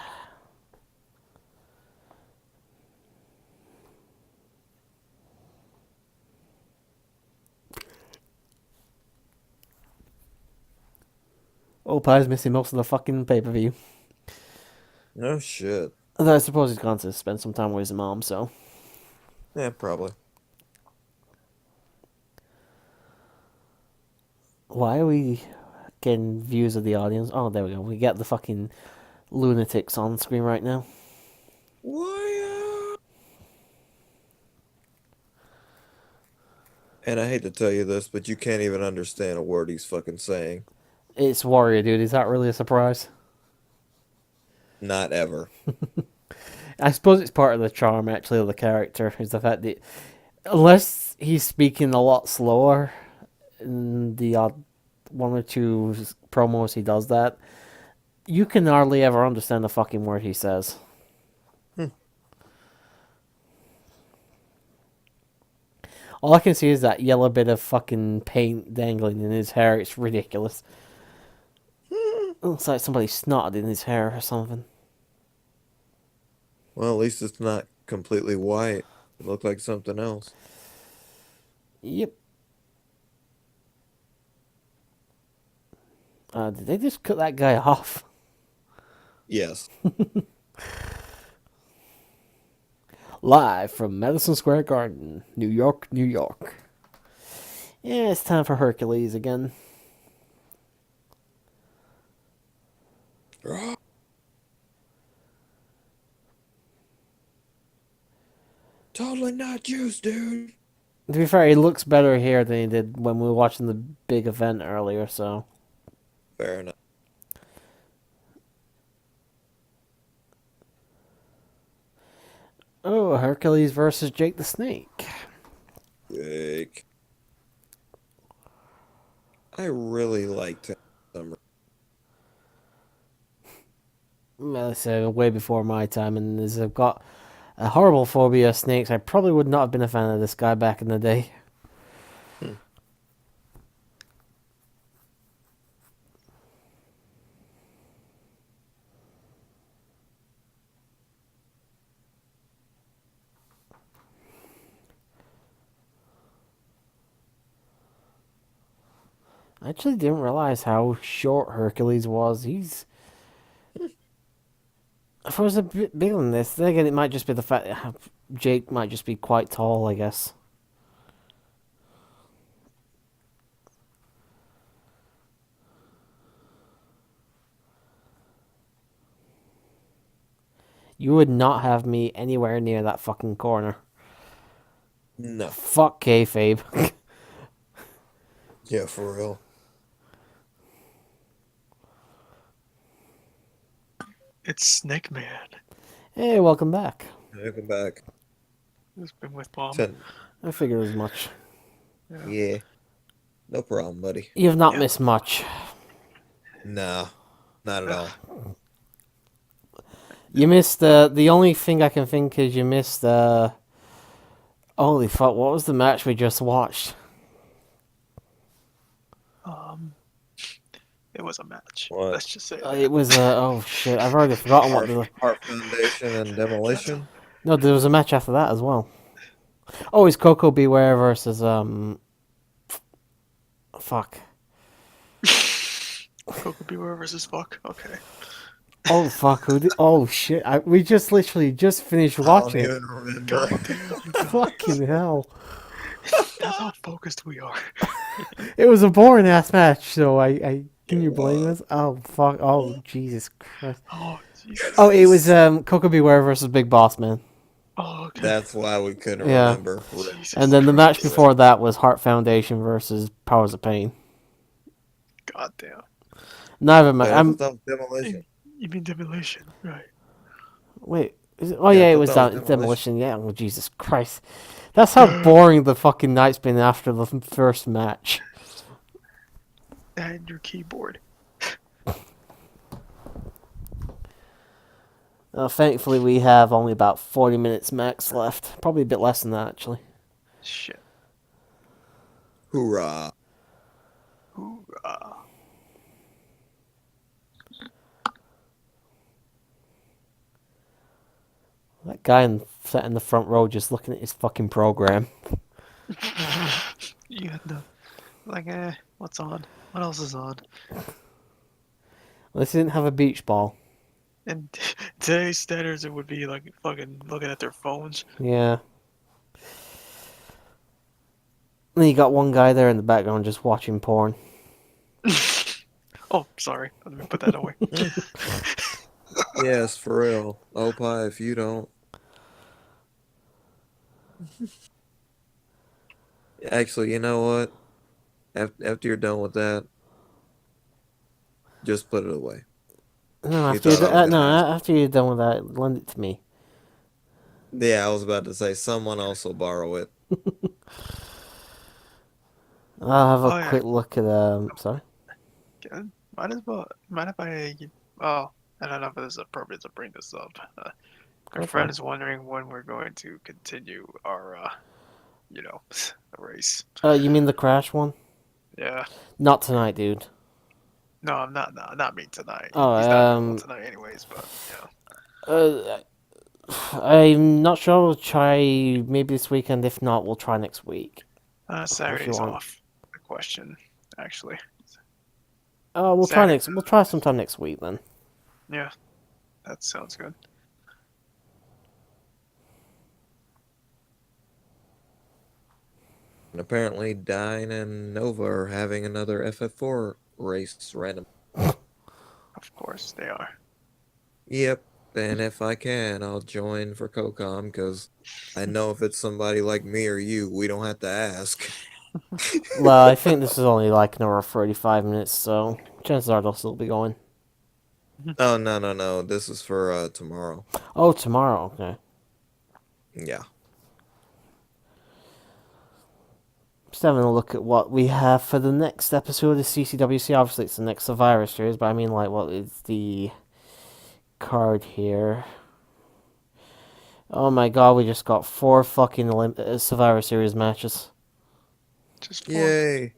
Opie's missing most of the fucking pay per view. No shit. Although I suppose he's gone to spend some time with his mom. So Yeah, probably. why are we getting views of the audience? Oh, there we go. We got the fucking lunatics on screen right now. Why? And I hate to tell you this, but you can't even understand a word he's fucking saying. It's Warrior, dude. Is that really a surprise? Not ever. I suppose it's part of the charm, actually, of the character, is the fact that unless he's speaking a lot slower in the odd one or two promos he does that, you can hardly ever understand a fucking word he says. All I can see is that yellow bit of fucking paint dangling in his hair. It's ridiculous. Looks like somebody snotted in his hair or something. Well, at least it's not completely white. It looked like something else. Yep. Did they just cut that guy off? Yes. Live from Madison Square Garden, New York, New York. Yeah, it's time for Hercules again. Totally not juice, dude. To be fair, he looks better here than he did when we were watching the big event earlier, so. Fair enough. Oh, Hercules versus Jake the Snake. Jake. I really liked him. Well, it's way before my time, and as I've got a horrible phobia of snakes, I probably would not have been a fan of this guy back in the day. I actually didn't realize how short Hercules was. He's. If I was a bit bigger than this, then again, it might just be the fact that Jake might just be quite tall, I guess. You would not have me anywhere near that fucking corner. No. Fuck kayfabe. Yeah, for real. It's Snake Man. Hey, welcome back. Welcome back. Who's been with Mom? I figured as much. Yeah. No problem, buddy. You have not Yeah. missed much. No. Not at all. You missed the only thing I can think is you missed holy fuck, what was the match we just watched? It was a match. What? Let's just say It was oh shit, I've already forgotten what the Heart Foundation and Demolition? No, there was a match after that as well. Oh, it's Coco Beware versus fuck. Coco Beware versus Fuck. Okay. Oh fuck, who did, oh shit. We just literally just finished I watching don't it. even remember. Fucking hell. That's how focused we are. It was a boring ass match, so I can you blame us? Oh fuck, oh Jesus Christ. Oh, Jesus. Oh, it was Coco Beware versus Big Boss Man. Oh, okay. That's why we couldn't Yeah. remember. Jesus And then the match Christ. before that was Heart Foundation versus Powers of Pain. Goddamn. Neither match. I thought that was Demolition. You mean Demolition, right? Wait. Is it, oh Yeah, yeah, I it thought was that was Demolition. Demolition. Yeah. Oh Jesus Christ. That's how boring the fucking night's been after the first match. And your keyboard. Thankfully, we have only about 40 minutes max left. Probably a bit less than that, actually. Shit. Hoorah. Hoorah. That guy sat in the front row just looking at his fucking program. You had the like, what's on? What else is on? Unless he didn't have a beach ball. And today's standards, it would be like fucking looking at their phones. Yeah. And you got one guy there in the background just watching porn. Oh, sorry. Let me put that away. Yes, for real. Opie, if you don't. Actually, you know what? After you're done with that, just put it away. No, You after you're, thought I was no, gonna ask. after you're done with that, lend it to me. Yeah, I was about to say someone else will borrow it. I'll have a Oh yeah, quick look at sorry. might as well. Mind if I? Oh, I don't know if it's appropriate to bring this up. My Go for friend it. is wondering when we're going to continue our, race. You mean the crash one? Yeah. Not tonight, dude. No, I'm not. No, not me tonight. Oh, He's not available tonight, anyways. But yeah. uh, I'm not sure. We'll try maybe this weekend. If not, we'll try next week. If you Saturday's want. off. The question, actually. We'll try Saturday. next. We'll try sometime next week then. Yeah, that sounds good. And apparently, Dine and Nova are having another FF4 race random. Of course they are. Yep. And if I can, I'll join for COCOM because I know if it's somebody like me or you, we don't have to ask. Well, I think this is only like an hour 35 minutes, so chances are they'll still be going. Oh, no. This is for tomorrow. Oh, tomorrow. Okay. Yeah. Just having a look at what we have for the next episode of CCWC. Obviously, it's the next Survivor Series, but I mean, like, what is the card here? Oh my god, we just got 4 fucking Survivor Series matches. Just 4. Yay.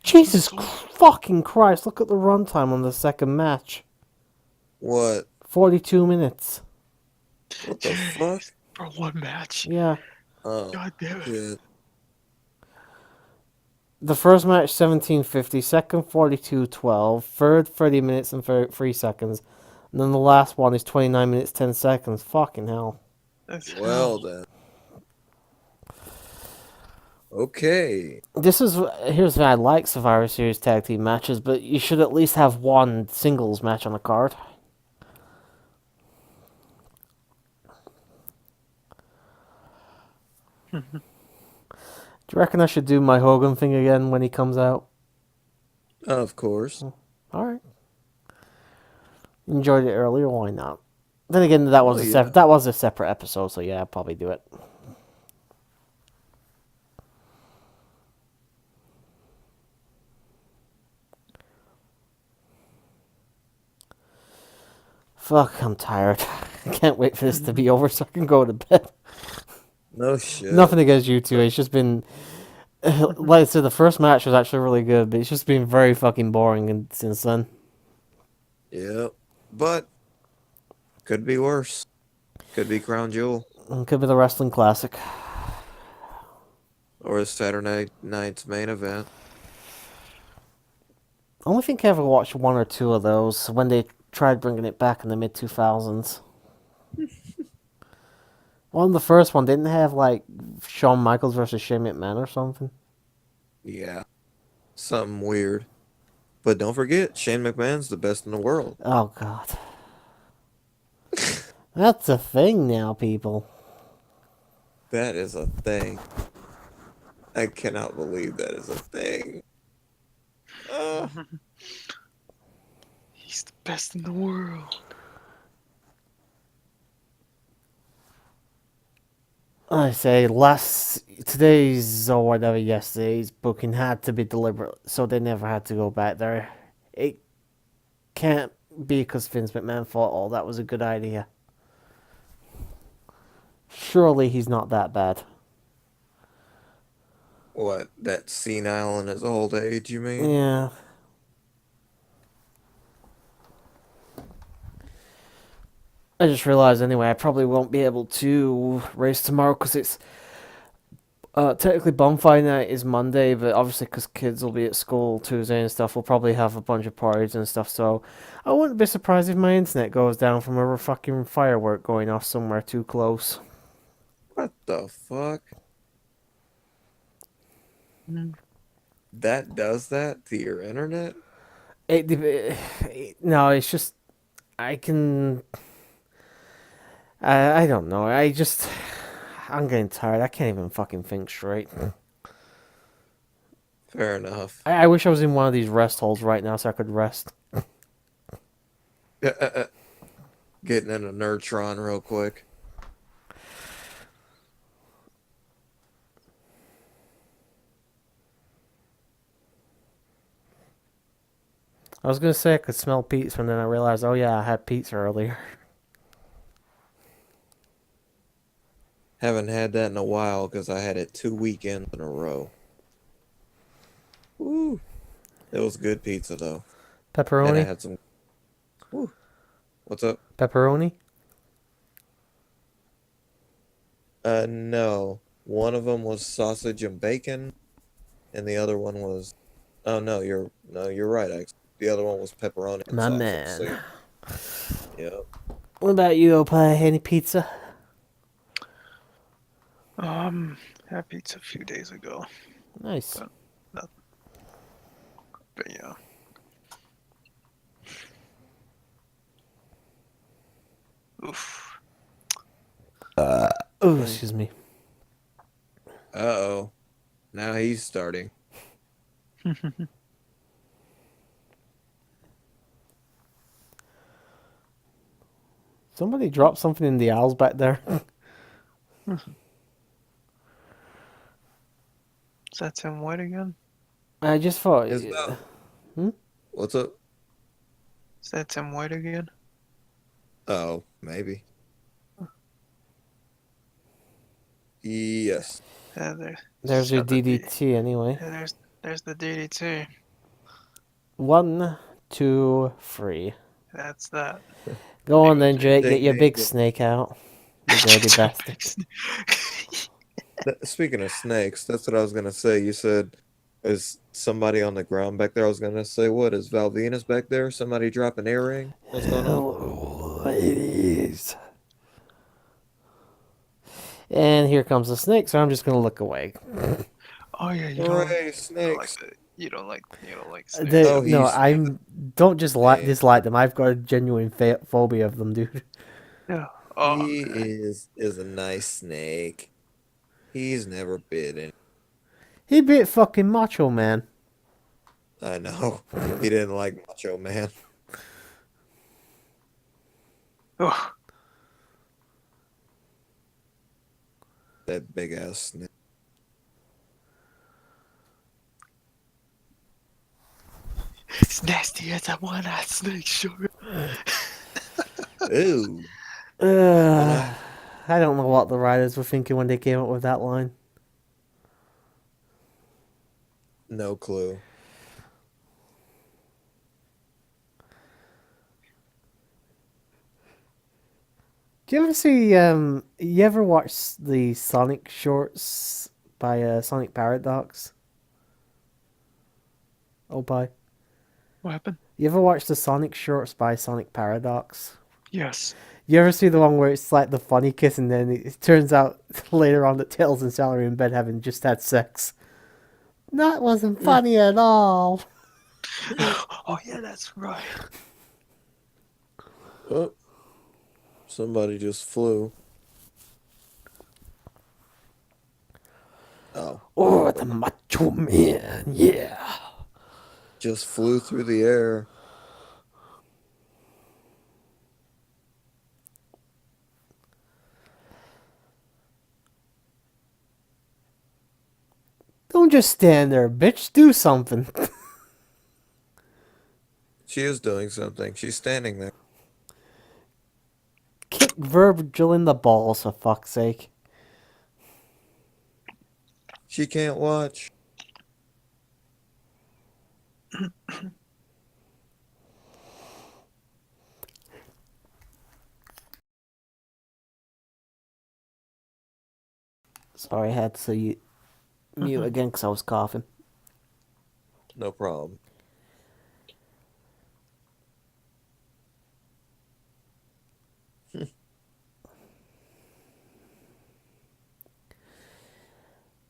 Jesus fucking Christ, look at the runtime on the second match. What? 42 minutes. What the fuck? For one match. Yeah. Oh, God damn it. shit. The first match 17:50, second 42:12, third 30 minutes and 3 seconds, and then the last one is 29 minutes 10 seconds. Fucking hell. That's Well hell. then. Okay. Here's why I like Survivor Series tag team matches, but you should at least have one singles match on the card. Do you reckon I should do my Hogan thing again when he comes out? Of course. Alright. Enjoyed it earlier, why not? Then again, that was Oh, yeah. that was a separate episode, so yeah, I'll probably do it. Fuck, I'm tired. I can't wait for this to be over so I can go to bed. No shit. Nothing against you two. It's just been, like I said, the first match was actually really good, but it's just been very fucking boring since then. Yep. But could be worse. Could be Crown Jewel. Could be the Wrestling Classic. Or Saturday night's main event. I only think I ever watched 1 or 2 of those when they tried bringing it back in the mid 2000s. Well, the first one didn't have like Shawn Michaels versus Shane McMahon or something. Yeah. Something weird. But don't forget, Shane McMahon's the best in the world. Oh god, that's a thing now, people. That is a thing. I cannot believe that is a thing. He's the best in the world. I say today's or whatever yesterday's booking had to be deliberate, so they never had to go back there. It can't be because Vince McMahon thought, "Oh, that was a good idea." Surely he's not that bad. What? That senile in his old age, you mean? Yeah. I just realized anyway, I probably won't be able to race tomorrow because it's technically bonfire night is Monday, but obviously because kids will be at school Tuesday and stuff, we'll probably have a bunch of parties and stuff. So I wouldn't be surprised if my internet goes down from a fucking firework going off somewhere too close. What the fuck? Mm. That does that to your internet? No, it's just I can. I don't know. I'm getting tired. I can't even fucking think straight. Fair enough. I wish I was in one of these rest holes right now so I could rest. Getting in a Nerdtron real quick. I was gonna say I could smell pizza, and then I realized, oh yeah, I had pizza earlier. Haven't had that in a while because I had it 2 weekends in a row. Woo. It was good pizza though. And I Pepperoni? had some. Woo. What's up? Pepperoni? No. One of them was sausage and bacon, and the other one was. Oh no, you're right. Actually, the other one was pepperoni and My sausage. So man. yep. What about you, Opie? Any pizza? Had pizza a few days ago, Nice. but not. But yeah. Oof. Oh, excuse me. Uh-oh. Now he's starting. Somebody dropped something in the aisles back there. Is that Tim White again? I just thought. Is that what's up? Is that Tim White again? Oh, maybe. Yes. Yeah, There's your got the D- DDT anyway. yeah, there's the DDT. 1, 2, 3. That's that. Go on There then, you go, Jake. Get Ding, your ding, big ding. snake out. You dirty bastard. Speaking of snakes, that's what I was gonna say. You said, is somebody on the ground back there? I was gonna say, what is Val Venus back there? Somebody drop an earring? What's going on? Hello, ladies. And here comes the snake, so I'm just gonna look away. Oh yeah, you Hooray, don't like snakes! snakes. Oh, No, he's I'm don't just man. dislike them. I've got a genuine phobia of them, dude. Yeah. Oh He man. is a nice snake. He's never bitten. He bit fucking Macho Man. I know. He didn't like Macho Man. Oh, That big ass snake. it's nasty as a one-eyed snake, sugar. Ooh. Uh, I don't know what the writers were thinking when they came up with that line. No clue. Do you ever see? You ever watch the Sonic shorts by Sonic Paradox? Oh, bye. What happened? You ever watch the Sonic shorts by Sonic Paradox? Yes. You ever see the one where it's like the funny kiss, and then it turns out later on that Tails and Sally are in bed having just had sex? That wasn't funny at all. Oh yeah, that's right. Oh, somebody just flew. Oh, Oh, the Macho Man, yeah. just flew through the air. Don't just stand there, bitch. Do something. She is doing something. She's standing there. Kick Virgil in the balls, for fuck's sake. She can't watch. Sorry, I had to say mute again because I was coughing. No problem.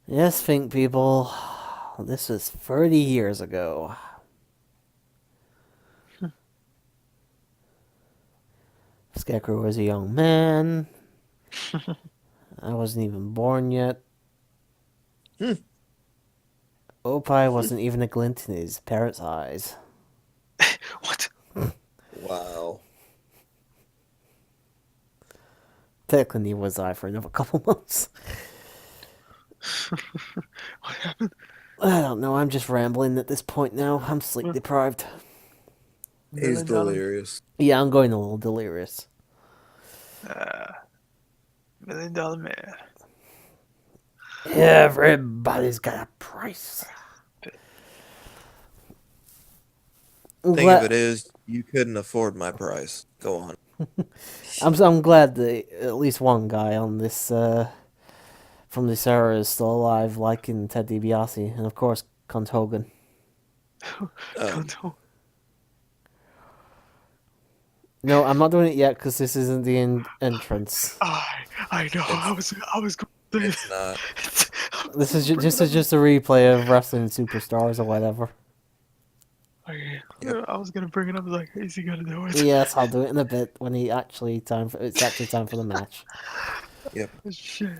Yes, think people. This was 30 years ago. Scarecrow was a young man. I wasn't even born yet. Opie wasn't even a glint in his parrot's eyes. What? Wow. Technically, was I for another couple months. What happened? I don't know. I'm just rambling at this point now. I'm sleep deprived. He's $1 million. delirious. Yeah, I'm going a little delirious. $1 million man. Everybody's got a price. Thing of it is, you couldn't afford my price. Go on. I'm glad that at least one guy on this from this era is still alive, liking Ted DiBiase, and of course, Cunt Hogan. Don't. No, I'm not doing it yet because this isn't the entrance. I know. I was going to say It's not. This is just a replay of Wrestling Superstars or whatever. Yep. I was gonna bring it up. Like, is he gonna do it? Yes, I'll do it in a bit when it's actually time for the match. Yep. Shit.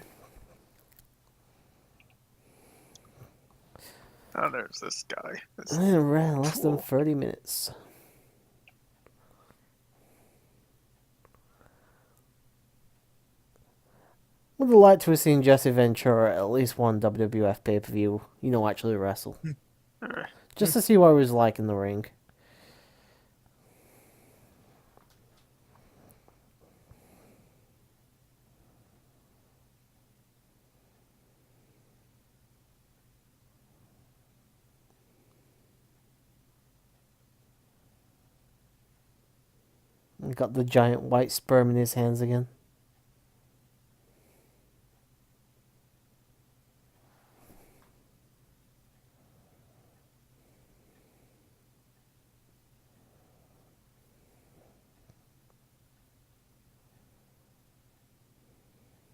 Oh, there's this guy. This And it ran less than fool. 30 minutes. Would have liked to have seen Jesse Ventura at least one WWF pay-per-view, actually wrestle. Alright. Just to see what he was like in the ring. Got the giant white sperm in his hands again.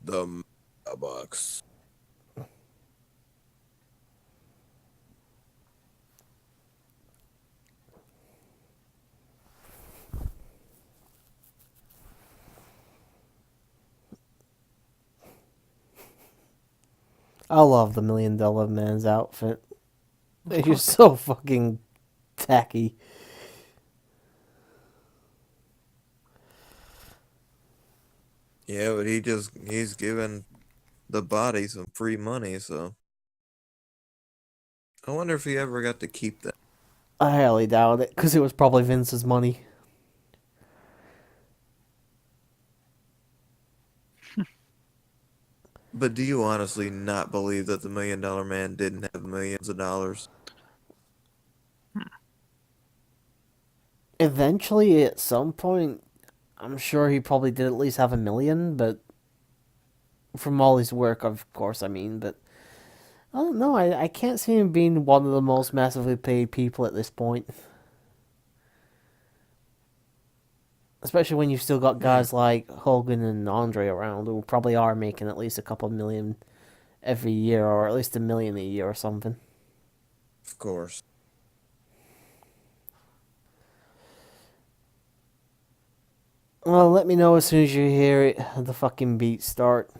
The box. I love the $1 Million Man's outfit. He's so fucking tacky. Yeah, but he's giving the body some free money, so I wonder if he ever got to keep that. I highly doubt it, because it was probably Vince's money. But do you honestly not believe that the $1 Million Man didn't have millions of dollars? Eventually, at some point, I'm sure he probably did at least have $1 million, but from all his work, of course, I mean, but I don't know, I can't see him being one of the most massively paid people at this point. Especially when you've still got guys like Hogan and Andre around who probably are making at least a couple million every year, or at least $1 million a year or something. Of course. Well, let me know as soon as you hear it, the fucking beat start.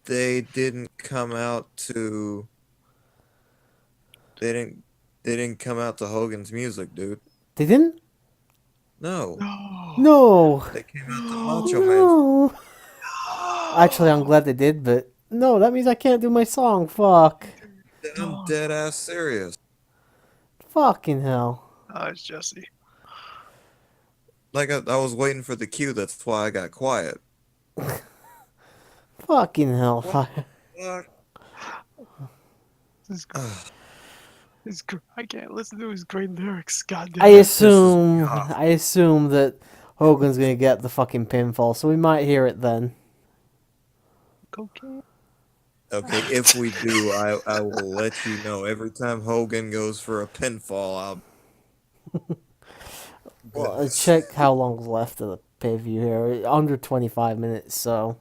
They didn't come out to. They didn't come out to Hogan's music, dude. They didn't? No. No! They came out to Macho Man. No! Actually, I'm glad they did, but no, that means I can't do my song. Fuck. I'm dead ass serious. Fucking hell. Oh, it's Jesse. Like I was waiting for the cue. That's why I got quiet. Fucking hell. What? This is I can't listen to his great lyrics. Goddamn. I assume that Hogan's gonna get the fucking pinfall, so we might hear it then. Cocaine. Okay, if we do, I will let you know. Every time Hogan goes for a pinfall, I'll. Well, let's check how long's left of the pay-per-view here. Under 25 minutes, so...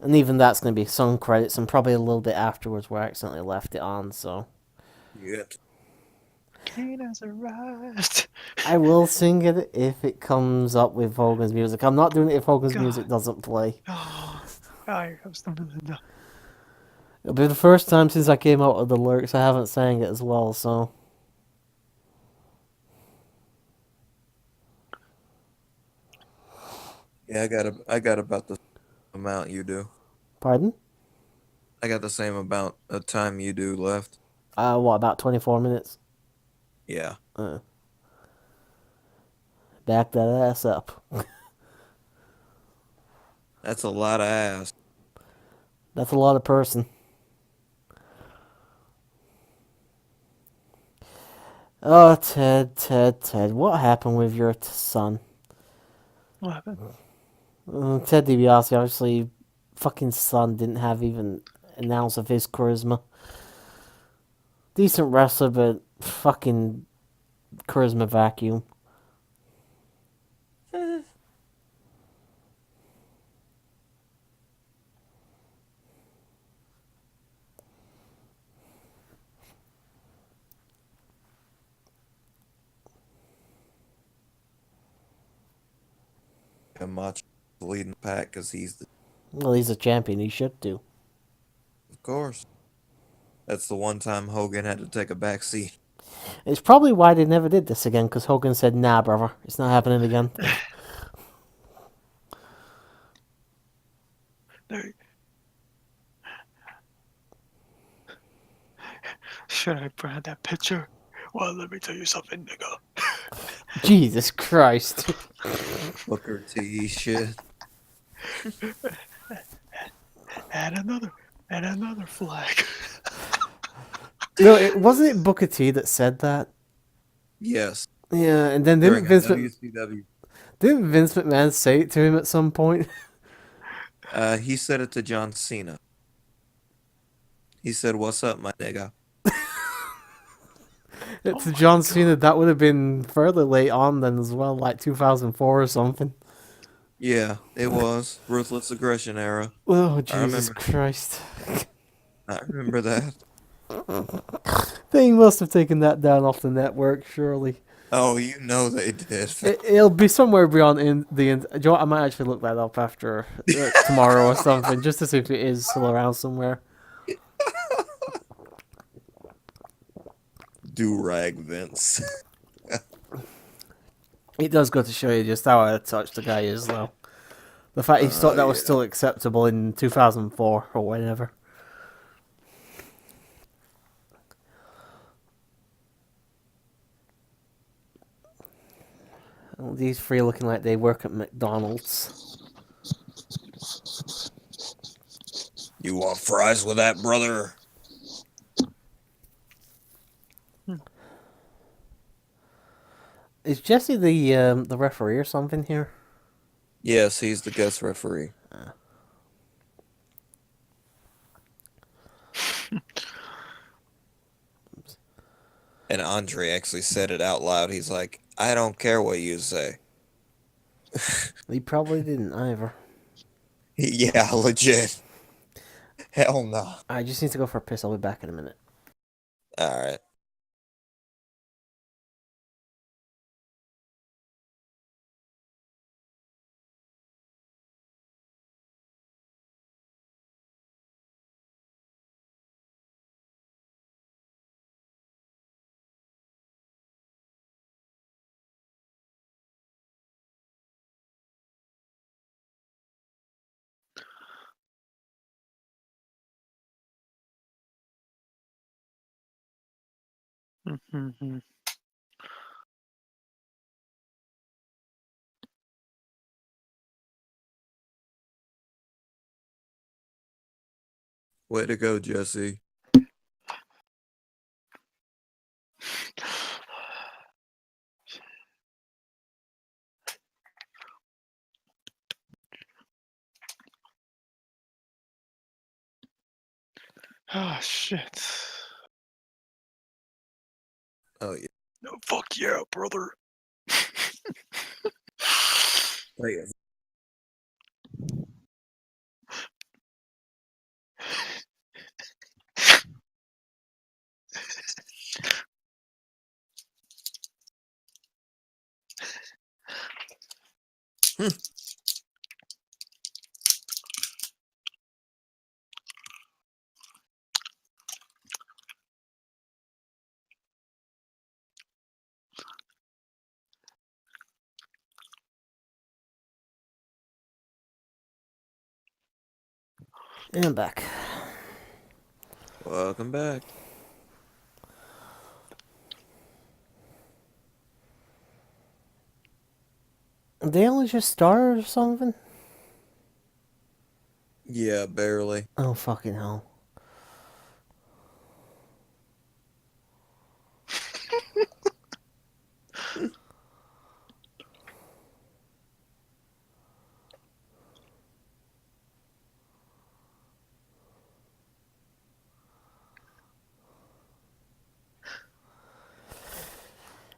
And even that's going to be some credits, and probably a little bit afterwards where I accidentally left it on, so... Yeah. Kane has arrived. I will sing it if it comes up with Hogan's music. I'm not doing it if Hogan's music doesn't play. Oh, I have something to do. It'll be the first time since I came out with the lyrics I haven't sang it as well, so... Yeah, I got about the amount you do. Pardon? I got the same amount of time you do left. What, about 24 minutes? Yeah. Back that ass up. That's a lot of ass. That's a lot of person. Oh, Ted, what happened with your son? What happened? Ted DiBiase, obviously, fucking son didn't have even an ounce of his charisma. Decent wrestler, but fucking charisma vacuum. And Macho leading the pack because he's the. Well, he's a champion. He should do. Of course. That's the one time Hogan had to take a back seat. It's probably why they never did this again, because Hogan said, nah, brother, it's not happening again. There- Should I brand that picture? Well, let me tell you something, nigga. Jesus Christ. Booker T shit. Add another flag. No, wasn't it Booker T that said that? Yes. Yeah, and then During a WCW. Didn't Vince McMahon say it to him at some point? He said it to John Cena. He said, "What's up, my nigga?" It's Oh my John God. Cena. That would have been fairly late on then as well, like 2004 or something. Yeah, it was ruthless aggression era. Oh, I Jesus remember. Christ. I remember that. They must have taken that down off the network, surely. Oh, you know they did. It'll be somewhere beyond Do you know what? I might actually look that up after tomorrow or something, just to see if it is still around somewhere. Do rag Vince. It does go to show you just how out of touch the guy is, though. The fact he thought that was Yeah. still acceptable in 2004 or whenever. Well, these three looking like they work at McDonald's. You want fries with that, brother? Is Jesse the referee or something here? Yes, he's the guest referee. And Andre actually said it out loud. He's like, "I don't care what you say." He probably didn't either. Yeah, legit. Hell no. I just need to go for a piss. I'll be back in a minute. All right. Mhm. Way to go, Jesse. Ah, shit. Oh yeah. No, fuck yeah, brother. Oh, yeah. And I'm back. Welcome back. Did they only just start or something? Yeah, barely. Oh, fucking hell.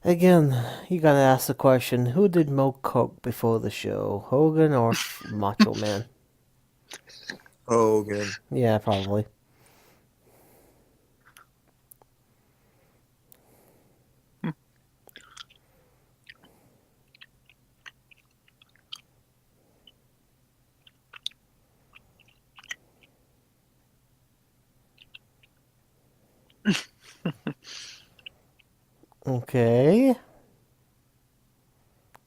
Again, you gotta ask the question, who did Mo coke before the show? Hogan or Macho Man? Hogan. Yeah, probably. Okay.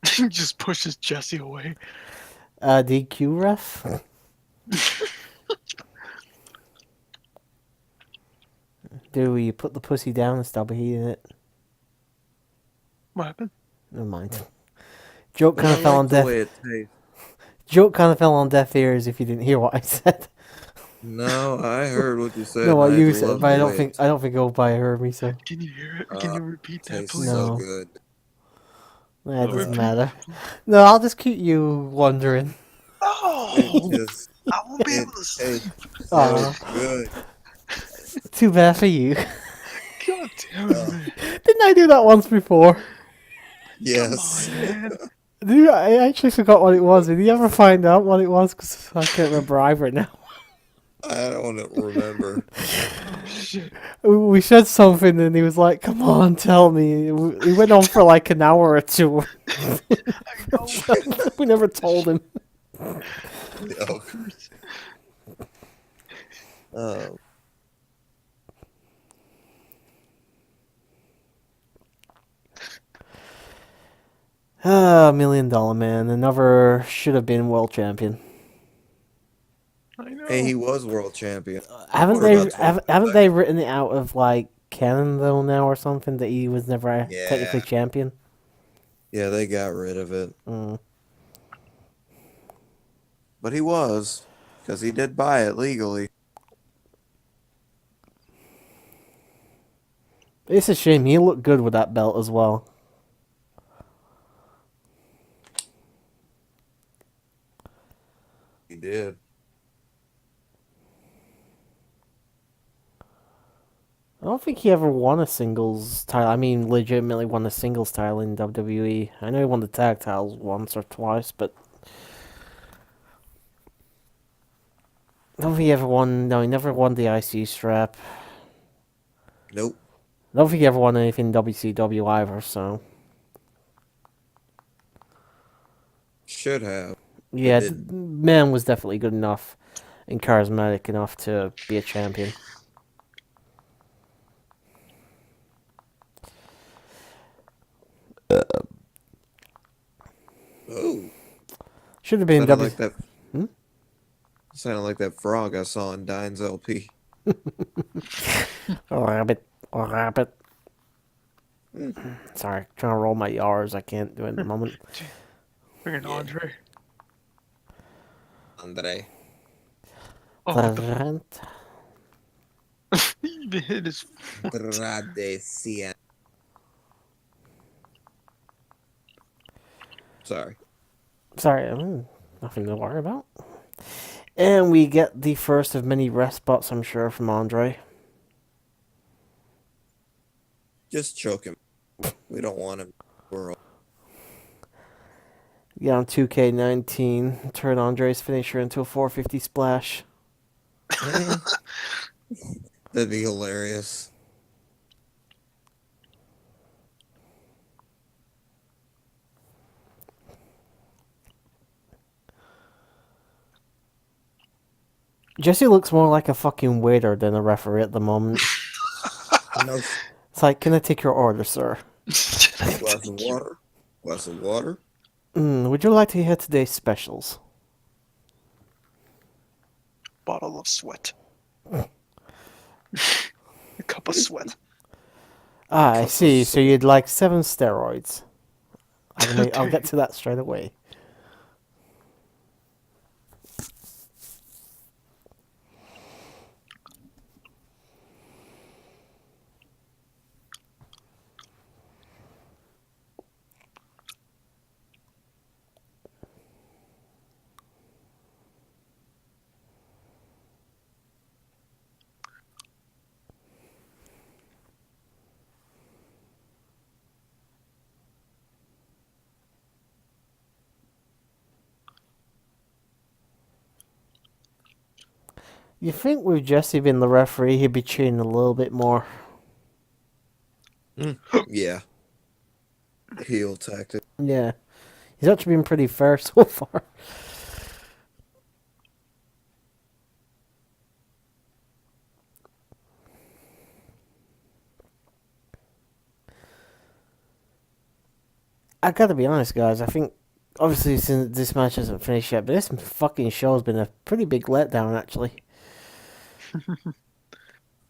He just pushes Jesse away. DQ ref? Do we put the pussy down and stop eating it? What happened? Never mind. Joke I kind of fell like on the deaf. way it tastes. Joke kind of fell on deaf ears if you didn't hear what I said. No, I heard what you said. No, what and I you love said, but the I don't way think it I don't think Opie heard me. So Can you hear it? Can you repeat that, tastes please? so No. good. it doesn't Repeat matter. that, please. No, I'll just keep you wondering. It Oh, just I won't be it able to sleep. tastes Aw. so good. Too bad for you. God damn it, man. Didn't I do that once before? Yes. Come on, man. Dude, I actually forgot what it was. Did you ever find out what it was? Because I can't remember either now. I don't remember. Oh, shit. We said something and he was like, come on, tell me. He went on for like an hour or two. I know. We never told him. Yo. Um, $1 Million Man. Another should have been world champion. I know. hey, he was world champion. Haven't For they about 20 haven't they written it out of like canon though now or something that he was never Yeah. technically champion? Yeah, they got rid of it. Mm. But he was, because he did buy it legally. It's a shame. He looked good with that belt as well. He did. I don't think he ever won a singles title. I mean, legitimately won a singles title in WWE. I know he won the tag titles once or twice, but I don't think he ever won. No, he never won the IC strap. Nope. I don't think he ever won anything in WCW either. So Should have. yeah, didn't. man was definitely good enough and charismatic enough to be a champion. Oh. Should have been Sounded W. like that. Hmm? Sounded like that frog I saw in Dine's LP. Rabbit, rabbit. Hmm. Sorry, trying to roll my R's. I can't do it at the moment. Freaking Yeah. Andre. Andre. Oh, what the Rant. he even hit his foot. Tradición. Sorry. Sorry, nothing to worry about. And we get the first of many rest spots, I'm sure, from Andre. Just choke him. We don't want him. We're all... Get on 2K19, turn Andre's finisher into a 450 splash. That'd be hilarious. Jesse looks more like a fucking waiter than a referee at the moment. No It's like, can I take your order, sir? glass of water. Glass of water. Would you like to hear today's specials? bottle of sweat. A cup of sweat. Ah, I Cup of see. So sweat. you'd like 7 steroids. I'll get to that straight away. You think with Jesse being the referee, he'd be cheating a little bit more? Yeah. Heel tactic. Yeah. He's actually been pretty fair so far. I gotta be honest, guys. I think, obviously, since this match hasn't finished yet, but this fucking show's been a pretty big letdown, actually.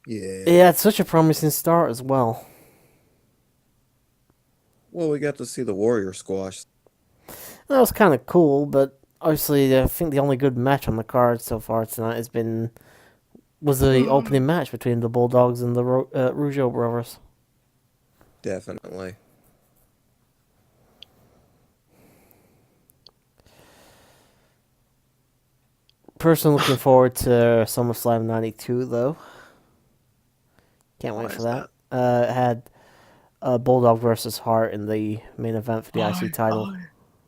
Yeah. It had such a promising start as well. Well, we got to see the Warrior squash. That was kind of cool, but obviously, I think the only good match on the card so far tonight was the opening match between the Bulldogs and the Rougeau brothers. Definitely. Personally looking forward to SummerSlam 92, though. Can't wait Why for is that. It had Bulldog versus Hart in the main event for the IC title.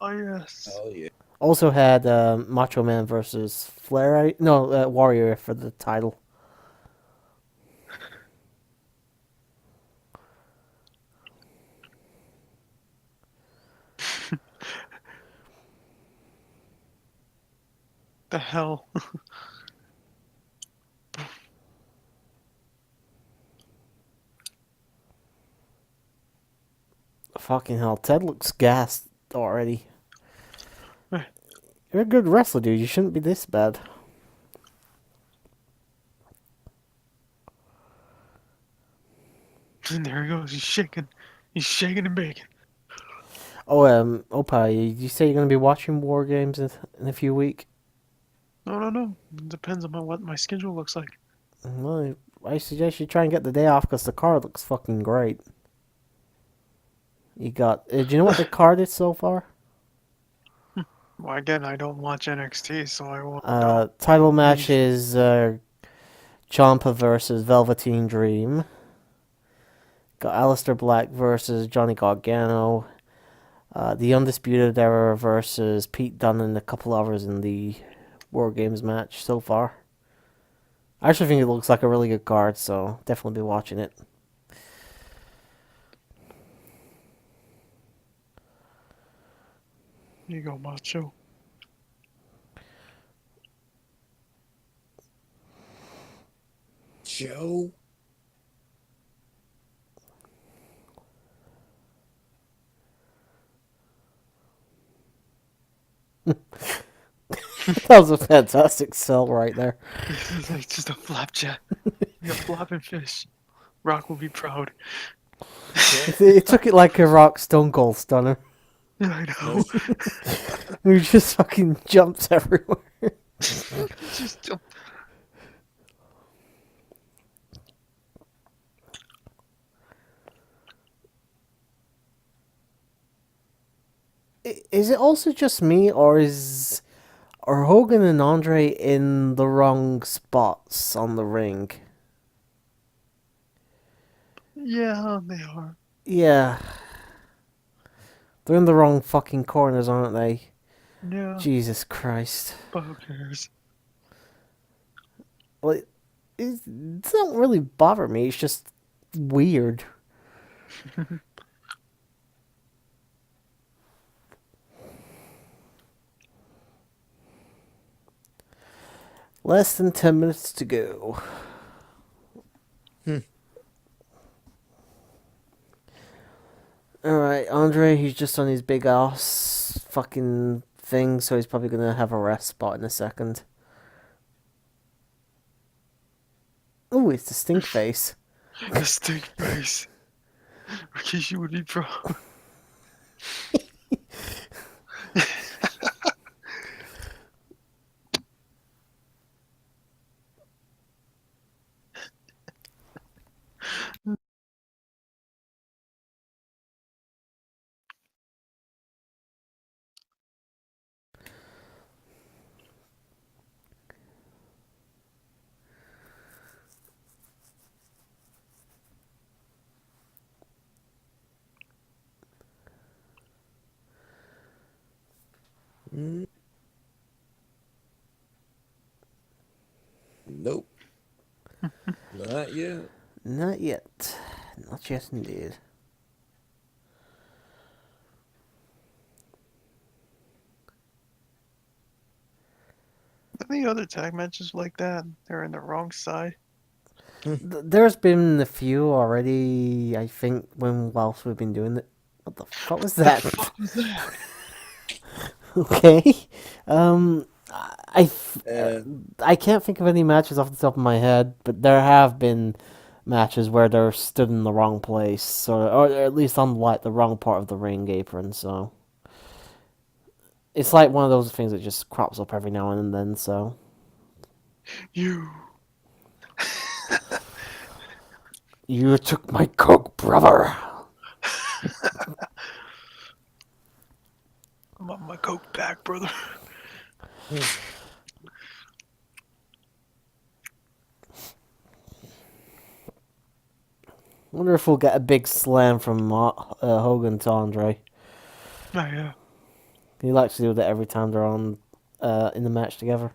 Oh yes. Oh yeah. Also had Macho Man versus Flair. No, Warrior for the title. The hell. Fucking hell, Ted looks gassed already. Eh. You're a good wrestler, dude. You shouldn't be this bad. And there he goes. He's shaking. He's shaking and baking. Oh, Opa, you say you're gonna be watching War Games in a few weeks? No. It depends on what my schedule looks like. Well, I suggest you try and get the day off because the card looks fucking great. You got. Do you know what the card is so far? Well, again, I don't watch NXT, so I won't know. Title match is Ciampa versus Velveteen Dream. Got Aleister Black versus Johnny Gargano. The Undisputed Era versus Pete Dunne and a couple others in the War Games match so far. I actually think it looks like a really good card, so definitely be watching it. Here you go, Macho. Joe. That was a fantastic sell right there. He's like just a flapjack. Like a flopping fish. Rock will be proud. It took it like a Rock Stone Cold Stunner. Yeah, I know. He just fucking jumps everywhere. Just jump. Is it also just me, or are Hogan and Andre in the wrong spots on the ring? Yeah, they are. Yeah. They're in the wrong fucking corners, aren't they? Yeah, Jesus Christ. but who cares? Well, it doesn't really bother me, it's just weird. Less than 10 minutes to go. Alright, Andre, he's just on his big ass fucking thing, so he's probably gonna have a rest spot in a second. Ooh, it's the stink face. The stink face. Rikishi would be pro. Mm, nope. Not yet. Not yet. Not yet, indeed. Any other tag matches like that? They're in the wrong side. There's been a few already, I think, whilst we've been doing it. What the fuck was that? The fuck was that? Okay. Um, I, f- And I can't think of any matches off the top of my head, but there have been matches where they're stood in the wrong place, or at least on like the wrong part of the ring apron. So it's like one of those things that just crops up every now and then. So You. you took my coke, brother. I want my coke back, brother. Wonder if we'll get a big slam from Hogan to Andre. Oh, yeah. He likes to do that every time they're on in the match together.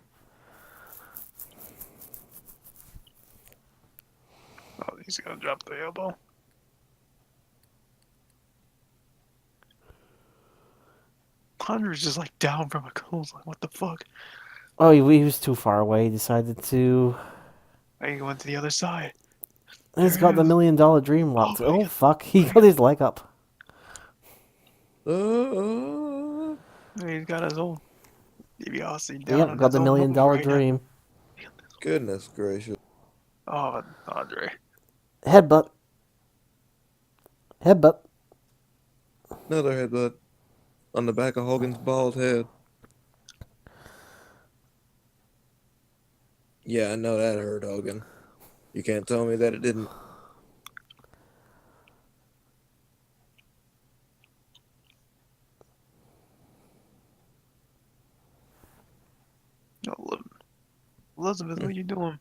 Oh, he's gonna drop the elbow. Andre's just like down from a clothesline. What the fuck? Oh, he was too far away. He decided to. I can go into the other side. He's There got he the is. $1 million dream Oh locked. my Oh, God. fuck. He got his leg up. He's got his old DiBiase down Yep, on got his the $1 own million move right now. dream. goodness gracious. Oh, Andre. Headbutt. Headbutt. Another headbutt on the back of Hogan's bald head. Yeah, I know that hurt, Hogan. You can't tell me that it didn't. Oh, Elizabeth, what are you doing?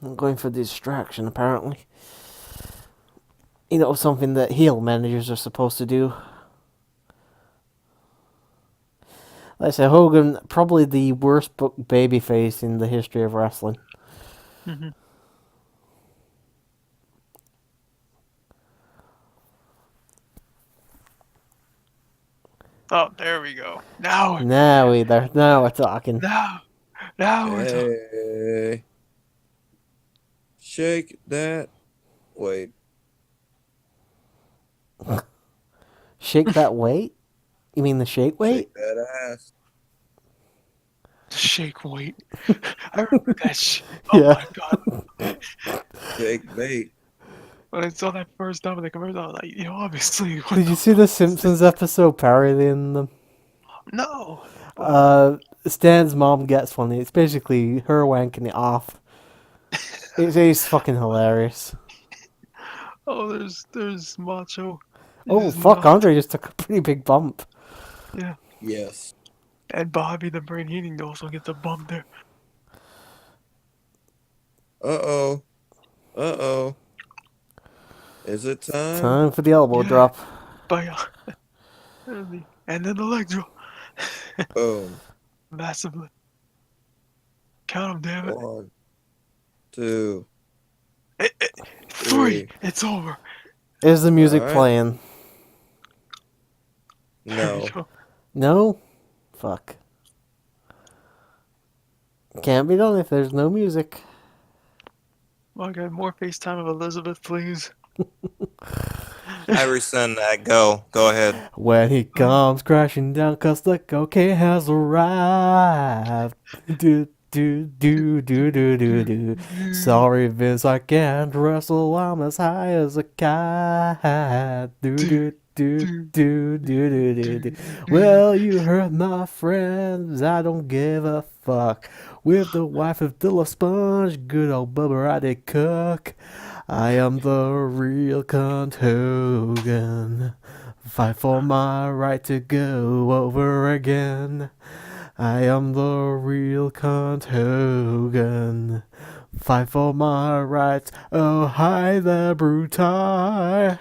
I'm going for distraction, apparently. You know, something that heel managers are supposed to do. Like I said, Hogan, probably the worst babyface in the history of wrestling. Mm-hmm. Oh, there we go. Now Now we're talking. Now we're talking. Hey, shake that. Wait, Shake that weight? You mean the shake weight? shake that ass. Shake weight. I remember that shit. Oh Yeah. my god. Shake bait. When I saw that first time in the commercial, I was like, obviously. What Did you see the Simpsons episode parodying them? No. Stan's mom gets one. It's basically her wanking it off. It's fucking hilarious. Oh, there's Macho. Oh, He's fuck, not- Andre just took a pretty big bump. Yeah. Yes. And Bobby the Brain Heating also gets a bump there. Uh-oh. Uh-oh. Is it time? Time for the elbow Yeah. drop. But and then the leg drop. Boom. Massively. Count 'em, damn it. 1, 2, Three. 3. It's over. Is the music Alright. playing? There we No. go. No? Fuck. Can't be done if there's no music. Okay, more FaceTime of Elizabeth, please. I rescind that. Go ahead. When he comes crashing down, 'cause the cocaine has arrived. Do do do do do do do. Sorry, Vince, I can't wrestle. I'm as high as a cat. Do do do do do do do do. Well, you hurt my friends. I don't give a fuck. With the wife of Dilla Sponge, good old Bubba I did cook. I am the real cunt Hogan. Fight for my right to go over again. I am the real cunt Hogan. Fight for my rights. Oh, hi there, Brutai.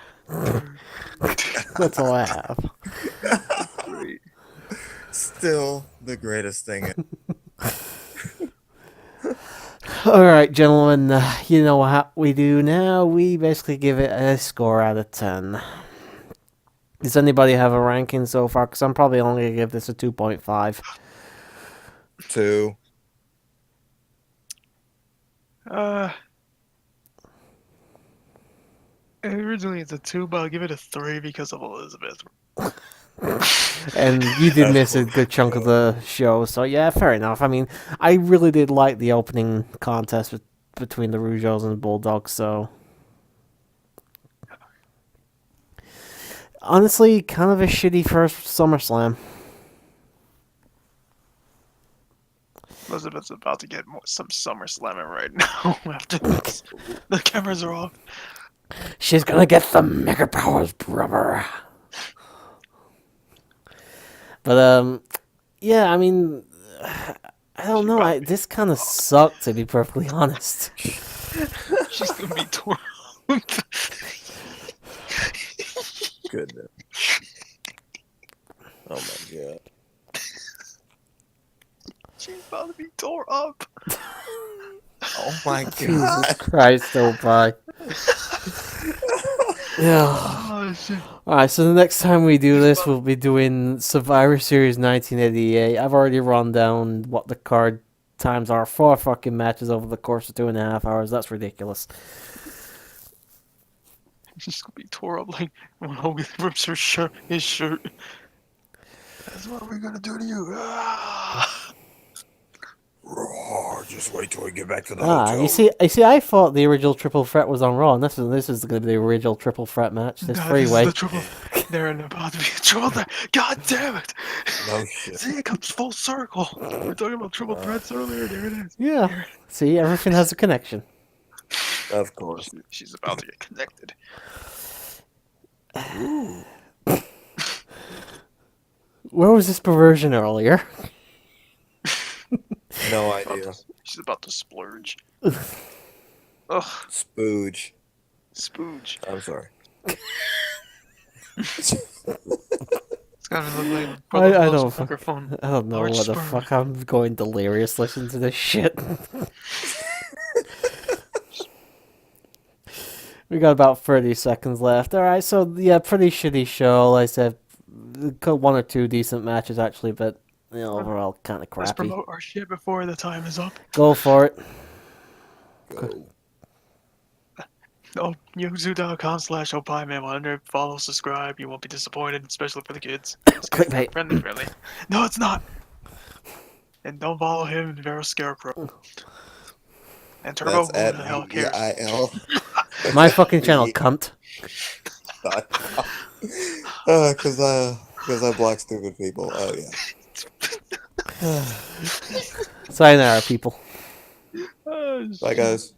That's all I have. Great. Still the greatest thing. All right, gentlemen. You know what we do now? We basically give it a score out of 10. Does anybody have a ranking so far? Because I'm probably only going to give this a 2.5. 2. Originally it's a 2, but I'll give it a 3 because of Elizabeth. And you did miss a good chunk of the show, so yeah, fair enough. I mean, I really did like the opening contest between the Rougeaus and the Bulldogs, so... Honestly, kind of a shitty first SummerSlam. Elizabeth's about to get some SummerSlamming right now after this. The cameras are off. She's gonna get the mega powers, brother. But, yeah, I mean, I don't know. This kind of sucked, to be perfectly honest. She's gonna be torn. Goodness. Oh my god. She's about to be tore up. Oh my Jesus god. Christ, oh boy. Yeah. Oh shit. Alright, so the next time we do this, we'll be doing Survivor Series 1988. I've already run down what the card times are. 4 fucking matches over the course of 2.5 hours. That's ridiculous. She's gonna be tore up like when Hogan rips his shirt. That's what we're gonna do to you. Ah. Roar, just wait till we get back to the hotel. You see, I thought the original triple threat was on Raw, and this is going to be the original triple threat match. This Nah, freeway. This is the triple. They're about to be a triple threat. God damn it! No shit. See, it comes full circle. We were talking about triple threats earlier. There it is. Yeah. See, everything has a connection. Of course. She's about to get connected. Where was this perversion earlier? No idea. She's about to splurge. Ugh, Spooge. spooge. I'm sorry. It's gonna look like I don't microphone. I don't know Large what the sperm. fuck. I'm going delirious listening to this shit. We got about 30 seconds left. Alright, so yeah, pretty shitty show. Like I said, 1 or 2 decent matches actually, but you know, overall kind of Let's crappy. promote our shit before the time is up. Go for it. Go. Oh, YouTube.com/OpiMan100. Follow, subscribe. You won't be disappointed, especially for the kids. Clickbait. Friendly. No, it's not. And don't follow him, Vero Scarecrow. And Turbo, who That's the at hell cares? VIL. My fucking channel, cunt. Because I block stupid people. Oh yeah. Sayonara, people. Oh, Bye guys.